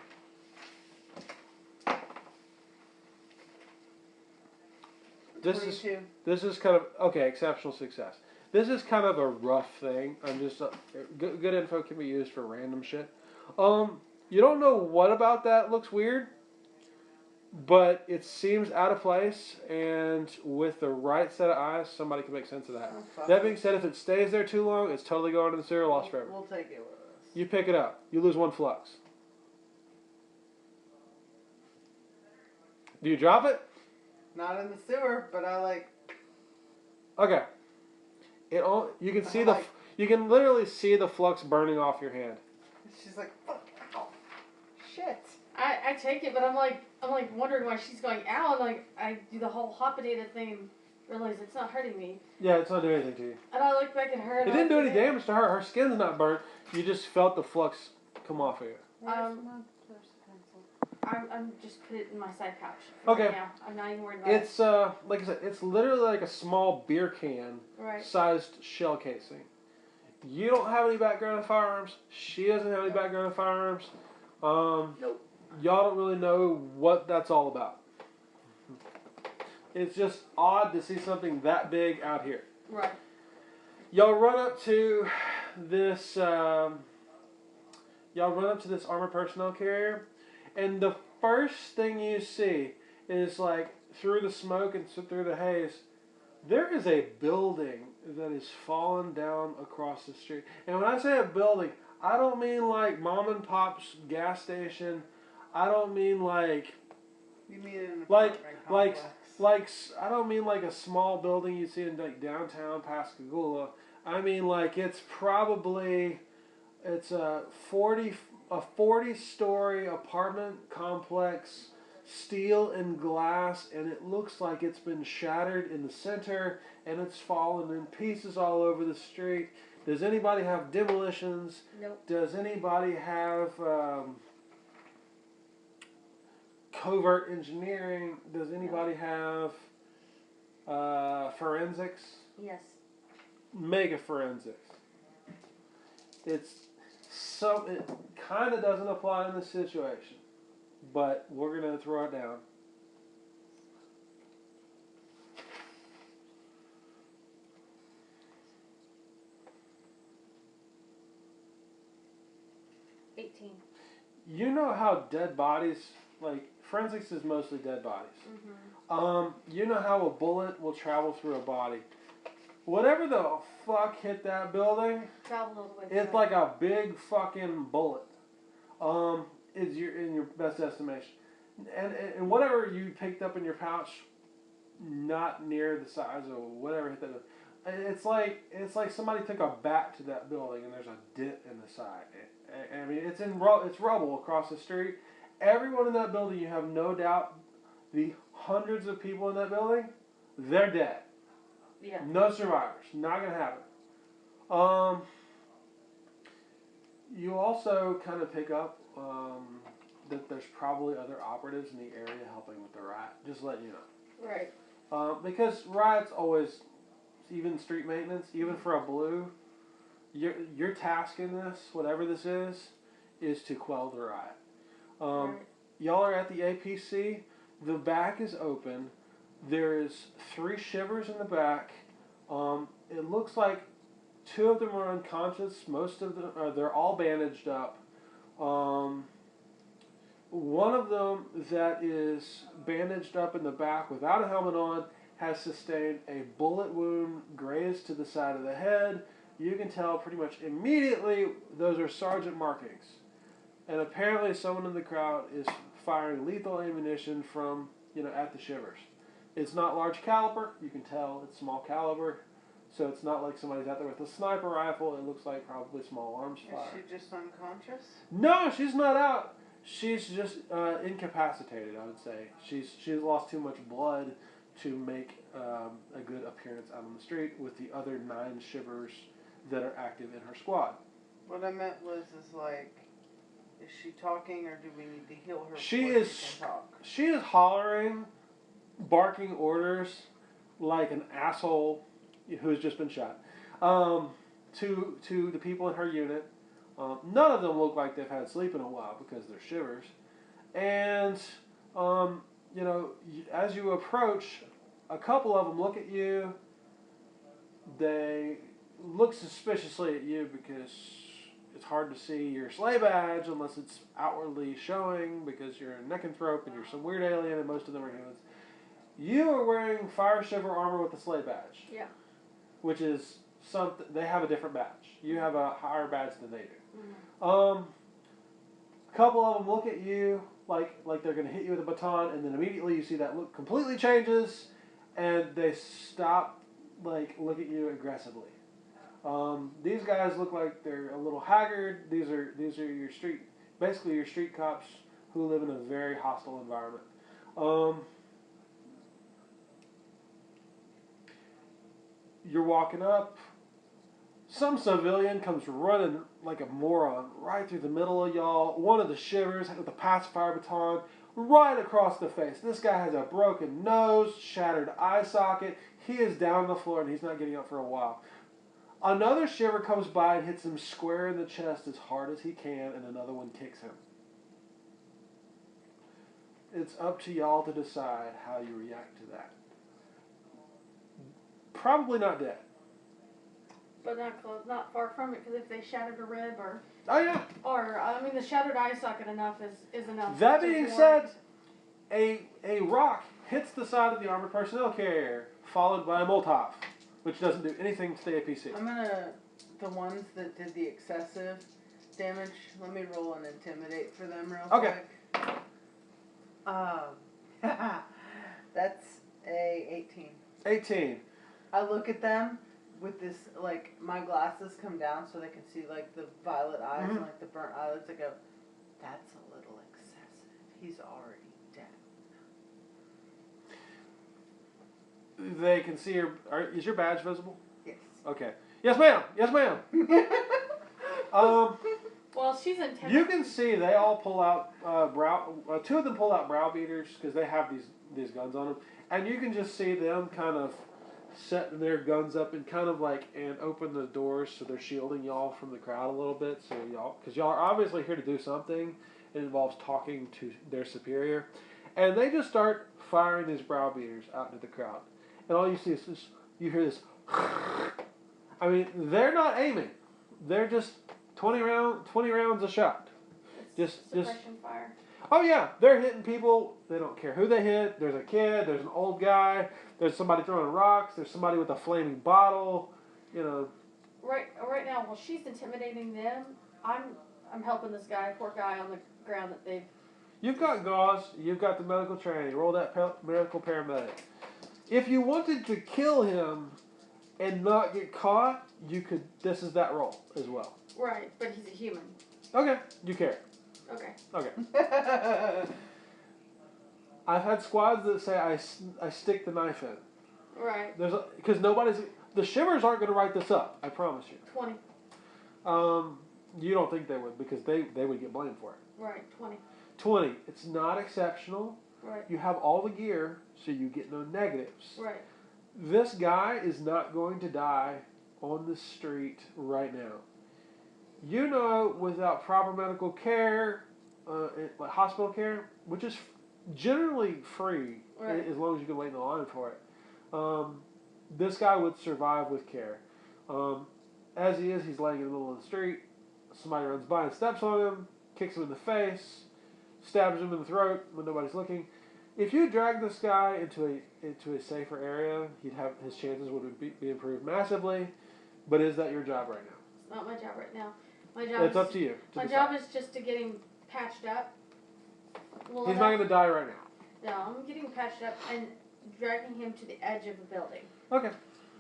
This is kind of okay. Exceptional success. This is kind of a rough thing. I'm just good info can be used for random shit. You don't know what about that looks weird, but it seems out of place, and with the right set of eyes, somebody can make sense of that. Oh, That being said, if it stays there too long, it's totally going to the sewer, lost forever. We'll take it with us. You pick it up. You lose 1 flux. Do you drop it? Not in the sewer, but I like. Okay. You can see you can literally see the flux burning off your hand. She's like, fuck, ow, shit. I take it, but I'm like wondering why she's going ow, and like I do the whole hopadata thing and realize it's not hurting me. Yeah, it's not doing anything to you. And I look back at her. And It didn't do any damage to her. Her skin's not burnt. You just felt the flux come off of you. Where's my pencil? I'm just put it in my side pouch. Okay. Right now. I'm not even worried about It's like I said, it's literally like a small beer can Right. sized shell casing. You don't have any background in firearms. She doesn't have any background in firearms. Nope. Y'all don't really know what that's all about. It's just odd to see something that big out here. Right. Y'all run up to this. Y'all run up to this armored personnel carrier, and the first thing you see is like through the smoke and through the haze, there is a building that is fallen down across the street. And when I say a building, I don't mean like mom and pop's gas station. I don't mean like You mean an like apartment complex. I don't mean like a small building you see in like downtown Pascagoula. I mean like it's a 40-story apartment complex, steel and glass, and it looks like it's been shattered in the center and it's fallen in pieces all over the street. Does anybody have demolitions? Nope. Does anybody have covert engineering? Does anybody have forensics? Yes. Mega forensics. It kind of doesn't apply in this situation, but we're gonna throw it down. You know how dead bodies, like forensics is mostly dead bodies. Mm-hmm. You know how a bullet will travel through a body. Whatever the fuck hit that building, Traveled all the way. it's like a big fucking bullet. Is in your best estimation. and whatever you picked up in your pouch, not near the size of whatever hit that. It's like somebody took a bat to that building and there's a dent in the side. I mean, it's rubble across the street. Everyone in that building, you have no doubt, the hundreds of people in that building, they're dead. Yeah. No survivors. Not gonna happen. You also kind of pick up that there's probably other operatives in the area helping with the riot. Just letting you know. Right. Because riots always, even street maintenance, even for a blue, your task in this, whatever this is to quell the riot. Right. Y'all are at the APC. The back is open. There is 3 shivers in the back. It looks like 2 of them are unconscious. Most of them, they're all bandaged up. One of them that is bandaged up in the back without a helmet on has sustained a bullet wound grazed to the side of the head. You can tell pretty much immediately those are sergeant markings. And apparently someone in the crowd is firing lethal ammunition from, at the shivers. It's not large caliber. You can tell it's small caliber. So it's not like somebody's out there with a sniper rifle. It looks like probably small arms fire. Is she just unconscious? No, she's not out. She's just incapacitated, I woshe's lost too much blood to make a good appearance out on the street with the other 9 shivers that are active in her squad. What I meant was is she talking or do we need to heal her She before is she can talk? She is hollering, barking orders like an asshole who's just been shot to the people in her unit. None of them look like they've had sleep in a while because they're shivers. And, as you approach, a couple of them look at you. They look suspiciously at you because it's hard to see your sleigh badge unless it's outwardly showing because you're a neckanthrope and you're some weird alien and most of them are humans. You are wearing fire shiver armor with a sleigh badge. Yeah. Which is something, they have a different badge. You have a higher badge than they do. Mm-hmm. A couple of them look at you like they're going to hit you with a baton, and then immediately you see that look completely changes, and they stop, look at you aggressively. These guys look like they're a little haggard. These are your street cops who live in a very hostile environment. You're walking up. Some civilian comes running like a moron right through the middle of y'all. One of the shivers with a pacifier baton right across the face. This guy has a broken nose, shattered eye socket. He is down on the floor and he's not getting up for a while. Another shiver comes by and hits him square in the chest as hard as he can, and another one kicks him. It's up to y'all to decide how you react to that. Probably not dead. But not close, not far from it, because if they shattered a rib or... Oh, yeah. Or, the shattered eye socket enough is enough. That being said, a rock hits the side of the armored personnel carrier, followed by a Molotov, which doesn't do anything to the APC. The ones that did the excessive damage, let me roll an intimidate for them real Okay. quick. That's a 18. 18. I look at them with this, my glasses come down so they can see, the violet eyes and, the burnt eyelids. I go, that's a little excessive. He's already dead. They can see your... Is your badge visible? Yes. Okay. Yes, ma'am. Yes, ma'am. Well, she's intimidated. You can see they all pull out two of them pull out brow beaters because they have these guns on them, and you can just see them kind of setting their guns up and kind of and open the doors so they're shielding y'all from the crowd a little bit. So because y'all are obviously here to do something. It involves talking to their superior, and they just start firing these brow beaters out into the crowd, and all you see is this. You hear this. I mean, they're not aiming. They're just 20 rounds a shot. Just suppression fire. Oh yeah, they're hitting people. They don't care who they hit. There's a kid. There's an old guy. There's somebody throwing rocks. There's somebody with a flaming bottle. Right now, while she's intimidating them, I'm helping this guy, poor guy on the ground that they've You've got gauze. You've got the medical training. Roll that medical paramedic. If you wanted to kill him and not get caught, you could. This is that role as well. Right, but he's a human. Okay, you care. Okay. Okay. I've had squads that say I stick the knife in. Right. Because the shivers aren't going to write this up. I promise you. 20. You don't think they would because they would get blamed for it. Right, 20. 20. It's not exceptional. Right. You have all the gear, so you get no negatives. Right. This guy is not going to die on the street right now. You know, without proper medical care, like hospital care, which is generally free Right. as long as you can wait in the line for it, this guy would survive with care. As he is, he's laying in the middle of the street. Somebody runs by and steps on him, kicks him in the face, stabs him in the throat when nobody's looking. If you drag this guy into a safer area, his chances would be improved massively. But is that your job right now? It's not my job right now. My job. It's up to you. My job is just to get him patched up. Well, He's not going to die right now. No, I'm getting him patched up and dragging him to the edge of the building. Okay.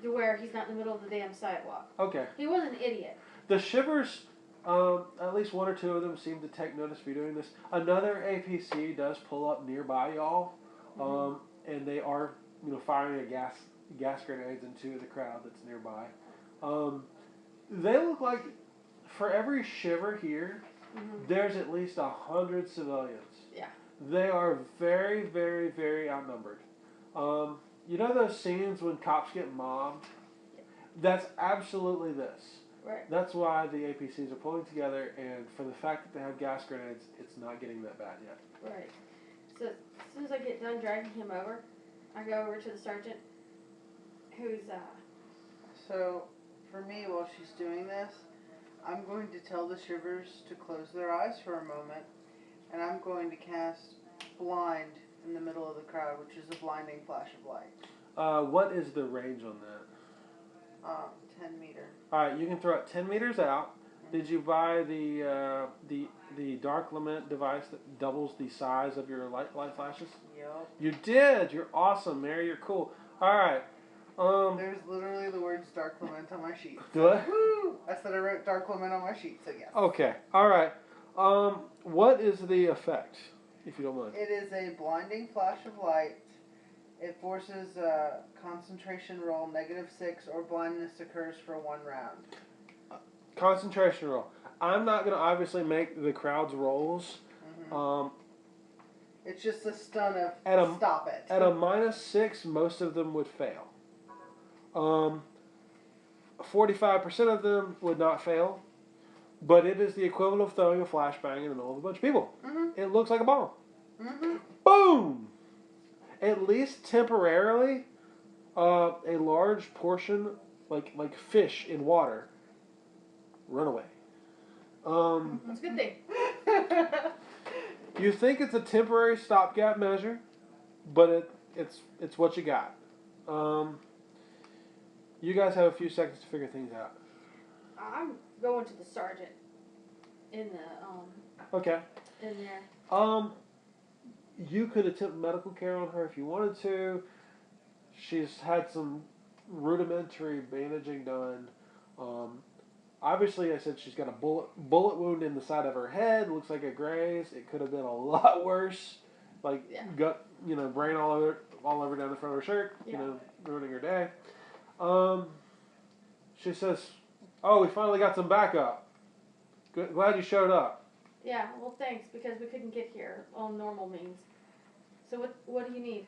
To where he's not in the middle of the damn sidewalk. Okay. He was an idiot. The shivers, at least one or two of them seem to take notice for you doing this. Another APC does pull up nearby y'all, and they are, firing gas grenades into the crowd that's nearby. They look like, for every shiver here, there's at least 100 civilians. Yeah. They are very, very, very outnumbered. You know those scenes when cops get mobbed? That's absolutely this. Right. That's why the APCs are pulling together, and for the fact that they have gas grenades, it's not getting that bad yet. Right. So as soon as I get done dragging him over, I go over to the sergeant, who's So, for me, while she's doing this, I'm going to tell the shivers to close their eyes for a moment, and I'm going to cast blind in the middle of the crowd, which is a blinding flash of light. What is the range on that? 10 meter. All right, you can throw it 10 meters out. Did you buy the dark lament device that doubles the size of your light flashes? Yep. You did. You're awesome, Mary. You're cool. All right. There's literally the words Dark Lament on my sheet. What? Woo! I said I wrote Dark Lament on my sheet, so yes. Okay. All right. What is the effect, if you don't mind? It is a blinding flash of light. It forces a concentration roll, -6, or blindness occurs for 1 round. Concentration roll. I'm not going to obviously make the crowd's rolls. It's just a stun of stop it. At a -6, most of them would fail. 45% of them would not fail, but it is the equivalent of throwing a flashbang in the middle of a bunch of people. It looks like a bomb. Boom! At least temporarily, a large portion, like fish in water, run away. That's a good thing. You think it's a temporary stopgap measure, but it's what you got. You guys have a few seconds to figure things out. I'm going to the sergeant in the Okay. in there. You could attempt medical care on her if you wanted to. She's had some rudimentary bandaging done. Obviously, I said she's got a bullet wound in the side of her head. Looks like a graze. It could have been a lot worse, like gut, brain all over down the front of her shirt. Ruining her day. She says, "Oh, we finally got some backup. Good, glad you showed up." Yeah, well, thanks, because we couldn't get here on normal means. So what do you need?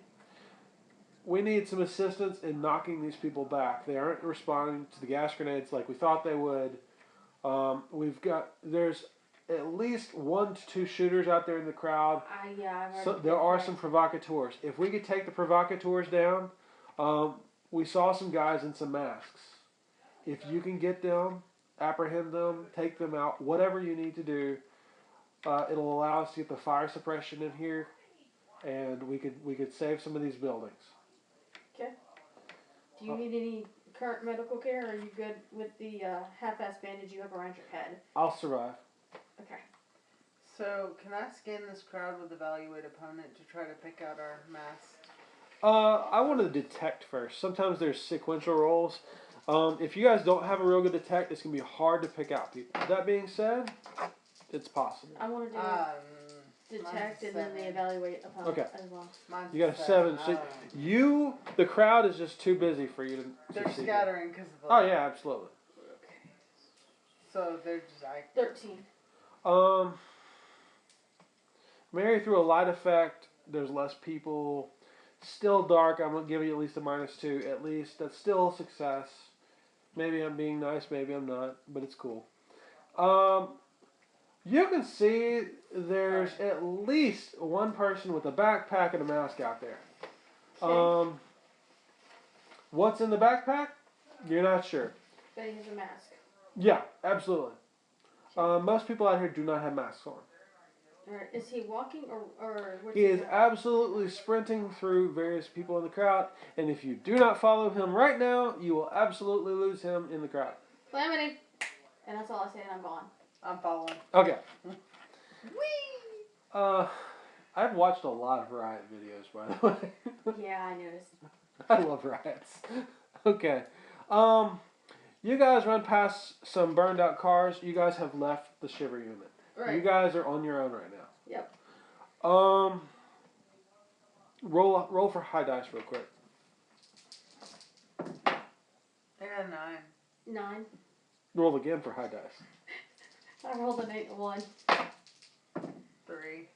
We need some assistance in knocking these people back. They aren't responding to the gas grenades like we thought they would. There's at least 1 to 2 shooters out there in the crowd. So there are some provocateurs. If we could take the provocateurs down, we saw some guys in some masks. If you can get them, apprehend them, take them out, whatever you need to do, it'll allow us to get the fire suppression in here, and we could save some of these buildings. Okay. Do you need any current medical care, or are you good with the half-ass bandage you have around your head? I'll survive. Okay. So, can I scan this crowd with evaluate opponent to try to pick out our mask? I want to detect first. Sometimes there's sequential rolls. If you guys don't have a real good detect, it's going to be hard to pick out people. That being said, it's possible. I want to do detect and then the evaluate opponent as well. Mine's You got a 7. So the crowd is just too busy for you to they're see. scattering because of the... Oh, yeah, absolutely. So, they're just... 13. Mary threw a light effect. There's less people. Still dark. I'm going to give you at least a -2. At least. That's still a success. Maybe I'm being nice. Maybe I'm not. But it's cool. You can see there's at least one person with a backpack and a mask out there. Okay. What's in the backpack? You're not sure. But he has a mask. Yeah, absolutely. Most people out here do not have masks on. Or is he walking or what's He is absolutely sprinting through various people in the crowd, and if you do not follow him right now, you will absolutely lose him in the crowd. Calamity. And that's all I say, and I'm gone. I'm following. Okay. Whee! I've watched a lot of riot videos, by the way. Yeah, I noticed. I love riots. Okay. You guys run past some burned out cars. You guys have left the shiver unit. Right. You guys are on your own right now. Yep. Roll for high dice real quick. I got a 9. 9. Roll again for high dice. I rolled an 8 and 1. 3.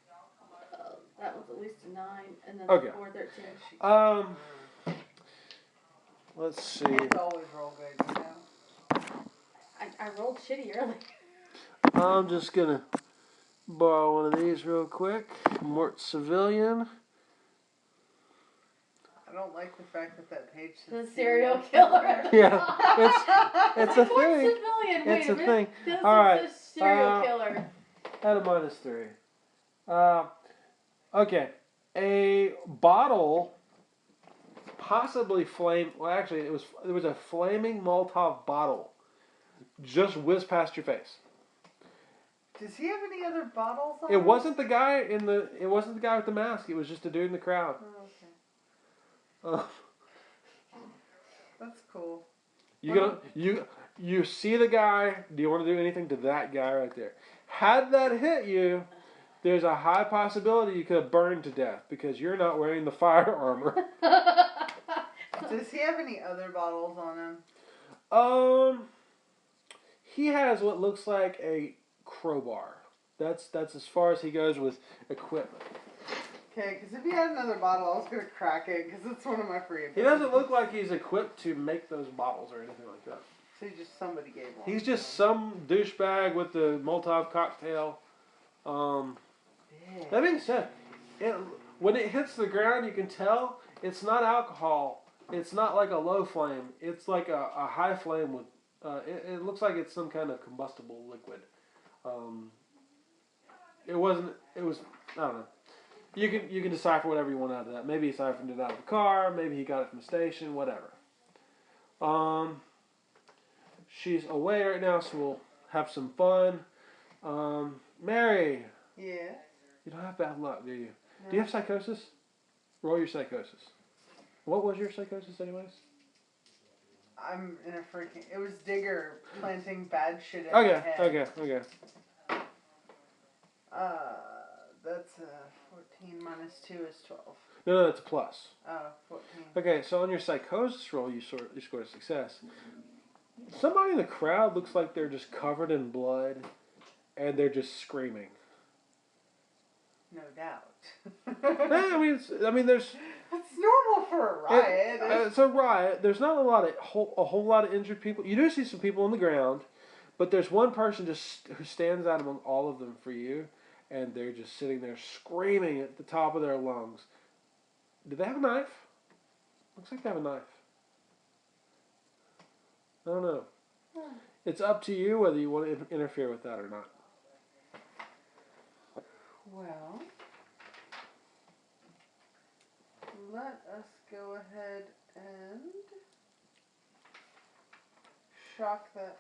That was at least a 9, and then Okay. 4, 13. Let's see. It's always roll good, you know? I rolled shitty early. I'm just gonna borrow one of these real quick. Mort Civilian. I don't like the fact that page The says serial killer. Yeah, it's a What's thing. civilian? It's Wait a thing. This All right. is a serial killer. At a -3. Okay. A bottle, possibly flame. Well, actually, there was a flaming Molotov bottle, just whizzed past your face. Does he have any other bottles on It him? wasn't the guy It wasn't the guy with the mask. It was just a dude in the crowd. Oh, okay. That's cool. You see the guy. Do you want to do anything to that guy right there? Had that hit you, there's a high possibility you could have burned to death because you're not wearing the fire armor. Does he have any other bottles on him? He has what looks like a crowbar. That's as far as he goes with equipment. Okay, because if he had another bottle, I was going to crack it because it's one of my free abilities. He doesn't look like he's equipped to make those bottles or anything like that. So he's just somebody gave one. He's just some douchebag with the Molotov cocktail. That being said, when it hits the ground, you can tell it's not alcohol. It's not like a low flame. It's like a high flame with. It looks like it's some kind of combustible liquid. It wasn't. It was. I don't know. You can decipher whatever you want out of that. Maybe he siphoned it out of the car. Maybe he got it from the station. Whatever. She's away right now, so we'll have some fun. Mary. Yeah. You don't have bad luck, do you? No. Do you have psychosis? Roll your psychosis. What was your psychosis, anyways? I'm in a freaking... It was Digger planting bad shit in my head. Okay. That's 14 minus 2 is 12. No, that's a plus. Oh, 14. Okay, so on your psychosis roll, you scored a success. Somebody in the crowd looks like they're just covered in blood, and they're just screaming. No doubt. I mean, there's. It's normal for a riot. It's a riot. There's not a whole lot of injured people. You do see some people on the ground, but there's one person who stands out among all of them for you, and they're just sitting there screaming at the top of their lungs. Do they have a knife? Looks like they have a knife. I don't know. It's up to you whether you want to interfere with that or not. Well, let us go ahead and shock that.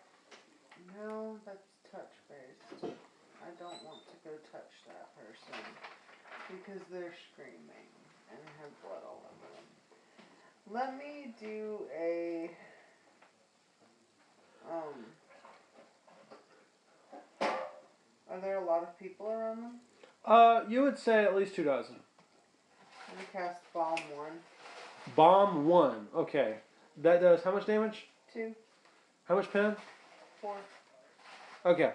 No, that's touch based. I don't want to go touch Because they're screaming and have blood all over them. Let me do a are there a lot of people around them? You would say at least 2 dozen. Let me cast Bomb 1. Bomb 1. Okay. That does how much damage? 2. How much pen? 4. Okay.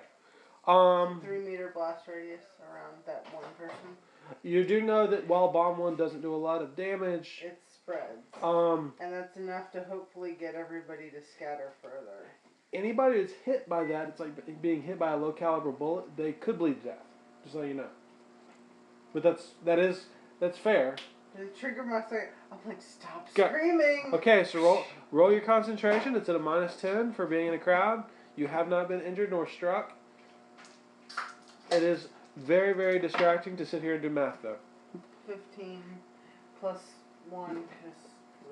3-meter blast radius around that one person. You do know that while Bomb 1 doesn't do a lot of damage, It spreads. And that's enough to hopefully get everybody to scatter further. anybody that's hit by that, it's like being hit by a low caliber bullet, they could bleed to death. Just so you know. But that's fair. The trigger my second. I'm like, stop Go. screaming! Okay, so roll your concentration. It's at a -10 for being in a crowd. You have not been injured nor struck. It is very, very distracting to sit here and do math, though. 15 plus 1 because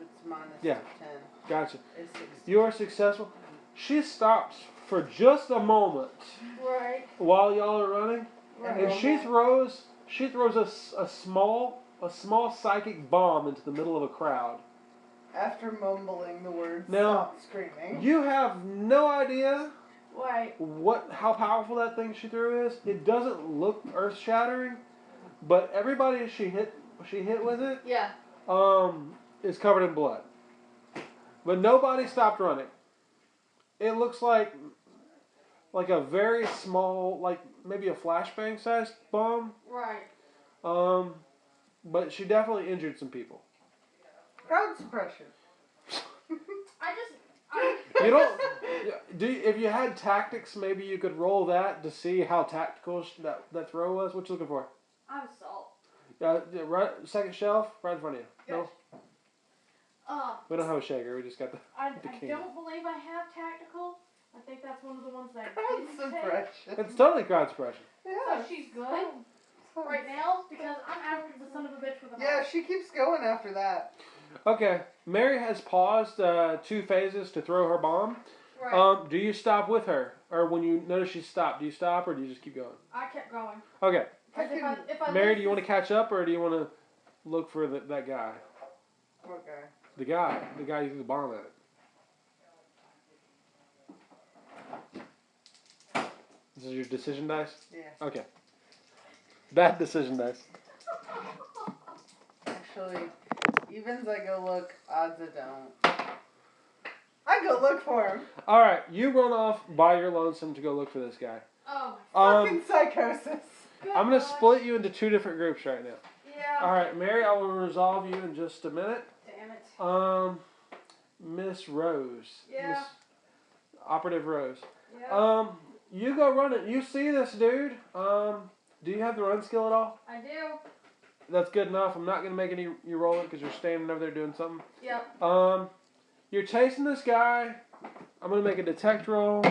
it's minus Yeah. 10. Gotcha. Is 16. You are successful. She stops for just a moment Right. while y'all are running, Right. and she throws a small psychic bomb into the middle of a crowd. After mumbling the words, Now, stop screaming. You have no idea Right. how powerful that thing she threw is. It doesn't look earth-shattering, but everybody she hit with it Yeah. is covered in blood. But nobody stopped running. It looks like a very small, like maybe a flashbang sized bomb. Right. But she definitely injured some people. Crowd suppression. You don't. If you had tactics, maybe you could roll that to see how tactical that throw was. What you looking for? I'm assault. Right, second shelf, right in front of you. Yes. No, we don't have a shaker. We just got the. I king. don't believe I have tactical. I think that's one of the ones that I Crowd didn't take. suppression. It's totally crowd suppression. So Yeah. she's good right now because I'm after the son of a bitch with a Yeah, knife. she keeps going after that. Okay, Mary has paused 2 phases to throw her bomb. Right. Do you stop with her, or when you notice she stopped, do you stop or do you just keep going? I kept going. Okay, Because if I Mary, lose do you want to this- catch up or do you want to look for that guy? Okay. The guy you threw the bomb at. This is your decision dice? Yeah. Okay. Bad decision dice. Actually, evens I go look, odds I don't. I go look for him. Alright, you run off by your lonesome to go look for this guy. Oh. Fucking psychosis. Good I'm going to God. split you into 2 different groups right now. Yeah. Alright, Mary, I will resolve you in just a minute. Damn it. Miss Rose. Yeah. Miss Operative Rose. Yeah. You go run it. You see this dude. Do you have the run skill at all? I do. That's good enough. I'm not going to make you roll it because you're standing over there doing something. Yep. You're chasing this guy. I'm going to make a detect roll.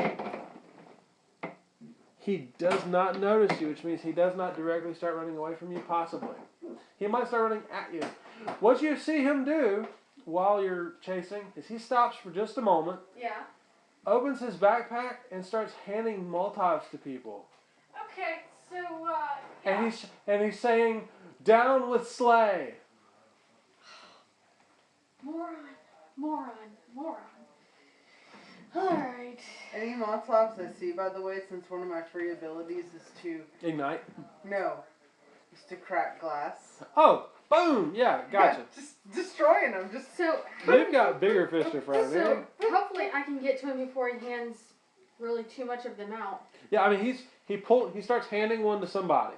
He does not notice you, which means he does not directly start running away from you, possibly. He might start running at you. What you see him do while you're chasing is he stops for just a moment, Yeah. opens his backpack, and starts handing Molotovs to people. Okay. So yeah. And he's saying, "Down with Slay." Moron. Alright. Any Molotovs I see, by the way, since one of my free abilities is to... Ignite. No. Is to crack glass. Oh, boom! Yeah, gotcha. Just destroying them. Just... So You've got bigger fish to fry, man. hopefully I can get to him before he hands really too much of them out. Yeah, I mean he starts handing one to somebody.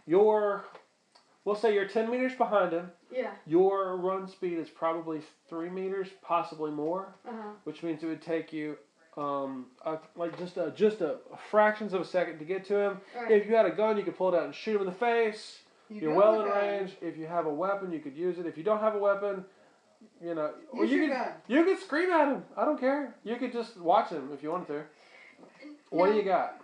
We'll say you're 10 meters behind him. Yeah. Your run speed is probably 3 meters, possibly more, which means it would take you just a fractions of a second to get to him. Right. If you had a gun, you could pull it out and shoot him in the face. You're do well have in a gun. range. If you have a weapon, you could use it. If you don't have a weapon, or Use your could gun. you could scream at him. I don't care. You could just watch him if you wanted to. What do you got?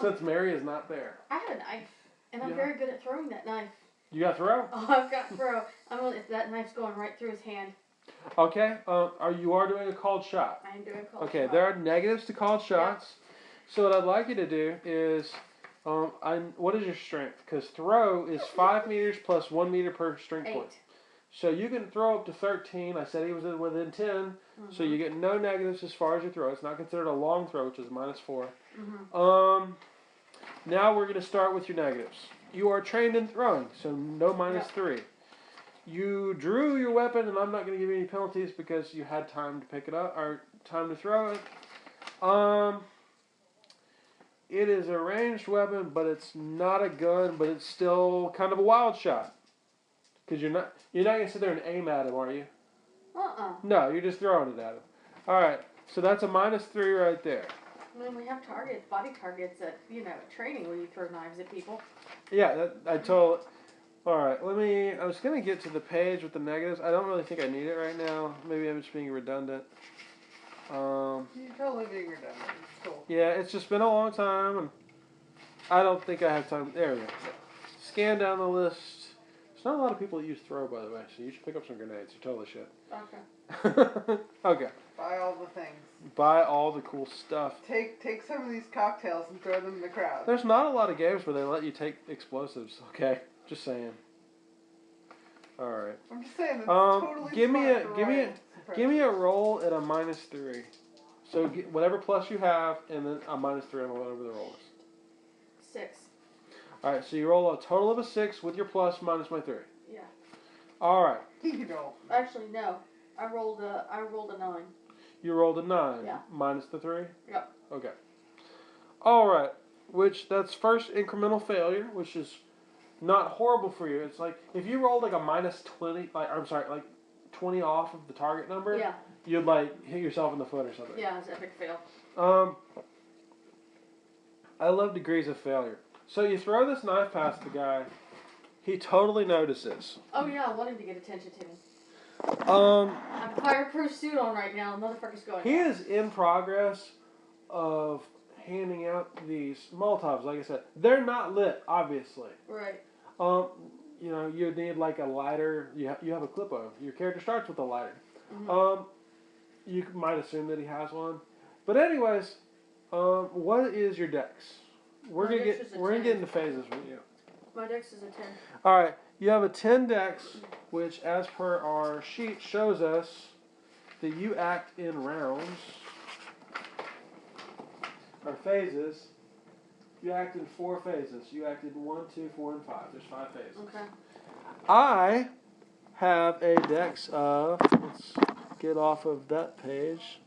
Since Mary is not there, I have a knife, and I'm Yeah. very good at throwing that knife. you got throw. Oh, I've got throw. If that knife's going right through his hand. Okay. You are doing a called shot. I am doing cold Okay. shot. There are negatives to called shots. So what I'd like you to do is What is your strength? Because throw is 5 meters plus 1 meter per strength 8. point. So you can throw up to 13. I said he was within 10. Mm-hmm. So you get no negatives as far as your throw. It's not considered a long throw, which is -4. Mm-hmm. Now we're going to start with your negatives. You are trained in throwing, so no -3. You drew your weapon, and I'm not going to give you any penalties because you had time to pick it up, or time to throw it. It is a ranged weapon, but it's not a gun, but it's still kind of a wild shot. Because you're not going to sit there and aim at him, are you? No, you're just throwing it at him. Alright, so that's a -3 right there. I mean, we have body targets at, training where you throw knives at people. Yeah, Alright, I was going to get to the page with the negatives. I don't really think I need it right now. Maybe I'm just being redundant. You're totally being redundant. It's cool. Yeah, it's just been a long time, and I don't think I have time. There we go. Scan down the list. There's not a lot of people that use throw, by the way, so you should pick up some grenades. You're totally shit. Okay. Okay. Buy all the things. Buy all the cool stuff. Take some of these cocktails and throw them in the crowd. There's not a lot of games where they let you take explosives, okay? Just saying. Alright. I'm just saying, it's totally give me smart give me a roll at a -3. So whatever plus you have, and then a -3 on whatever the roll is. 6. Alright, so you roll a total of a 6 with your plus minus my 3. Yeah. Alright. You know. Actually, no. I rolled a 9. You rolled a 9. Yeah. Minus the 3? Yep. Okay. Alright. That's first incremental failure, which is not horrible for you. It's like, if you rolled like a -20, like 20 off of the target number, Yeah. you'd like hit yourself in the foot or something. Yeah, it's epic fail. I love degrees of failure. So you throw this knife past the guy. He totally notices. Oh yeah, I want him to get attention to me. Um, I have a fireproof suit on right now. Motherfucker's going. He is in progress of handing out these Molotovs. Like I said, they're not lit, obviously. Right. You need like a lighter. You have a clip on. Your character starts with a lighter. Mm-hmm. You might assume that he has one, but anyways, what is your dex? We're gonna get into phases with you. My dex is a 10. All right, you have a 10 dex, which, as per our sheet, shows us that you act in rounds or phases. You act in 4 phases. You act in 1, 2, 4, and 5. There's 5 phases. Okay. I have a dex of. Let's get off of that page.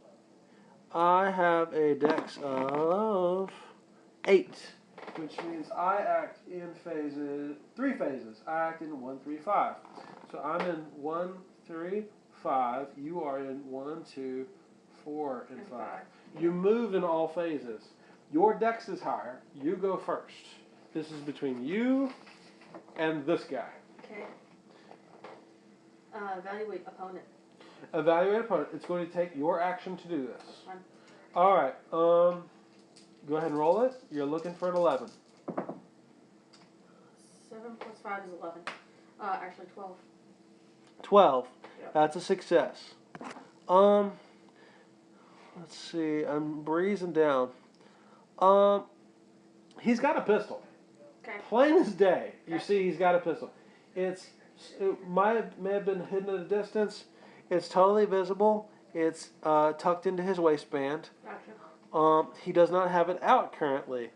I have a dex of 8, which means I act in 3 phases. I act in 1, 3, 5. So I'm in 1, 3, 5. You are in 1, 2, 4, and 5. You move in all phases. Your dex is higher. You go first. This is between you and this guy. Okay. Evaluate opponent. Evaluate opponent. It's going to take your action to do this. Fine. All right. Go ahead and roll it. You're looking for an 11. 7 plus 5 is 11. Actually 12. 12. Yep. That's a success. Let's see. I'm breezing down. He's got a pistol. Okay. Plain as day. You Okay. see, he's got a pistol. It may have been hidden at a distance. It's totally visible. It's tucked into his waistband. Gotcha. He does not have it out currently.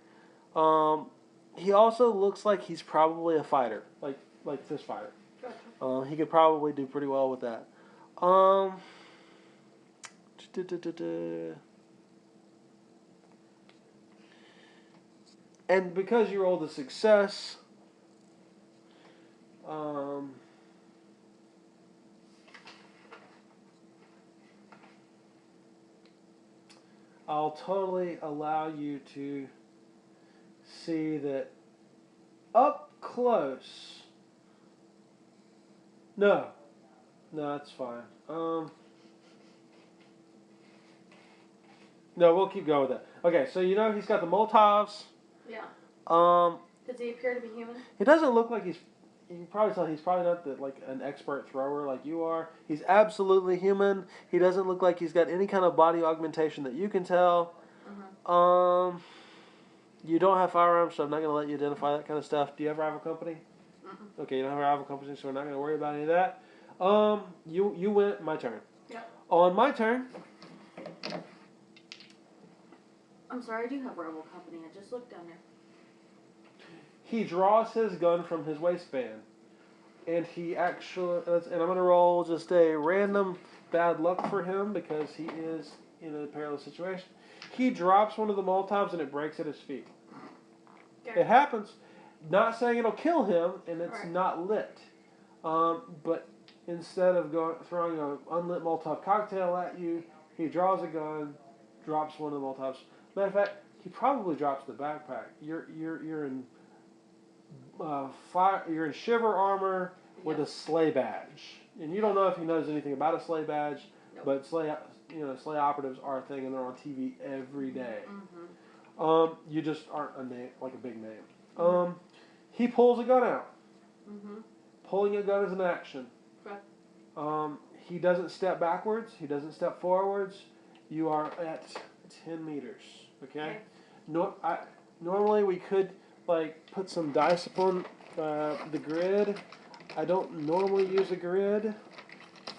He also looks like he's probably a fighter, like this fighter. Gotcha. He could probably do pretty well with that. And because you rolled a success, I'll totally allow you to see that up close. No, that's fine. No, we'll keep going with that. Okay, so you know he's got the Molotovs. Yeah. Does Does he appear to be human? He doesn't look like he's. You can probably tell he's probably not an expert thrower like you are. He's absolutely human. He doesn't look like he's got any kind of body augmentation that you can tell. Mm-hmm. You don't have firearms, so I'm not going to let you identify that kind of stuff. Do you have a rival company? Mm-mm. Okay, you don't have a rival company, so we're not going to worry about any of that. You went. My turn. Yep. On my turn, I'm sorry, I do have Rebel Company. I just looked down there. he draws his gun from his waistband, and he actually. And I'm going to roll just a random bad luck for him because he is in a perilous situation. He drops one of the Molotovs and it breaks at his feet. Okay. It happens. Not saying it'll kill him, and it's Right. not lit. But instead of throwing an unlit Molotov cocktail at you, he draws a gun, drops one of the Molotovs. Matter of fact, he probably drops the backpack. You're in fire. You're in shiver armor with a sleigh badge, and you don't know if he knows anything about a sleigh badge. Nope. But sleigh operatives are a thing, and they're on TV every day. Mm-hmm. You just aren't a name, like a big name. He pulls a gun out. Mm-hmm. Pulling a gun is an action. Okay. He doesn't step backwards. He doesn't step forwards. You are at 10 meters. Okay. Normally we could put some dice upon the grid. I don't normally use a grid.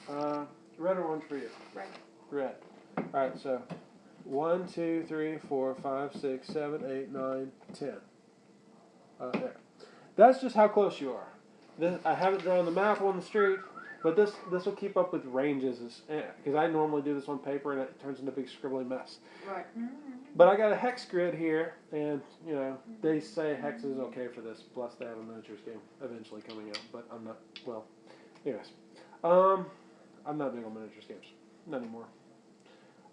Red or orange for you? Red. Red. All right. So 1, 2, 3, 4, 5, 6, 7, 8, 9, 10. There. That's just how close you are. I haven't drawn the map on the street, but this will keep up with ranges because I normally do this on paper and it turns into a big scribbly mess. Right. But I got a hex grid here, and they say hex is okay for this. Plus, they have a miniatures game eventually coming out, but I'm not. Well, anyways, I'm not big on miniatures games, not anymore.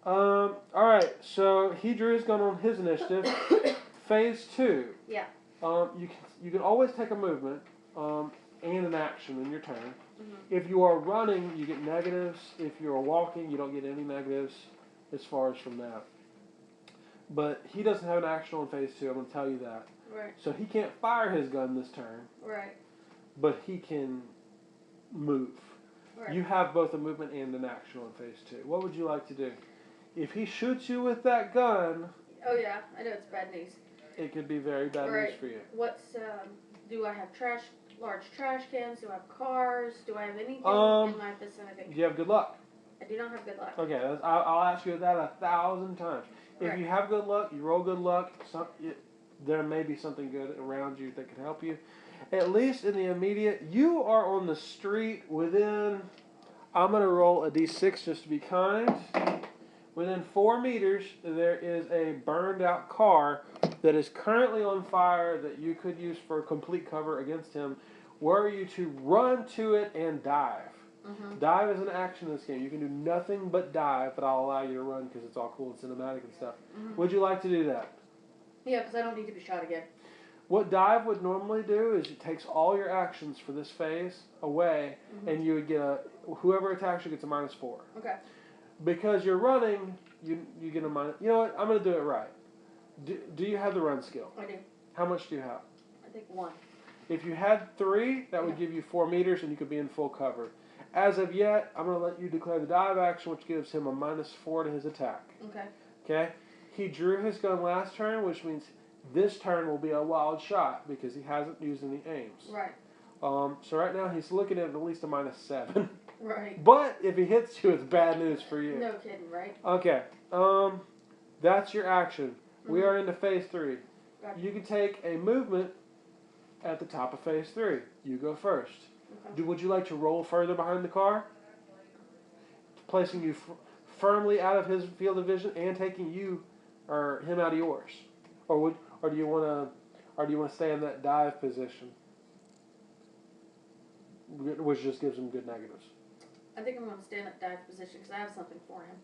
All right, so he drew his gun on his initiative. Phase 2. Yeah. You can always take a movement and an action in your turn. Mm-hmm. If you are running, you get negatives. If you are walking, you don't get any negatives as far as from that. But he doesn't have an action on phase 2, I'm going to tell you that. Right. So he can't fire his gun this turn, Right. but he can move. Right. You have both a movement and an action on phase 2. What would you like to do? If he shoots you with that gun, Oh yeah, I know it's bad news. it could be very bad news Right. for you. What's do I have large trash cans? Do I have cars? Do I have anything in my vicinity? Do you have good luck? I do not have good luck. Okay, I'll ask you that 1,000 times. If Right. you have good luck, you roll good luck, there may be something good around you that can help you. At least in the immediate, you are on the street within, I'm going to roll a d6 just to be kind. Within 4 meters, there is a burned out car that is currently on fire that you could use for complete cover against him. Were you to run to it and dive? Mm-hmm. Dive is an action in this game. You can do nothing but dive, but I'll allow you to run because it's all cool and cinematic and stuff. Mm-hmm. Would you like to do that? Yeah, because I don't need to be shot again. What dive would normally do is it takes all your actions for this phase away, and you would get whoever attacks you gets a -4. Okay. Because you're running, you get a minus. You know what? I'm going to do it right. Do you have the run skill? I do. How much do you have? I think 1. If you had 3, that would give you 4 meters, and you could be in full cover. As of yet, I'm going to let you declare the dive action, which gives him a -4 to his attack. Okay. Okay? He drew his gun last turn, which means this turn will be a wild shot because he hasn't used any aims. Right. So right now he's looking at least a -7. Right. But if he hits you, it's bad news for you. No kidding, right? Okay. That's your action. We are into phase 3. Gotcha. You can take a movement at the top of phase 3. You go first. Okay. Would you like to roll further behind the car? Placing you firmly out of his field of vision and taking you or him out of yours. Or do you want to stay in that dive position, which just gives him good negatives? I think I'm going to stay in that dive position because I have something for him.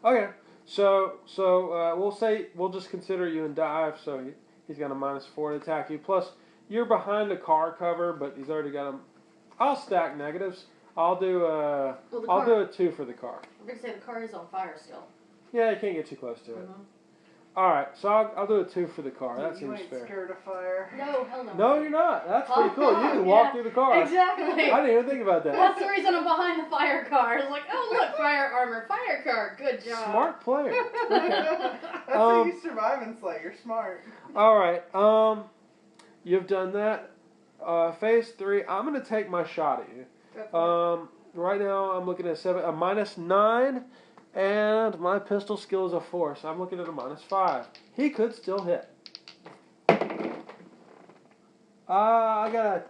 Okay, so we'll just consider you in dive. So he's got a -4 to attack you. Plus you're behind a car cover, but he's already got a. I'll stack negatives. I'll do a 2 for the car. I'm going to say the car is on fire still. Yeah, you can't get too close to it. Alright, so I'll do a 2 for the car. That You seems ain't fair. scared of fire. No, hell no. No, you're not. That's pretty cool. You can walk through the car. Exactly. I didn't even think about that. That's the reason I'm behind the fire car. It's like, oh look, fire armor, fire car. Good job. Smart player. That's how you survive in Slay. You're smart. Alright, you've done that. Phase 3, I'm going to take my shot at you. Go for it. Right now I'm looking at a -9, and my pistol skill is a 4, so I'm looking at a -5. He could still hit. I got a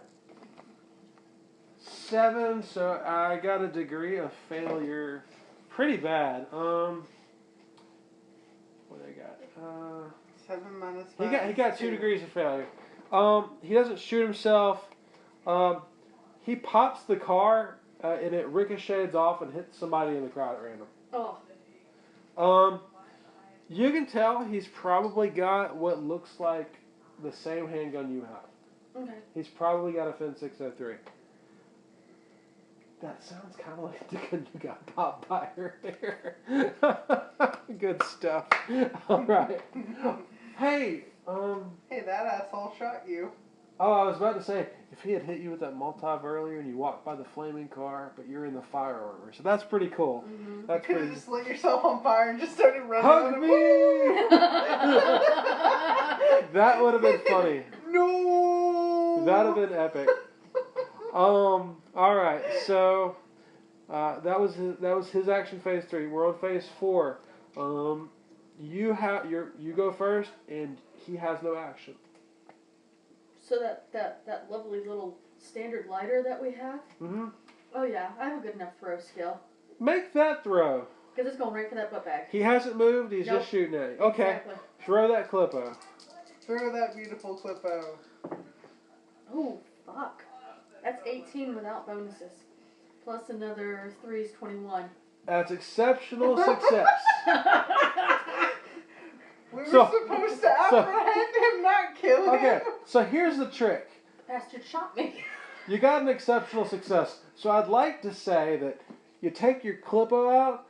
7, so I got a degree of failure. Pretty bad. What I got? 7 minus 5. He got 2 degrees of failure. He doesn't shoot himself. He pops the car, and it ricochets off and hits somebody in the crowd at random. Oh. You can tell he's probably got what looks like the same handgun you have. Okay. He's probably got a Fin 603. That sounds kind of like the gun you got popped by earlier. Good stuff. All right. Hey, Hey, that asshole shot you. Oh, I was about to say, if he had hit you with that Molotov earlier and you walked by the flaming car, but you're in the fire armor, so that's pretty cool. Mm-hmm. That's You could pretty. have just lit yourself on fire and just started running. Hug me! That would have been funny. No. That would have been epic. All right, so that was his action phase 3. We're on phase 4. You go first, and he has no action. So that lovely little standard lighter that we have. Mm-hmm. Oh yeah, I have a good enough throw skill. Make that throw. Because it's going right for that butt bag. He hasn't moved. He's Nope. just shooting at you. Okay. Exactly. Throw that clipo. Throw that beautiful clipo. Oh, fuck. That's 18 without bonuses. Plus another 3 is 21. That's exceptional success. We were So- supposed to apprehend him, not kill him. Okay, so here's the trick. The bastard shot me. You got an exceptional success. So I'd like to say that you take your clipo out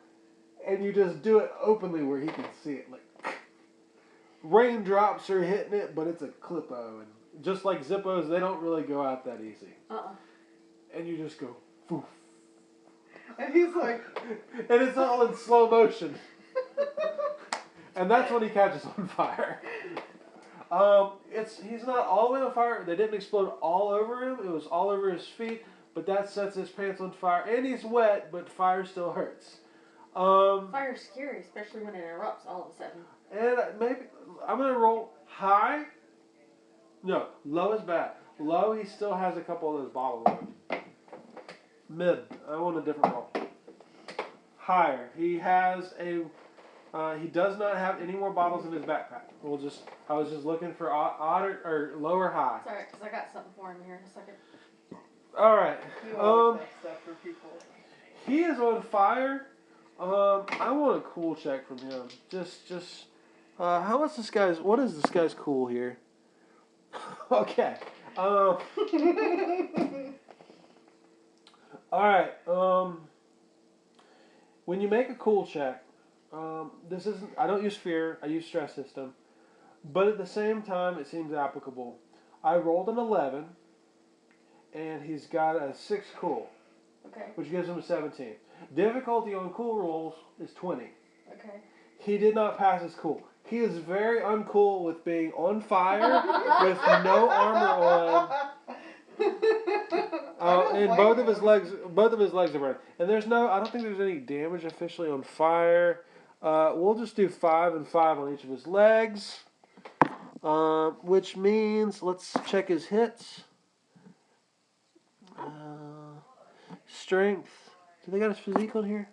and you just do it openly where he can see it. Like raindrops are hitting it, but it's a clipo. And just like Zippos, they don't really go out that easy. And you just go, poof. And he's like, And it's all in slow motion. And that's when he catches on fire. He's not all the way on fire. They didn't explode all over him. It was all over his feet. But that sets his pants on fire. And he's wet, but fire still hurts. Fire's scary, especially when it erupts all of a sudden. And maybe I'm going to roll high. No, low is bad. Low, he still has a couple of those bottles in him. Mid, I want a different roll. Higher, he has a... he does not have any more bottles in his backpack. I was just looking for odd or low or high. Sorry, because I got something for him here in a second. All right. you always have stuff for people. He is on fire. I want a cool check from him. How much this guy's? What is this guy's cool here? Okay. All right. When you make a cool check. This isn't. I don't use fear. I use stress system, but at the same time, it seems applicable. I rolled an 11, and he's got a 6 cool, Okay. which gives him a 17. Difficulty on cool rolls is 20. Okay. He did not pass his cool. He is very uncool with being on fire with no armor on. And both of his legs are burned. And I don't think there's any damage officially on fire. We'll just do 5 and 5 on each of his legs. Which means, let's check his hits. Strength. Do they got his physique on here?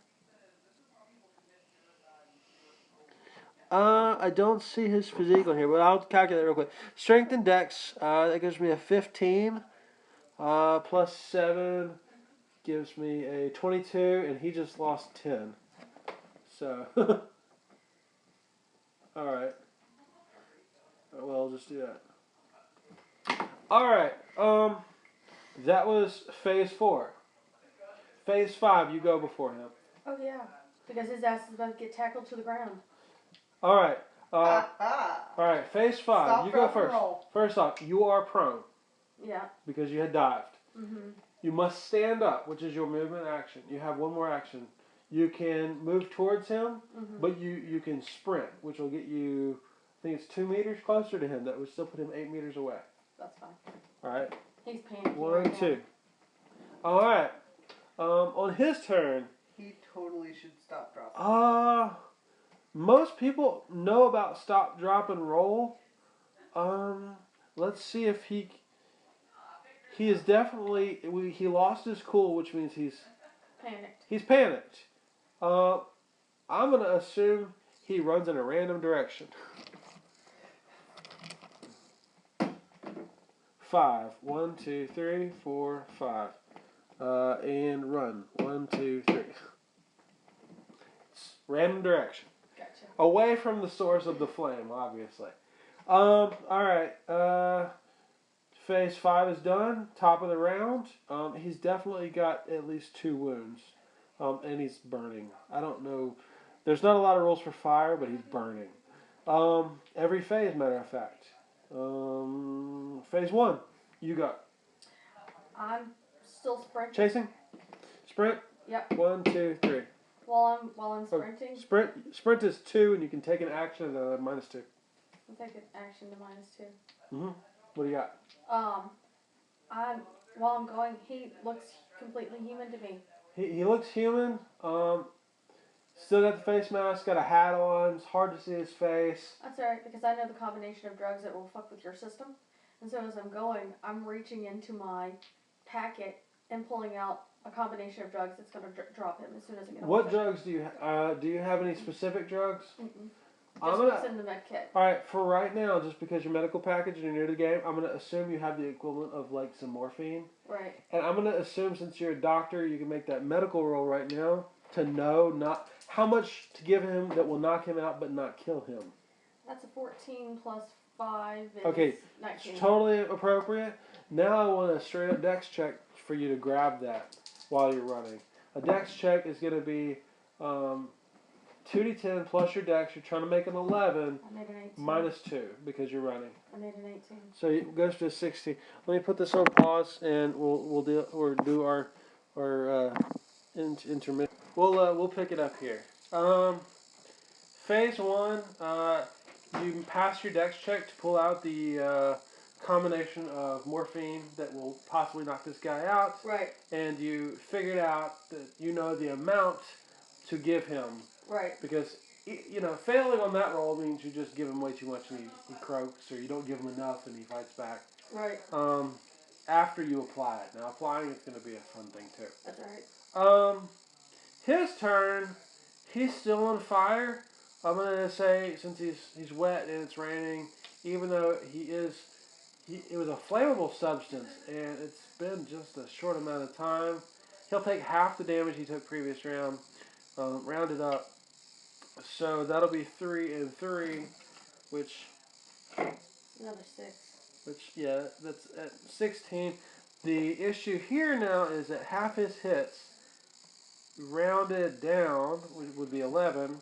I don't see his physique on here, but I'll calculate real quick. Strength and dex, that gives me a 15. Plus 7 gives me a 22, and he just lost 10. So, alright. Well, I'll just do that. Alright, that was phase 4. Phase 5, you go before him. Oh yeah, because his ass is about to get tackled to the ground. Alright, All right, phase 5. Stop, You go drop, and first. roll. First off, you are prone Yeah. because you had dived. Mm-hmm. You must stand up, which is your movement action. You have one more action. You can move towards him, Mm-hmm. but you can sprint, which will get you, I think it's 2 meters closer to him. That would still put him 8 meters away. That's fine. All right. He's panicking 1, right 2. All right. On his turn, He totally should stop, drop. most people know about stop, drop, and roll. Let's see if he is definitely, he lost his cool, which means now. Panicked. he's panicked. I'm gonna assume he runs in a random direction. 5. 1, 2, 3, 4, 5. And run. 1, 2, 3. It's random direction. Gotcha. Away from the source of the flame, obviously. Alright. Phase 5 is done. Top of the round. He's definitely got at least 2 wounds. And he's burning. I don't know. There's not a lot of rules for fire, but he's burning. Every phase, matter of fact. Phase 1. You go. I'm still sprinting. Chasing. Sprint. Yep. 1, 2, 3. While I'm sprinting, Sprint is 2, and you can take an action at a -2. I'm taking action to -2. What do you got? While I'm going, he looks completely human to me. He looks human. Still got the face mask. Got a hat on. It's hard to see his face. That's alright, because I know the combination of drugs that will fuck with your system. And so as I'm going, I'm reaching into my packet and pulling out a combination of drugs that's going to drop him as soon as I get What off. drugs do you have any specific drugs? Mm-mm. I'm Just gonna. what's in the med kit. All right, for right now, just because you're medical package and you're new to the game, I'm gonna assume you have the equivalent of like some morphine, Right. and I'm gonna assume since you're a doctor, you can make that medical roll right now to know not how much to give him that will knock him out but not kill him. That's a 14 plus 5 is Okay, 19. it's totally appropriate. Now I want a straight up dex check for you to grab that while you're running. A dex check is going to be 2d10 plus your dex. You're trying to make an 11 I made an 18. -2 because you're running. I made an 18. So it goes to a 16. Let me put this on pause and we'll do our intermission. We'll pick it up here. Phase 1. You pass your dex check to pull out the combination of morphine that will possibly knock this guy out, Right. and you figured out that you know the amount to give him, Right. because failing on that roll means you just give him way too much and he croaks, or you don't give him enough and he fights back. Right. After you apply it. Now applying is going to be a fun thing too. That's alright. His turn. He's still on fire. I'm gonna say, since he's wet and it's raining, even though it was a flammable substance and it's been just a short amount of time, he'll take half the damage he took previous round, rounded up. So that'll be 3 and 3, which Another 6. that's at 16. The issue here now is that half his hits, rounded down, would be 11.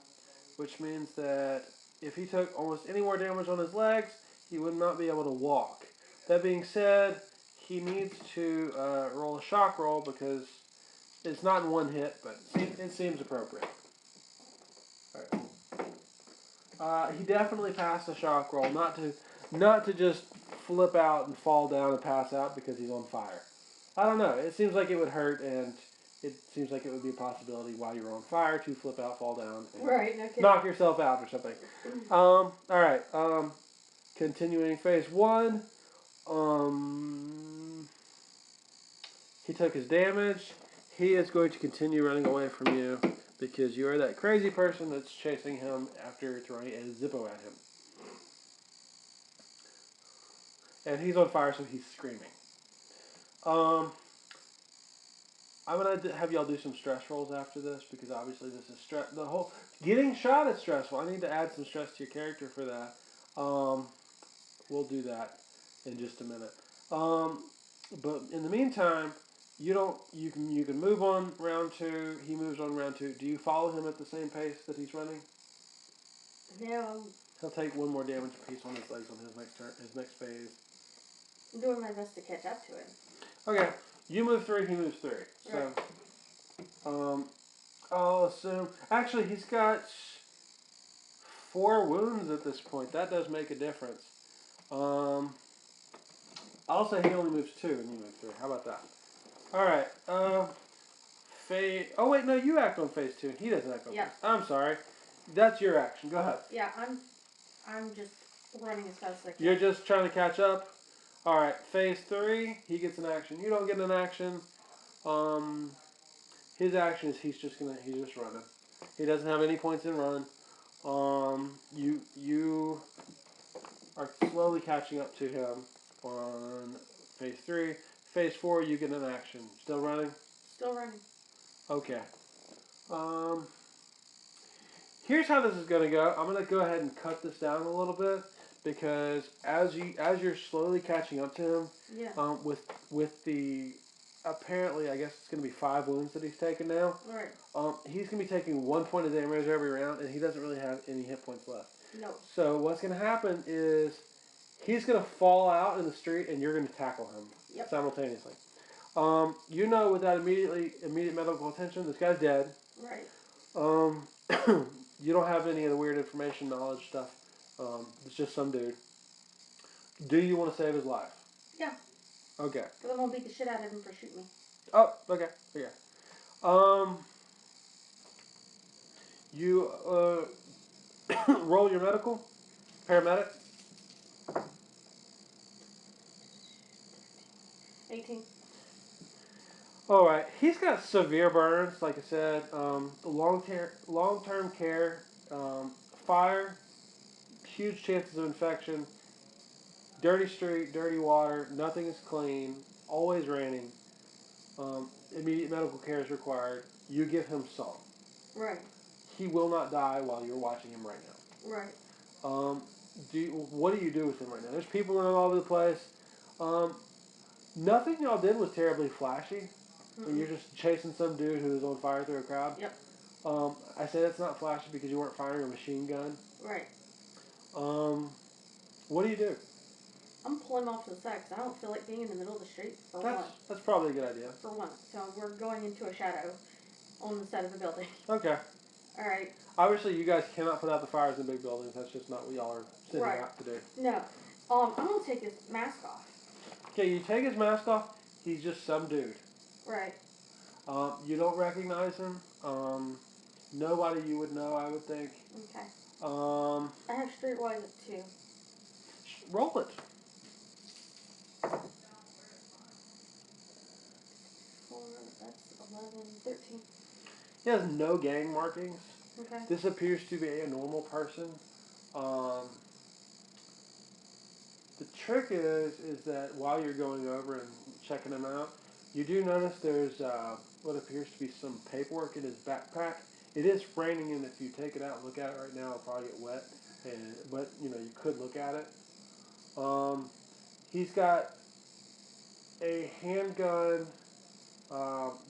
Which means that if he took almost any more damage on his legs, he would not be able to walk. That being said, he needs to roll a shock roll because it's not in one hit, but it seems appropriate. All right. He definitely passed the shock roll, not to just flip out and fall down and pass out because he's on fire. I don't know. It seems like it would hurt, and it seems like it would be a possibility while you're on fire to flip out, fall down, and Right. No kidding. knock yourself out or something. All right. Continuing phase 1. He took his damage. He is going to continue running away from you because you are that crazy person that's chasing him after throwing a Zippo at him. And he's on fire, so he's screaming. I'm gonna have y'all do some stress rolls after this because obviously this is stress. The whole getting shot is stressful. I need to add some stress to your character for that. We'll do that in just a minute. But in the meantime, you can move on round 2. He moves on round 2. Do you follow him at the same pace that he's running? No, He'll take 1 more damage apiece on his legs on his next turn, his next phase. I'm doing my best to catch up to him. Okay, you move 3, he moves 3. So, I'll assume. Actually, he's got 4 wounds at this point. That does make a difference. I'll say he only moves 2 and you move 3. How about that? Alright, phase. Oh, wait, no, you act on phase 2 and he doesn't act on phase. I'm sorry. That's your action. Go ahead. Yeah, I'm just running as fast as I can. You're just trying to catch up. Alright, phase 3, he gets an action. You don't get an action. His action is he's just running. He doesn't have any points in run. You are slowly catching up to him on phase 3. Phase 4, you get an action. Still running? Still running. Okay. Here's how this is going to go. I'm going to go ahead and cut this down a little bit because as you're slowly catching up to him, with the apparently I guess it's going to be 5 wounds that he's taken now. Right. He's going to be taking 1 point of damage every round, and he doesn't really have any hit points left. No. So what's going to happen is he's going to fall out in the street, and you're going to tackle him simultaneously. You know, without immediate medical attention, this guy's dead. Right. You don't have any of the weird information, knowledge stuff. It's just some dude. Do you want to save his life? Yeah. Okay. Because I'm going to beat the shit out of him for shooting me. Oh, okay. You roll your medical. Paramedic. 18. Alright, he's got severe burns, like I said, long-term care, fire, huge chances of infection, dirty street, dirty water, nothing is clean, always raining, immediate medical care is required. You give him salt. Right. He will not die while you're watching him right now. Right. What do you do with him right now? There's people running all over the place. Nothing y'all did was terribly flashy. And you're just chasing some dude who was on fire through a crowd. Yep. I say that's not flashy because you weren't firing a machine gun. Right. What do you do? I'm pulling him off to the side because I don't feel like being in the middle of the street for one. That's probably a good idea. For one. So we're going into a shadow on the side of the building. Okay. Alright. Obviously, you guys cannot put out the fires in big buildings. That's just not what y'all are setting out to do. No. I'm going to take his mask off. Okay, you take his mask off. He's just some dude. Right. You don't recognize him. Nobody you would know, I would think. Okay. I have streetwise at 2. Roll it. 4, that's 11, 13. He has no gang markings. Okay. This appears to be a normal person. The trick is that while you're going over and checking him out, you do notice there's what appears to be some paperwork in his backpack. It is raining, and if you take it out and look at it right now, it'll probably get wet. But you could look at it. He's got a handgun.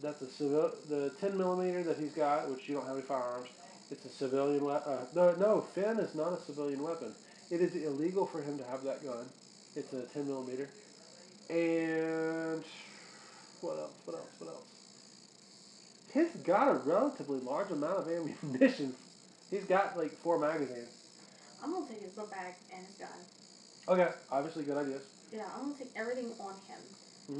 That's the 10 millimeter that he's got, which you don't have any firearms. It's a civilian weapon. No, Finn is not a civilian weapon. It is illegal for him to have that gun. It's a 10 millimeter. And what else? He's got a relatively large amount of ammunition. He's got like 4 magazines. I'm going to take his book bag and his gun. Okay, obviously good ideas. Yeah, I'm going to take everything on him,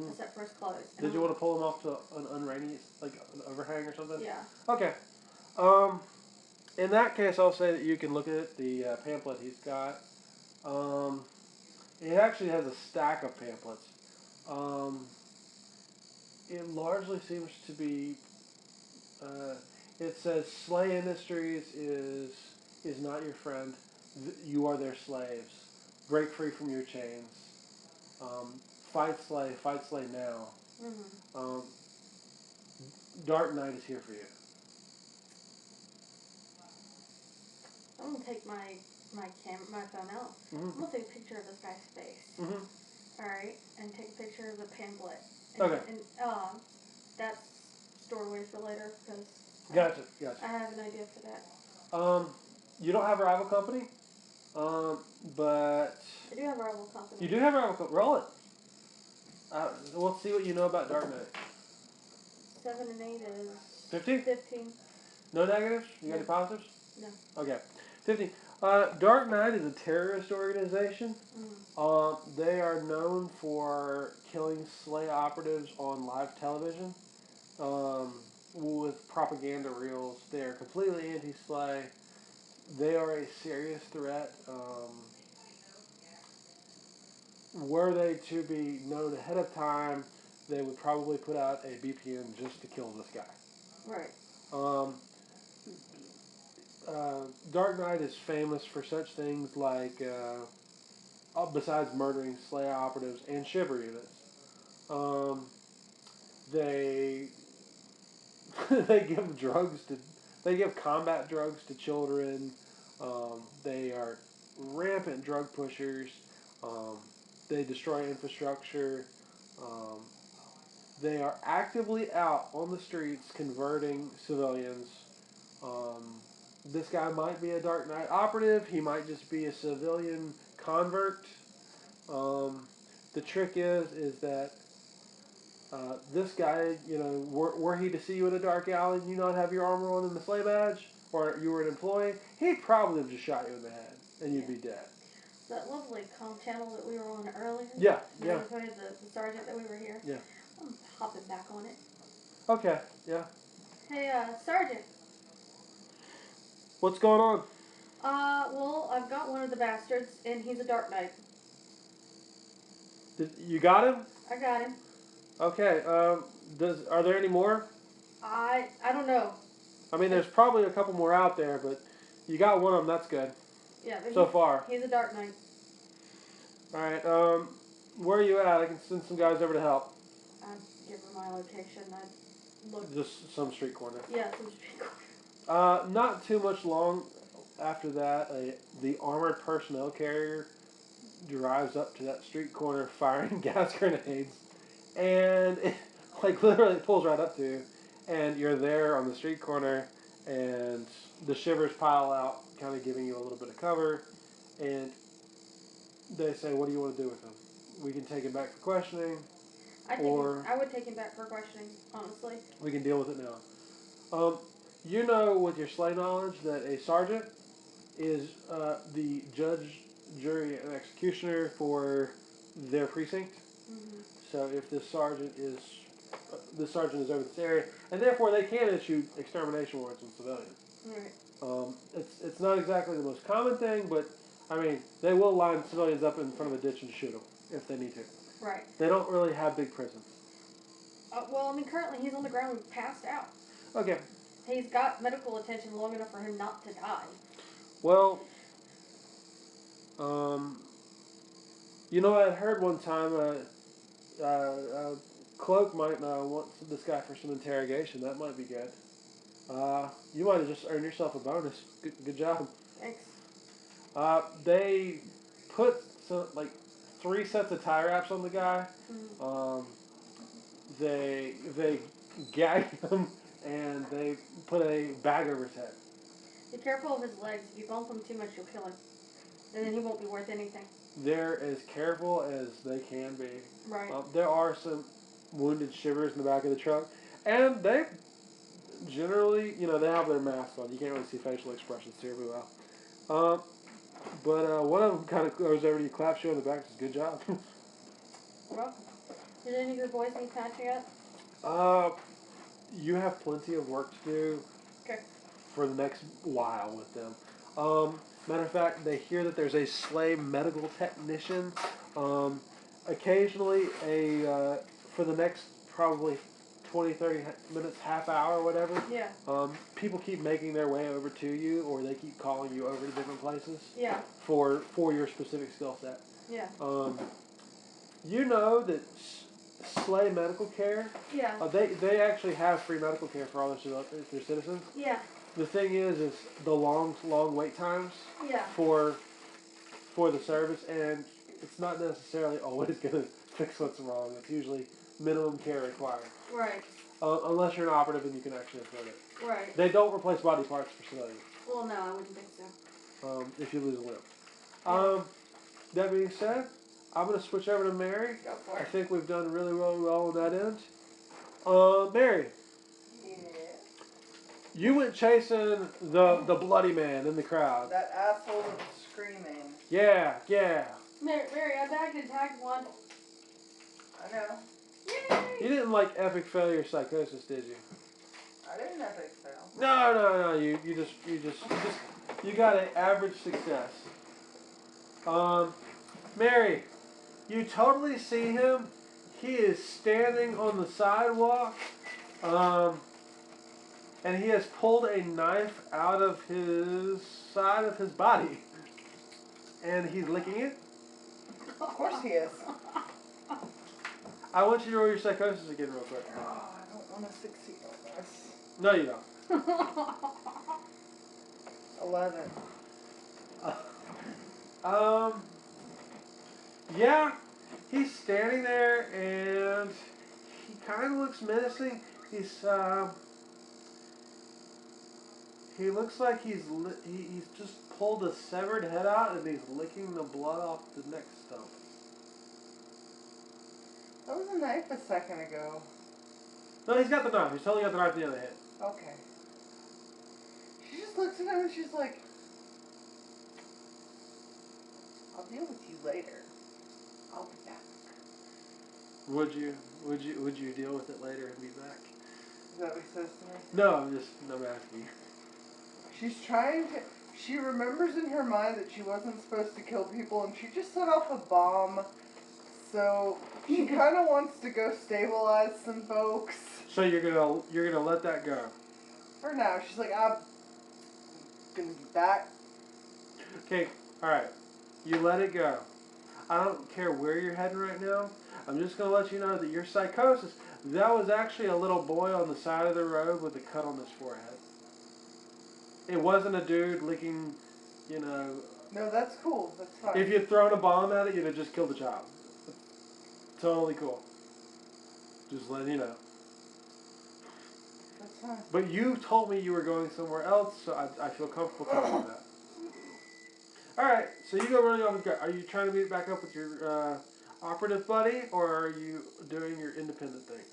except for his clothes. Did you want to pull him off to an unrainy, like an overhang or something? Yeah. Okay. In that case, I'll say that you can look at the pamphlet he's got. It actually has a stack of pamphlets. It largely seems to be. It says SLA Industries is not your friend. You are their slaves. Break free from your chains. Fight SLA now. Dark Knight is here for you. I'm going to take my phone out. I'm going to take a picture of this guy's face. Alright, and take a picture of the pamphlet. And, Okay. And that's stored away for later because Gotcha. I have an idea for that. You don't have a rival company. Let's see what you know about Dark Knight. 7 and 8 is 15? 15. No negatives? You got No. any positives? No. Okay. 15. Dark Knight is a terrorist organization. They are known for killing SLA operatives on live television with propaganda reels. They are completely anti-SLA. They are a serious threat. Were they to be known ahead of time, they would probably put out a BPN just to kill this guy. Right. Dark Knight is famous for such things like, besides murdering SLA operatives and shiver units, they they give combat drugs to children. They are rampant drug pushers. They destroy infrastructure. Um, they are actively out on the streets converting civilians. This guy might be a Dark Knight operative. He might just be a civilian convert. The trick is that this guy, were he to see you in a dark alley and you not have your armor on and the sleigh badge, or you were an employee, he'd probably have just shot you in the head and you'd be dead. That lovely comm channel that we were on earlier. Yeah. The sergeant that we were here. Yeah. I'm hopping back on it. Okay, yeah. Hey, Sergeant. What's going on? Well, I've got one of the bastards, and he's a Dark Knight. You got him? I got him. Okay, are there any more? I don't know. I mean, there's probably a couple more out there, but you got one of them, that's good. Yeah, but so far. He's a Dark Knight. Alright, where are you at? I can send some guys over to help. I'd give her my location. I'd look. Just some street corner. Yeah, some street corner. Not too much long after that, the armored personnel carrier drives up to that street corner firing gas grenades, and it, literally pulls right up to you, and you're there on the street corner, and the shivers pile out, kind of giving you a little bit of cover, and they say, what do you want to do with him? We can take him back for questioning, I would take him back for questioning, honestly. We can deal with it now. You know, with your sleigh knowledge, that a sergeant is the judge, jury, and executioner for their precinct. Mm-hmm. So if this sergeant is over this area, and therefore they can issue extermination warrants on civilians. Right. It's not exactly the most common thing, but I mean they will line civilians up in front of a ditch and shoot them if they need to. Right. They don't really have big prisons. Well, I mean, currently he's on the ground, passed out. Okay. He's got medical attention long enough for him not to die. Well, I heard one time Cloak might want this guy for some interrogation. That might be good. You might have just earned yourself a bonus. Good job. Thanks. They put 3 sets of tie wraps on the guy. Mm. They gag him and they put a bag over his head. Be careful of his legs. If you bump him too much, you'll kill him. And then he won't be worth anything. They're as careful as they can be. Right. There are some wounded shivers in the back of the truck. And they generally, they have their mask on. You can't really see facial expressions terribly well. But one of them kind of goes over to you, claps you on the back, says, good job. Well, did any of your boys need patching up? You have plenty of work to do. Okay. For the next while with them. Matter of fact, they hear that there's a sleigh medical technician. Occasionally, for the next probably 20, 30 minutes, half hour, whatever. Yeah. People keep making their way over to you, or they keep calling you over to different places. Yeah. For your specific skill set. Yeah. You know that sleigh medical care. Yeah. They actually have free medical care for all their citizens. Yeah. The thing is the long wait times. Yeah. For the service, and it's not necessarily always going to fix what's wrong. It's usually minimum care required. Right. Unless you're an operative and you can actually afford it. Right. They don't replace body parts for civilians. Well, no, I wouldn't think so. If you lose a limb. Yeah. That being said, I'm going to switch over to Mary. Go for I it. think we've done really, really well on that end. Mary, Yeah. you went chasing the bloody man in the crowd. That asshole that was screaming. Yeah. Mary, I bagged and tagged one. I know. Yay! You didn't like epic failure psychosis, did you? I didn't epic fail. No. You got an average success. Mary, you totally see him. He is standing on the sidewalk. And he has pulled a knife out of his side of his body. And he's licking it. Of course he is. I want you to roll your psychosis again real quick. Oh, I don't want to succeed on this. No, you don't. 11. Yeah, he's standing there and he kind of looks menacing. He looks like he's just pulled a severed head out and he's licking the blood off the neck stump. That was a knife a second ago. No, he's got the knife. He's totally got the knife in the other hand. Okay. She just looks at him and she's like, I'll deal with you later. I'll be back. Would you deal with it later and be back? Is that what he says to me? No, I'm asking you. She's trying to... She remembers in her mind that she wasn't supposed to kill people and she just set off a bomb. So she kind of wants to go stabilize some folks. So you're gonna let that go. For now, she's like, I'm gonna be back. Okay, alright. You let it go. I don't care where you're heading right now. I'm just gonna let you know that your psychosis, that was actually a little boy on the side of the road with a cut on his forehead. It wasn't a dude licking, No, that's cool. That's fine. if you'd thrown a bomb at it, you'd have just killed the child. Totally cool. Just letting you know. That's fine. But you told me you were going somewhere else, so I feel comfortable telling you that. Alright, so you go running off the car. Are you trying to meet back up with your operative buddy, or are you doing your independent thing?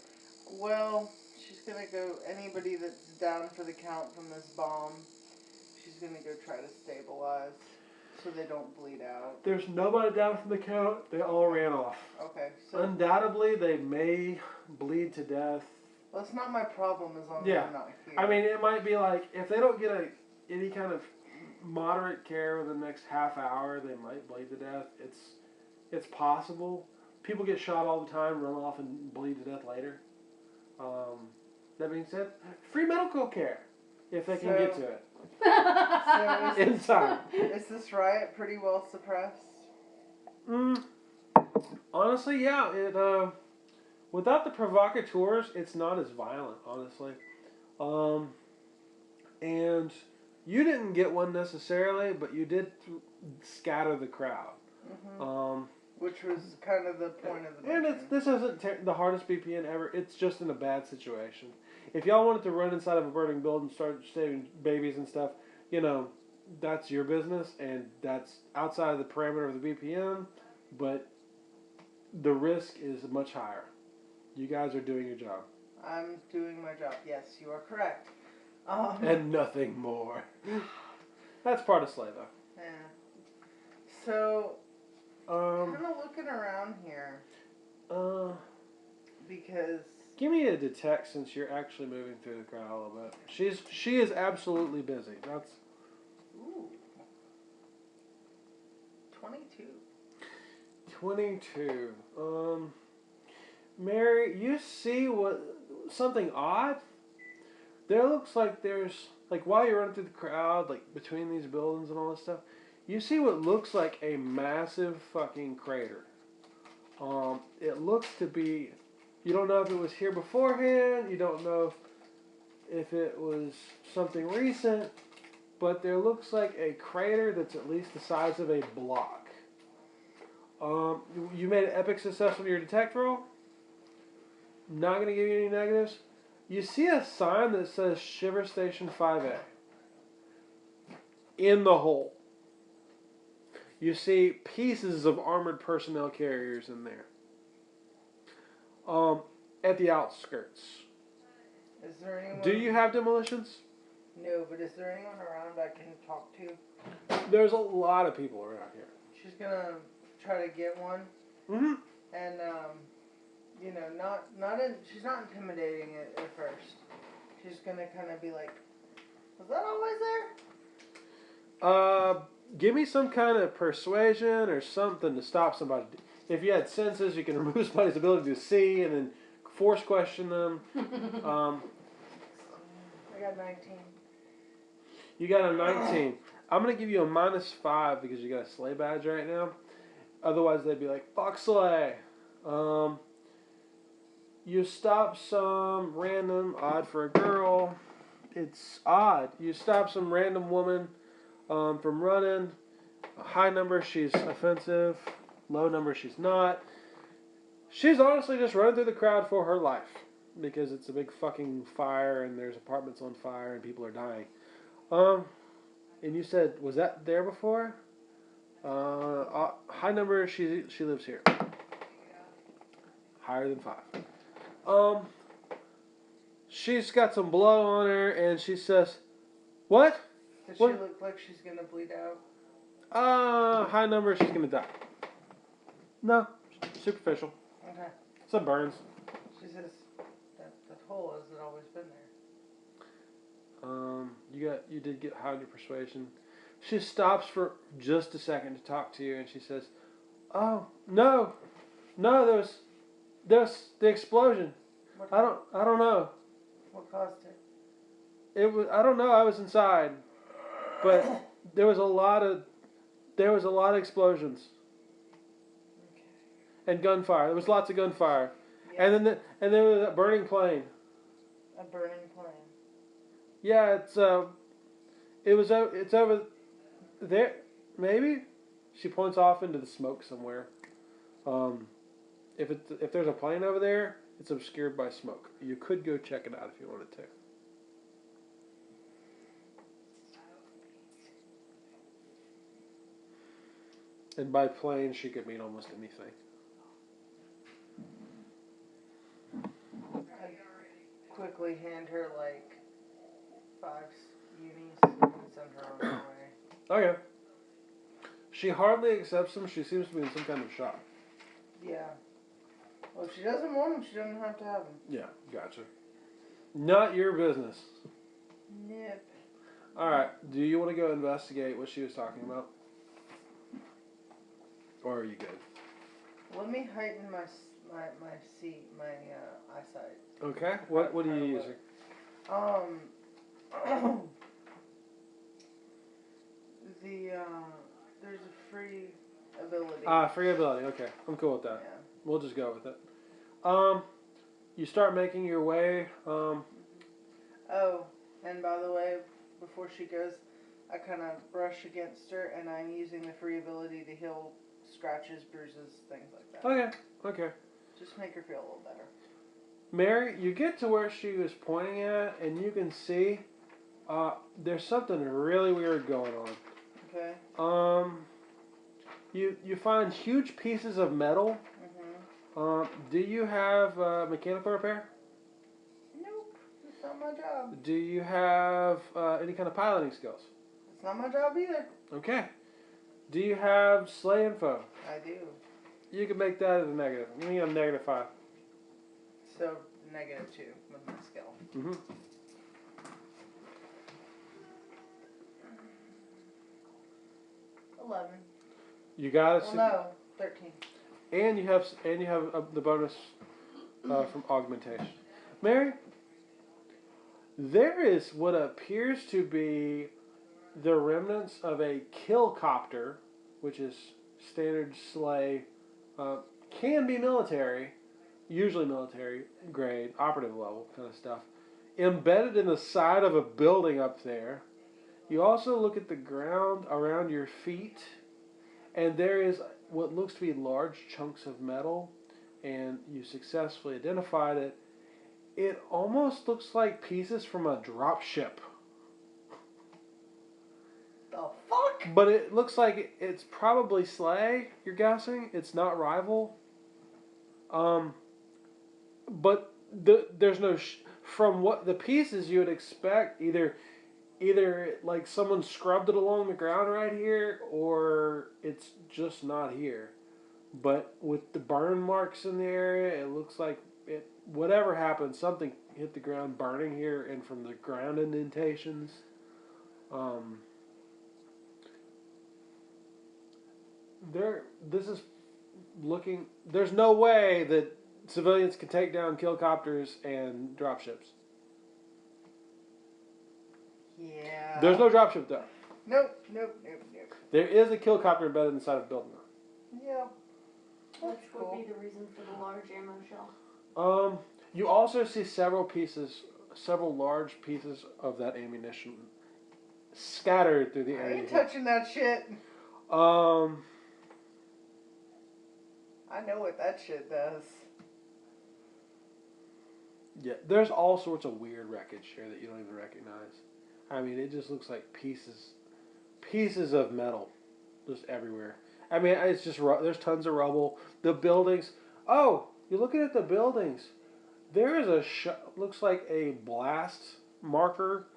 Well, she's gonna go, anybody that's down for the count from this bomb, she's gonna go try to stabilize so they don't bleed out. There's nobody down from the count. They all ran off. Okay, so... Undoubtedly, they may bleed to death. Well, it's not my problem as long as Yeah. I'm not here. I mean, it might be like, if they don't get any kind of moderate care within the next half hour, they might bleed to death. It's possible. People get shot all the time, run off, and bleed to death later. That being said, free medical care if they can get to it. So In time. is this riot pretty well suppressed? Honestly, yeah. It without the provocateurs, it's not as violent. Honestly, and you didn't get one necessarily, but you did scatter the crowd. Mm-hmm. Which was kind of the point of the mission. And this isn't the hardest BPN ever. It's just in a bad situation. If y'all wanted to run inside of a burning building and start saving babies and stuff, that's your business, and that's outside of the parameter of the BPN, but the risk is much higher. You guys are doing your job. I'm doing my job. Yes, you are correct. And nothing more. That's part of SLA, though. Yeah. So, kind of looking around here. Because... Give me a detect since you're actually moving through the crowd a little bit. She is absolutely busy. That's... Ooh. 22. 22. Mary, you see something odd? There looks like there's, while you're running through the crowd, between these buildings and all this stuff, you see what looks like a massive fucking crater. It looks to be, you don't know if it was here beforehand, you don't know if it was something recent, but there looks like a crater that's at least the size of a block. You made an epic success on your detect roll. Not going to give you any negatives. You see a sign that says Shiver Station 5A in the hole. You see pieces of armored personnel carriers in there. At the outskirts. Is there anyone? Do you have demolitions? No, but is there anyone around I can talk to? There's a lot of people around here. She's gonna try to get one, Mm-hmm. and you know, she's not intimidating it at first. She's gonna kind of be like, "Was that always there?" Give me some kind of persuasion or something to stop somebody. If you had senses, you can remove somebody's ability to see and then force question them. I got 19. You got a 19. I'm going to give you a -5 because you got a sleigh badge right now. Otherwise, they'd be like, fuck sleigh. You stop some random, odd for a girl. It's odd. You stop some random woman from running. A high number, she's offensive. Low number, she's not. She's honestly just running through the crowd for her life. Because it's a big fucking fire and there's apartments on fire and people are dying. And you said, was that there before? High number, she lives here. Higher than 5. She's got some blood on her and she says, what? Does What? she look like she's gonna bleed out? High number, she's gonna die. No, superficial. Okay. Some burns. She says that hole has always been there. You did get high on your persuasion. She stops for just a second to talk to you, and she says, "Oh no, there was the explosion. I don't know. What caused it? It was I don't know. I was inside, but there was a lot of explosions Okay. and gunfire. There was lots of gunfire, Yeah. and then there was a burning plane. A burning plane. Yeah, it's over there. Maybe she points off into the smoke somewhere. If there's a plane over there, it's obscured by smoke. You could go check it out if you wanted to. And by plane, she could mean almost anything. I quickly hand her like 5 unis and send her on her way. Okay. She hardly accepts them. She seems to be in some kind of shock. Yeah. Well, if she doesn't want them, she doesn't have to have them. Yeah, gotcha. Not your business. Nip. Alright, do you want to go investigate what she was talking about? Or are you good? Let me heighten my eyesight. Okay, what are you using? There's a free ability. Free ability, okay. I'm cool with that. Yeah. We'll just go with it. You start making your way, Oh, and by the way, before she goes, I kind of brush against her, and I'm using the free ability to heal scratches, bruises, things like that. Okay. Just make her feel a little better. Mary, you get to where she was pointing at, and you can see, there's something really weird going on. Okay. You find huge pieces of metal. Mhm. Do you have mechanical repair? Nope. It's not my job. Do you have any kind of piloting skills? It's not my job either. Okay. Do you have sleigh info? I do. You can make that as a negative. Give me a -5. So -2 with my skill. Mm-hmm. 11. You got it. Well, no, 13. And you have the bonus from augmentation. Mary, there is what appears to be the remnants of a killcopter, which is standard sleigh, can be military, usually military grade, operative level kind of stuff, embedded in the side of a building up there. You also look at the ground around your feet, and there is what looks to be large chunks of metal, and you successfully identified it. It almost looks like pieces from a drop ship. The fuck? But it looks like it's probably Slay. You're guessing it's not Rival. Um, but there's no from what the pieces you would expect either like someone scrubbed it along the ground right here or it's just not here. But with the burn marks in the area, it looks like it. Whatever happened, something hit the ground burning here, and from the ground indentations. Um, this is looking. There's no way that civilians can take down killcopters and dropships. Yeah. There's no dropship though. Nope. There is a killcopter embedded inside of the building. Yep. Which That's would cool. be the reason for the large ammo shell. You also see several large pieces of that ammunition scattered through the I area. ain't touching that shit. I know what that shit does. Yeah, there's all sorts of weird wreckage here that you don't even recognize. I mean, it just looks like pieces of metal, just everywhere. I mean, it's just there's tons of rubble. The buildings. Oh, you're looking at the buildings. There is looks like a blast marker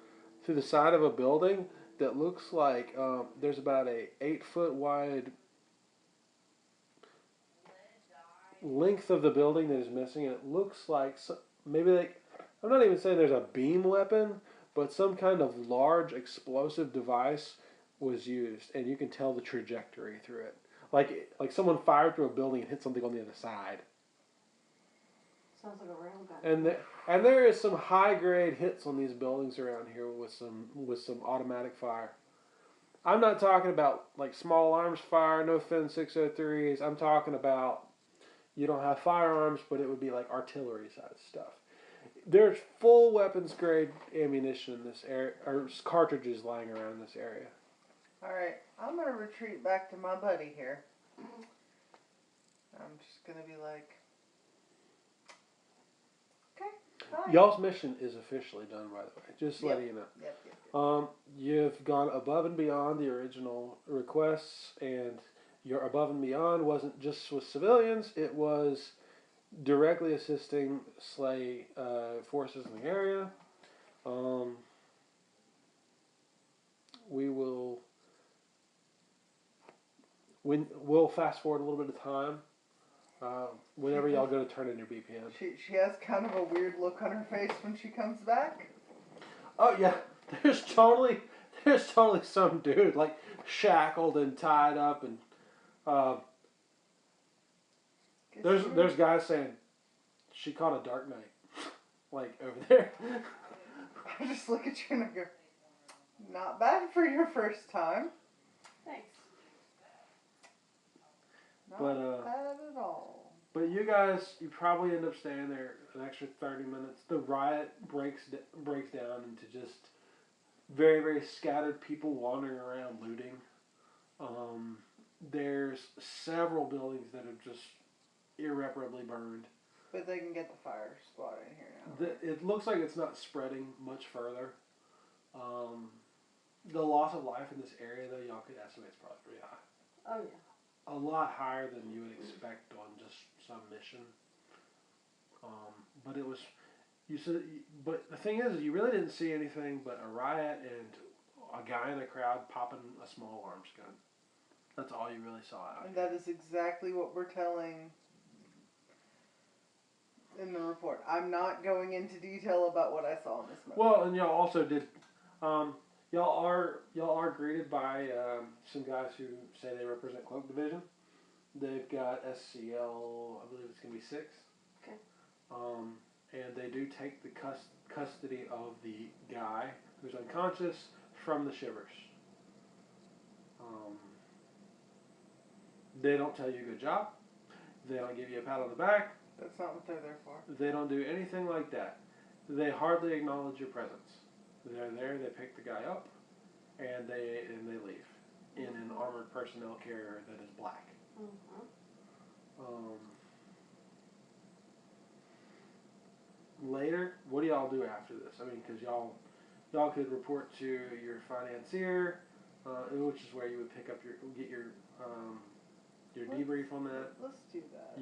through the side of a building that looks like there's about a 8-foot wide length of the building that is missing, and it looks like I'm not even saying there's a beam weapon, but some kind of large explosive device was used, and you can tell the trajectory through it. Like someone fired through a building and hit something on the other side. Sounds like a railgun. And there is some high grade hits on these buildings around here with some automatic fire. I'm not talking about like small arms fire, no fin 603s. I'm talking about you don't have firearms, but it would be like artillery size stuff. There's full weapons grade ammunition in this area, or cartridges lying around this area. Alright, I'm gonna retreat back to my buddy here. I'm just gonna be like, okay, bye. Y'all's mission is officially done, by the way. Just letting you know. Yep. You've gone above and beyond the original requests, and your above and beyond wasn't just with civilians, it was directly assisting Slay forces in the area. We'll fast forward a little bit of time. Whenever y'all go to turn in your BPN. She has kind of a weird look on her face when she comes back. Oh yeah, there's totally some dude like shackled and tied up, and there's guys saying she caught a dark night, like over there. I just look at you and I go, not bad for your first time. Thanks. Not But, bad at all. But you guys, you probably end up staying there an extra 30 minutes. The riot breaks down into just very, very scattered people wandering around looting. There's several buildings that are just irreparably burned. But they can get the fire squad in here now. It looks like it's not spreading much further. The loss of life in this area, though, y'all could estimate is probably pretty high. Oh yeah. A lot higher than you would expect on just some mission. But it was, but the thing is, you really didn't see anything but a riot and a guy in the crowd popping a small arms gun. That's all you really saw out And here. that is exactly what we're telling in the report. I'm not going into detail about what I saw in this movie. Well, and y'all also did, y'all are greeted by some guys who say they represent Cloak Division. They've got SCL, I believe it's going to be 6. Okay. And they do take the custody of the guy who's unconscious from the shivers. They don't tell you good job. They don't give you a pat on the back. That's not what they're there for. They don't do anything like that. They hardly acknowledge your presence. They're there, they pick the guy up, and they leave in an armored personnel carrier that is black. Later, what do y'all do after this? I mean, because y'all could report to your financier. which is where you would get your debrief on that. Let's do that.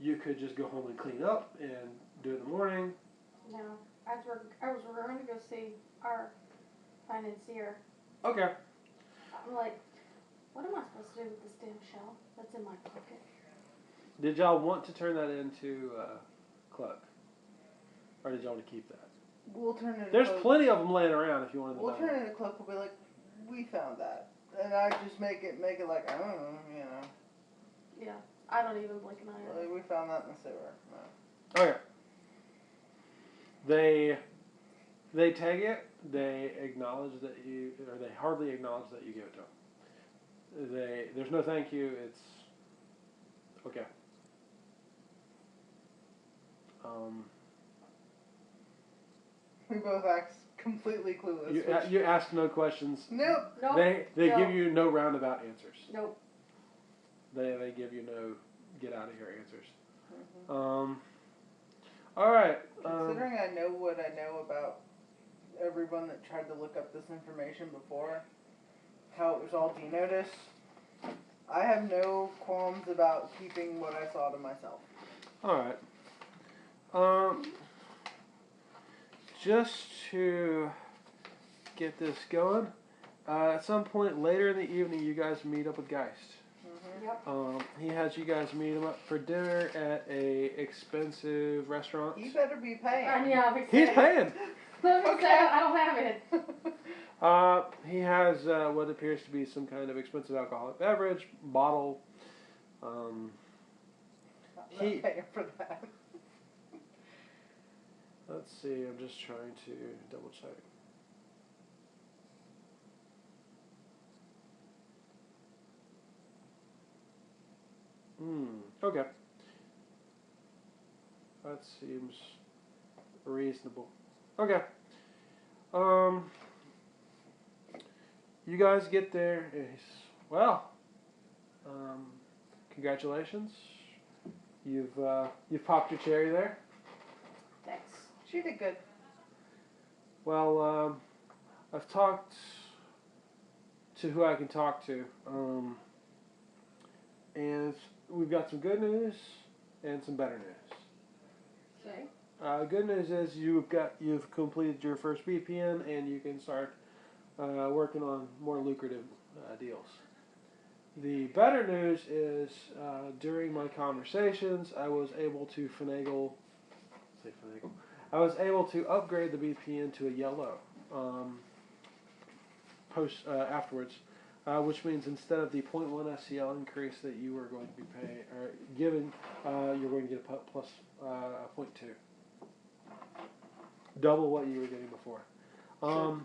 You could just go home and clean up and do it in the morning. No, we're going to go see our financier. Okay. I'm like, what am I supposed to do with this damn shell that's in my pocket? Did y'all want to turn that into Cluck? Or did y'all want to keep that? We'll turn it. There's plenty of them laying around if you want to. We'll turn it into Cluck. We'll be like, we found that, and I just make it like I don't know, you know. Yeah, I don't even blink an eye. Like, we found that in the sewer. No. Okay. They tag it. They acknowledge that or they hardly acknowledge that you give it to them. There's no thank you. It's okay. We both act completely clueless. You ask no questions. Nope. Nope. They give you no roundabout answers. Nope. They give you no get out of here answers. Mm-hmm. All right. Considering I know what I know about everyone that tried to look up this information before, how it was all denoticed, I have no qualms about keeping what I saw to myself. All right. Just to get this going, at some point later in the evening, you guys meet up with Geist. Mm-hmm. Yep. He has you guys meet him up for dinner at a expensive restaurant. You better be paying. Yeah, He's paying. Okay. I don't have it. He has what appears to be some kind of expensive alcoholic beverage bottle. I'm not paying for that. Let's see. I'm just trying to double check. Okay. That seems reasonable. Okay. You guys get there. Congratulations. You've popped your cherry there. Thanks. She did good. Well, I've talked to who I can talk to, and we've got some good news and some better news. Okay. Good news is you've completed your first BPN and you can start working on more lucrative deals. The better news is during my conversations I was able to I was able to upgrade the BPN to a yellow afterwards, which means instead of the 0.1 SCL increase that you were going to be given, you're going to get a plus 0.2. Double what you were getting before.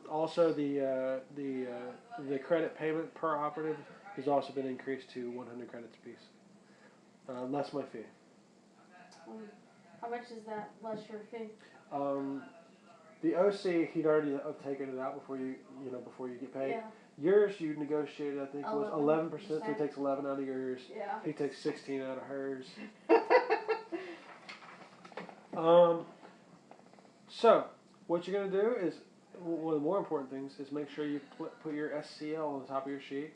Also, the credit payment per operative has also been increased to 100 credits apiece. Less my fee. How much is that less your fee? The OC, he'd already taken it out before you get paid. Yeah. Yours, you negotiated, I think, was 11%, so he takes 11 out of yours. Yeah. He takes 16 out of hers. So, what you're going to do is, one of the more important things is make sure you put your SCL on the top of your sheet.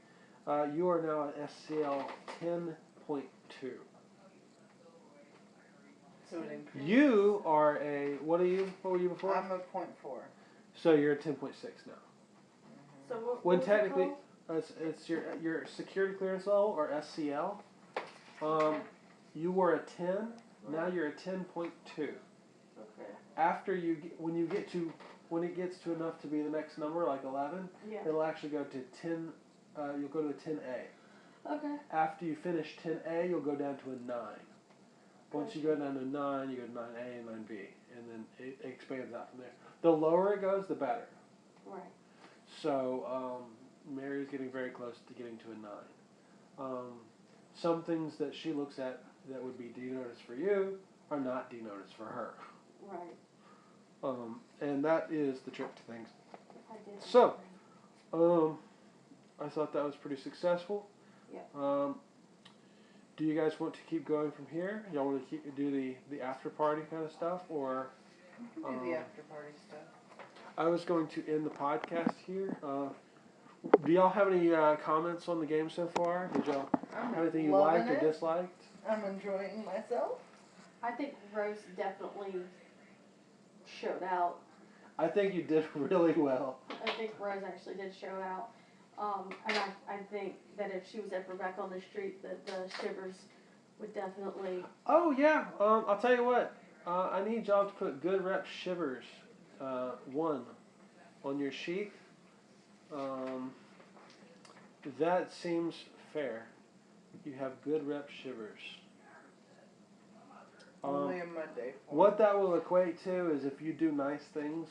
You are now at SCL 10.2. So it increased. You are what were you before? I'm a 0.4. So you're at 10.6 now. So When what's it technically, called? it's your security clearance level, or SCL. You were a 10, now you're a 10.2. Okay. After when it gets to enough to be the next number, like 11, Yeah. it'll actually go to 10. You'll go to a 10A. Okay. After you finish 10A, you'll go down to a 9. Once you go down to 9, you go to 9A and 9B, and then it expands out from there. The lower it goes, the better. Right. So Mary's getting very close to getting to a 9. Some things that she looks at that would be denoticed for you are not denoticed for her. Right. And that is the trick to things. I did. So, I thought that was pretty successful. Yeah. Do you guys want to keep going from here? Y'all want to do the after party kind of stuff, or? We can do the after party stuff. I was going to end the podcast here. Do y'all have any comments on the game so far? Did y'all have anything you loving liked or it. disliked? I'm enjoying myself. I think Rose definitely showed out. I think you did really well. I think Rose actually did show out. And I think that if she was ever back on the street, that the shivers would definitely. Oh yeah. I'll tell you what. I need y'all to put good rep shivers 1 on your sheet. That seems fair. You have good rep shivers. Only in my day form. What that will equate to is if you do nice things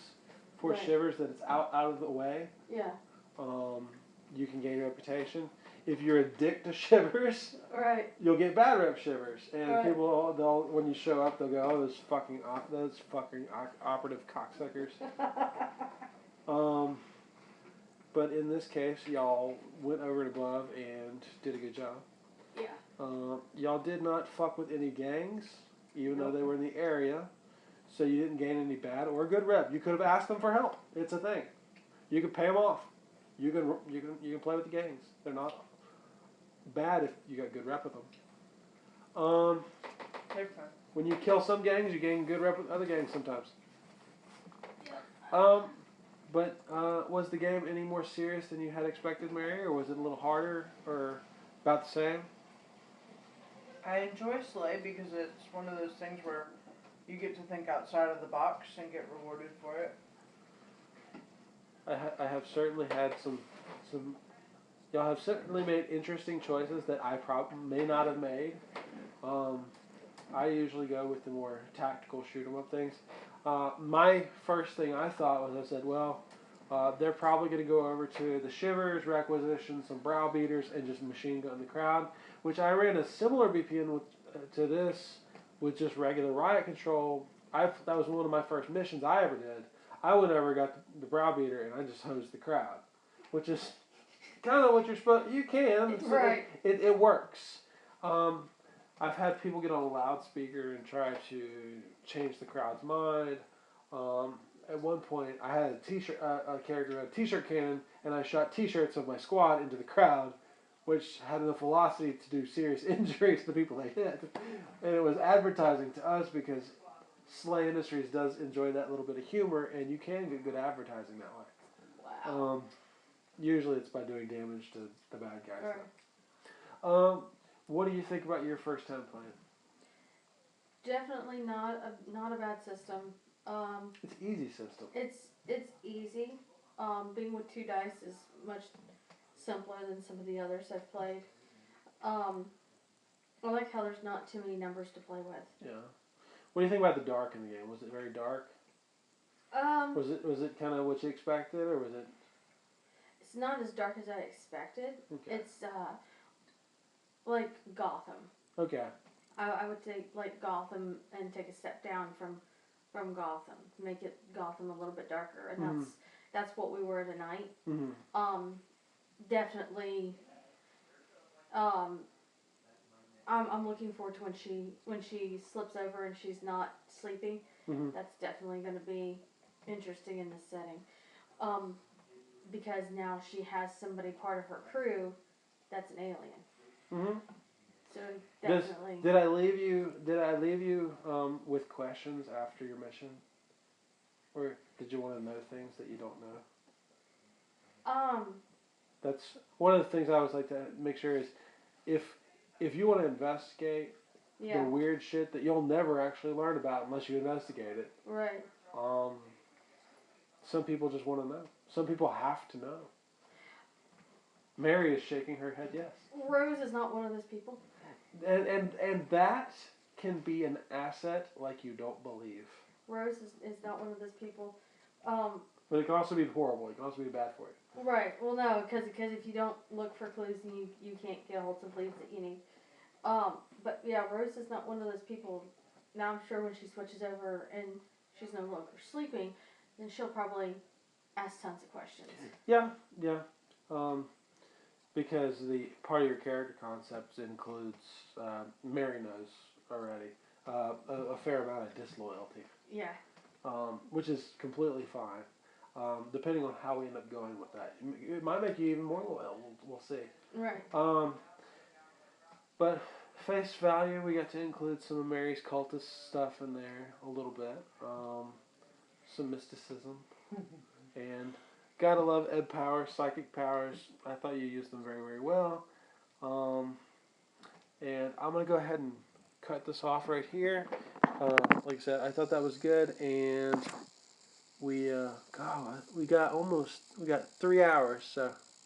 for Right. shivers that it's out of the way, Yeah. you can gain reputation. If you're a dick to shivers, Right. you'll get bad rep shivers, and Right. people they'll when you show up they'll go, oh, those fucking operative cocksuckers. But in this case, y'all went over and above and did a good job. Yeah. Y'all did not fuck with any gangs, even though they were in the area, so you didn't gain any bad or good rep. You could have asked them for help. It's a thing. You can pay them off. You can play with the gangs. They're not bad if you got good rep with them. They're fun. When you kill some gangs, you gain good rep with other gangs sometimes. But was the game any more serious than you had expected, Mary, or was it a little harder, or about the same? I enjoy Slay because it's one of those things where you get to think outside of the box and get rewarded for it. I have certainly had some. Y'all have certainly made interesting choices that I may not have made. I usually go with the more tactical shoot 'em up things. My first thing I thought was I said, well, they're probably going to go over to the shivers, requisition some browbeaters, and just machine gun the crowd, which I ran a similar BPN to this with just regular riot control. That was one of my first missions I ever did. I went over, got the browbeater, and I just hosed the crowd, which is kind of what you're supposed. You can, Right. It works. I've had people get on a loudspeaker and try to change the crowd's mind. At one point, I had a character had a t-shirt cannon, and I shot t-shirts of my squad into the crowd, which had enough velocity to do serious injury to the people they hit. And it was advertising to us because Slay Industries does enjoy that little bit of humor, and you can get good advertising that way. Wow. Usually it's by doing damage to the bad guys. Right. What do you think about your first time playing? Definitely not a bad system. It's easy system. It's easy. Being with 2 dice is much simpler than some of the others I've played. I like how there's not too many numbers to play with. Yeah. What do you think about the dark in the game? Was it very dark? Was it kind of what you expected, or was it? It's not as dark as I expected. Okay. It's like Gotham. Okay. I would take like Gotham and take a step down from Gotham, make it Gotham a little bit darker, and that's what we were tonight. Mm-hmm. Definitely. I'm looking forward to when she slips over and she's not sleeping. Mm-hmm. That's definitely going to be interesting in this setting, because now she has somebody part of her crew that's an alien. Mm-hmm. So definitely. Did I leave you with questions after your mission, or did you want to know things that you don't know? That's one of the things I always like to make sure is if you want to investigate the weird shit that you'll never actually learn about unless you investigate it. Right. Some people just want to know. Some people have to know. Mary is shaking her head yes. Rose is not one of those people. And that can be an asset like you don't believe. Rose is not one of those people. But it can also be horrible. It can also be bad for you. Right. Well, no, because if you don't look for clues, then you can't get a hold of leads that you need. But yeah, Rose is not one of those people. Now I'm sure when she switches over and she's no longer sleeping, then she'll probably ask tons of questions. Yeah. Because the part of your character concepts includes, Mary knows already, a fair amount of disloyalty. Yeah. Which is completely fine. depending on how we end up going with that. It might make you even more loyal. We'll see. Right. But face value, we got to include some of Mary's cultist stuff in there a little bit. Some mysticism. And gotta love Ed powers, psychic powers. I thought you used them very, very well. And I'm going to go ahead and cut this off right here. Like I said, I thought that was good. And we got 3 hours. So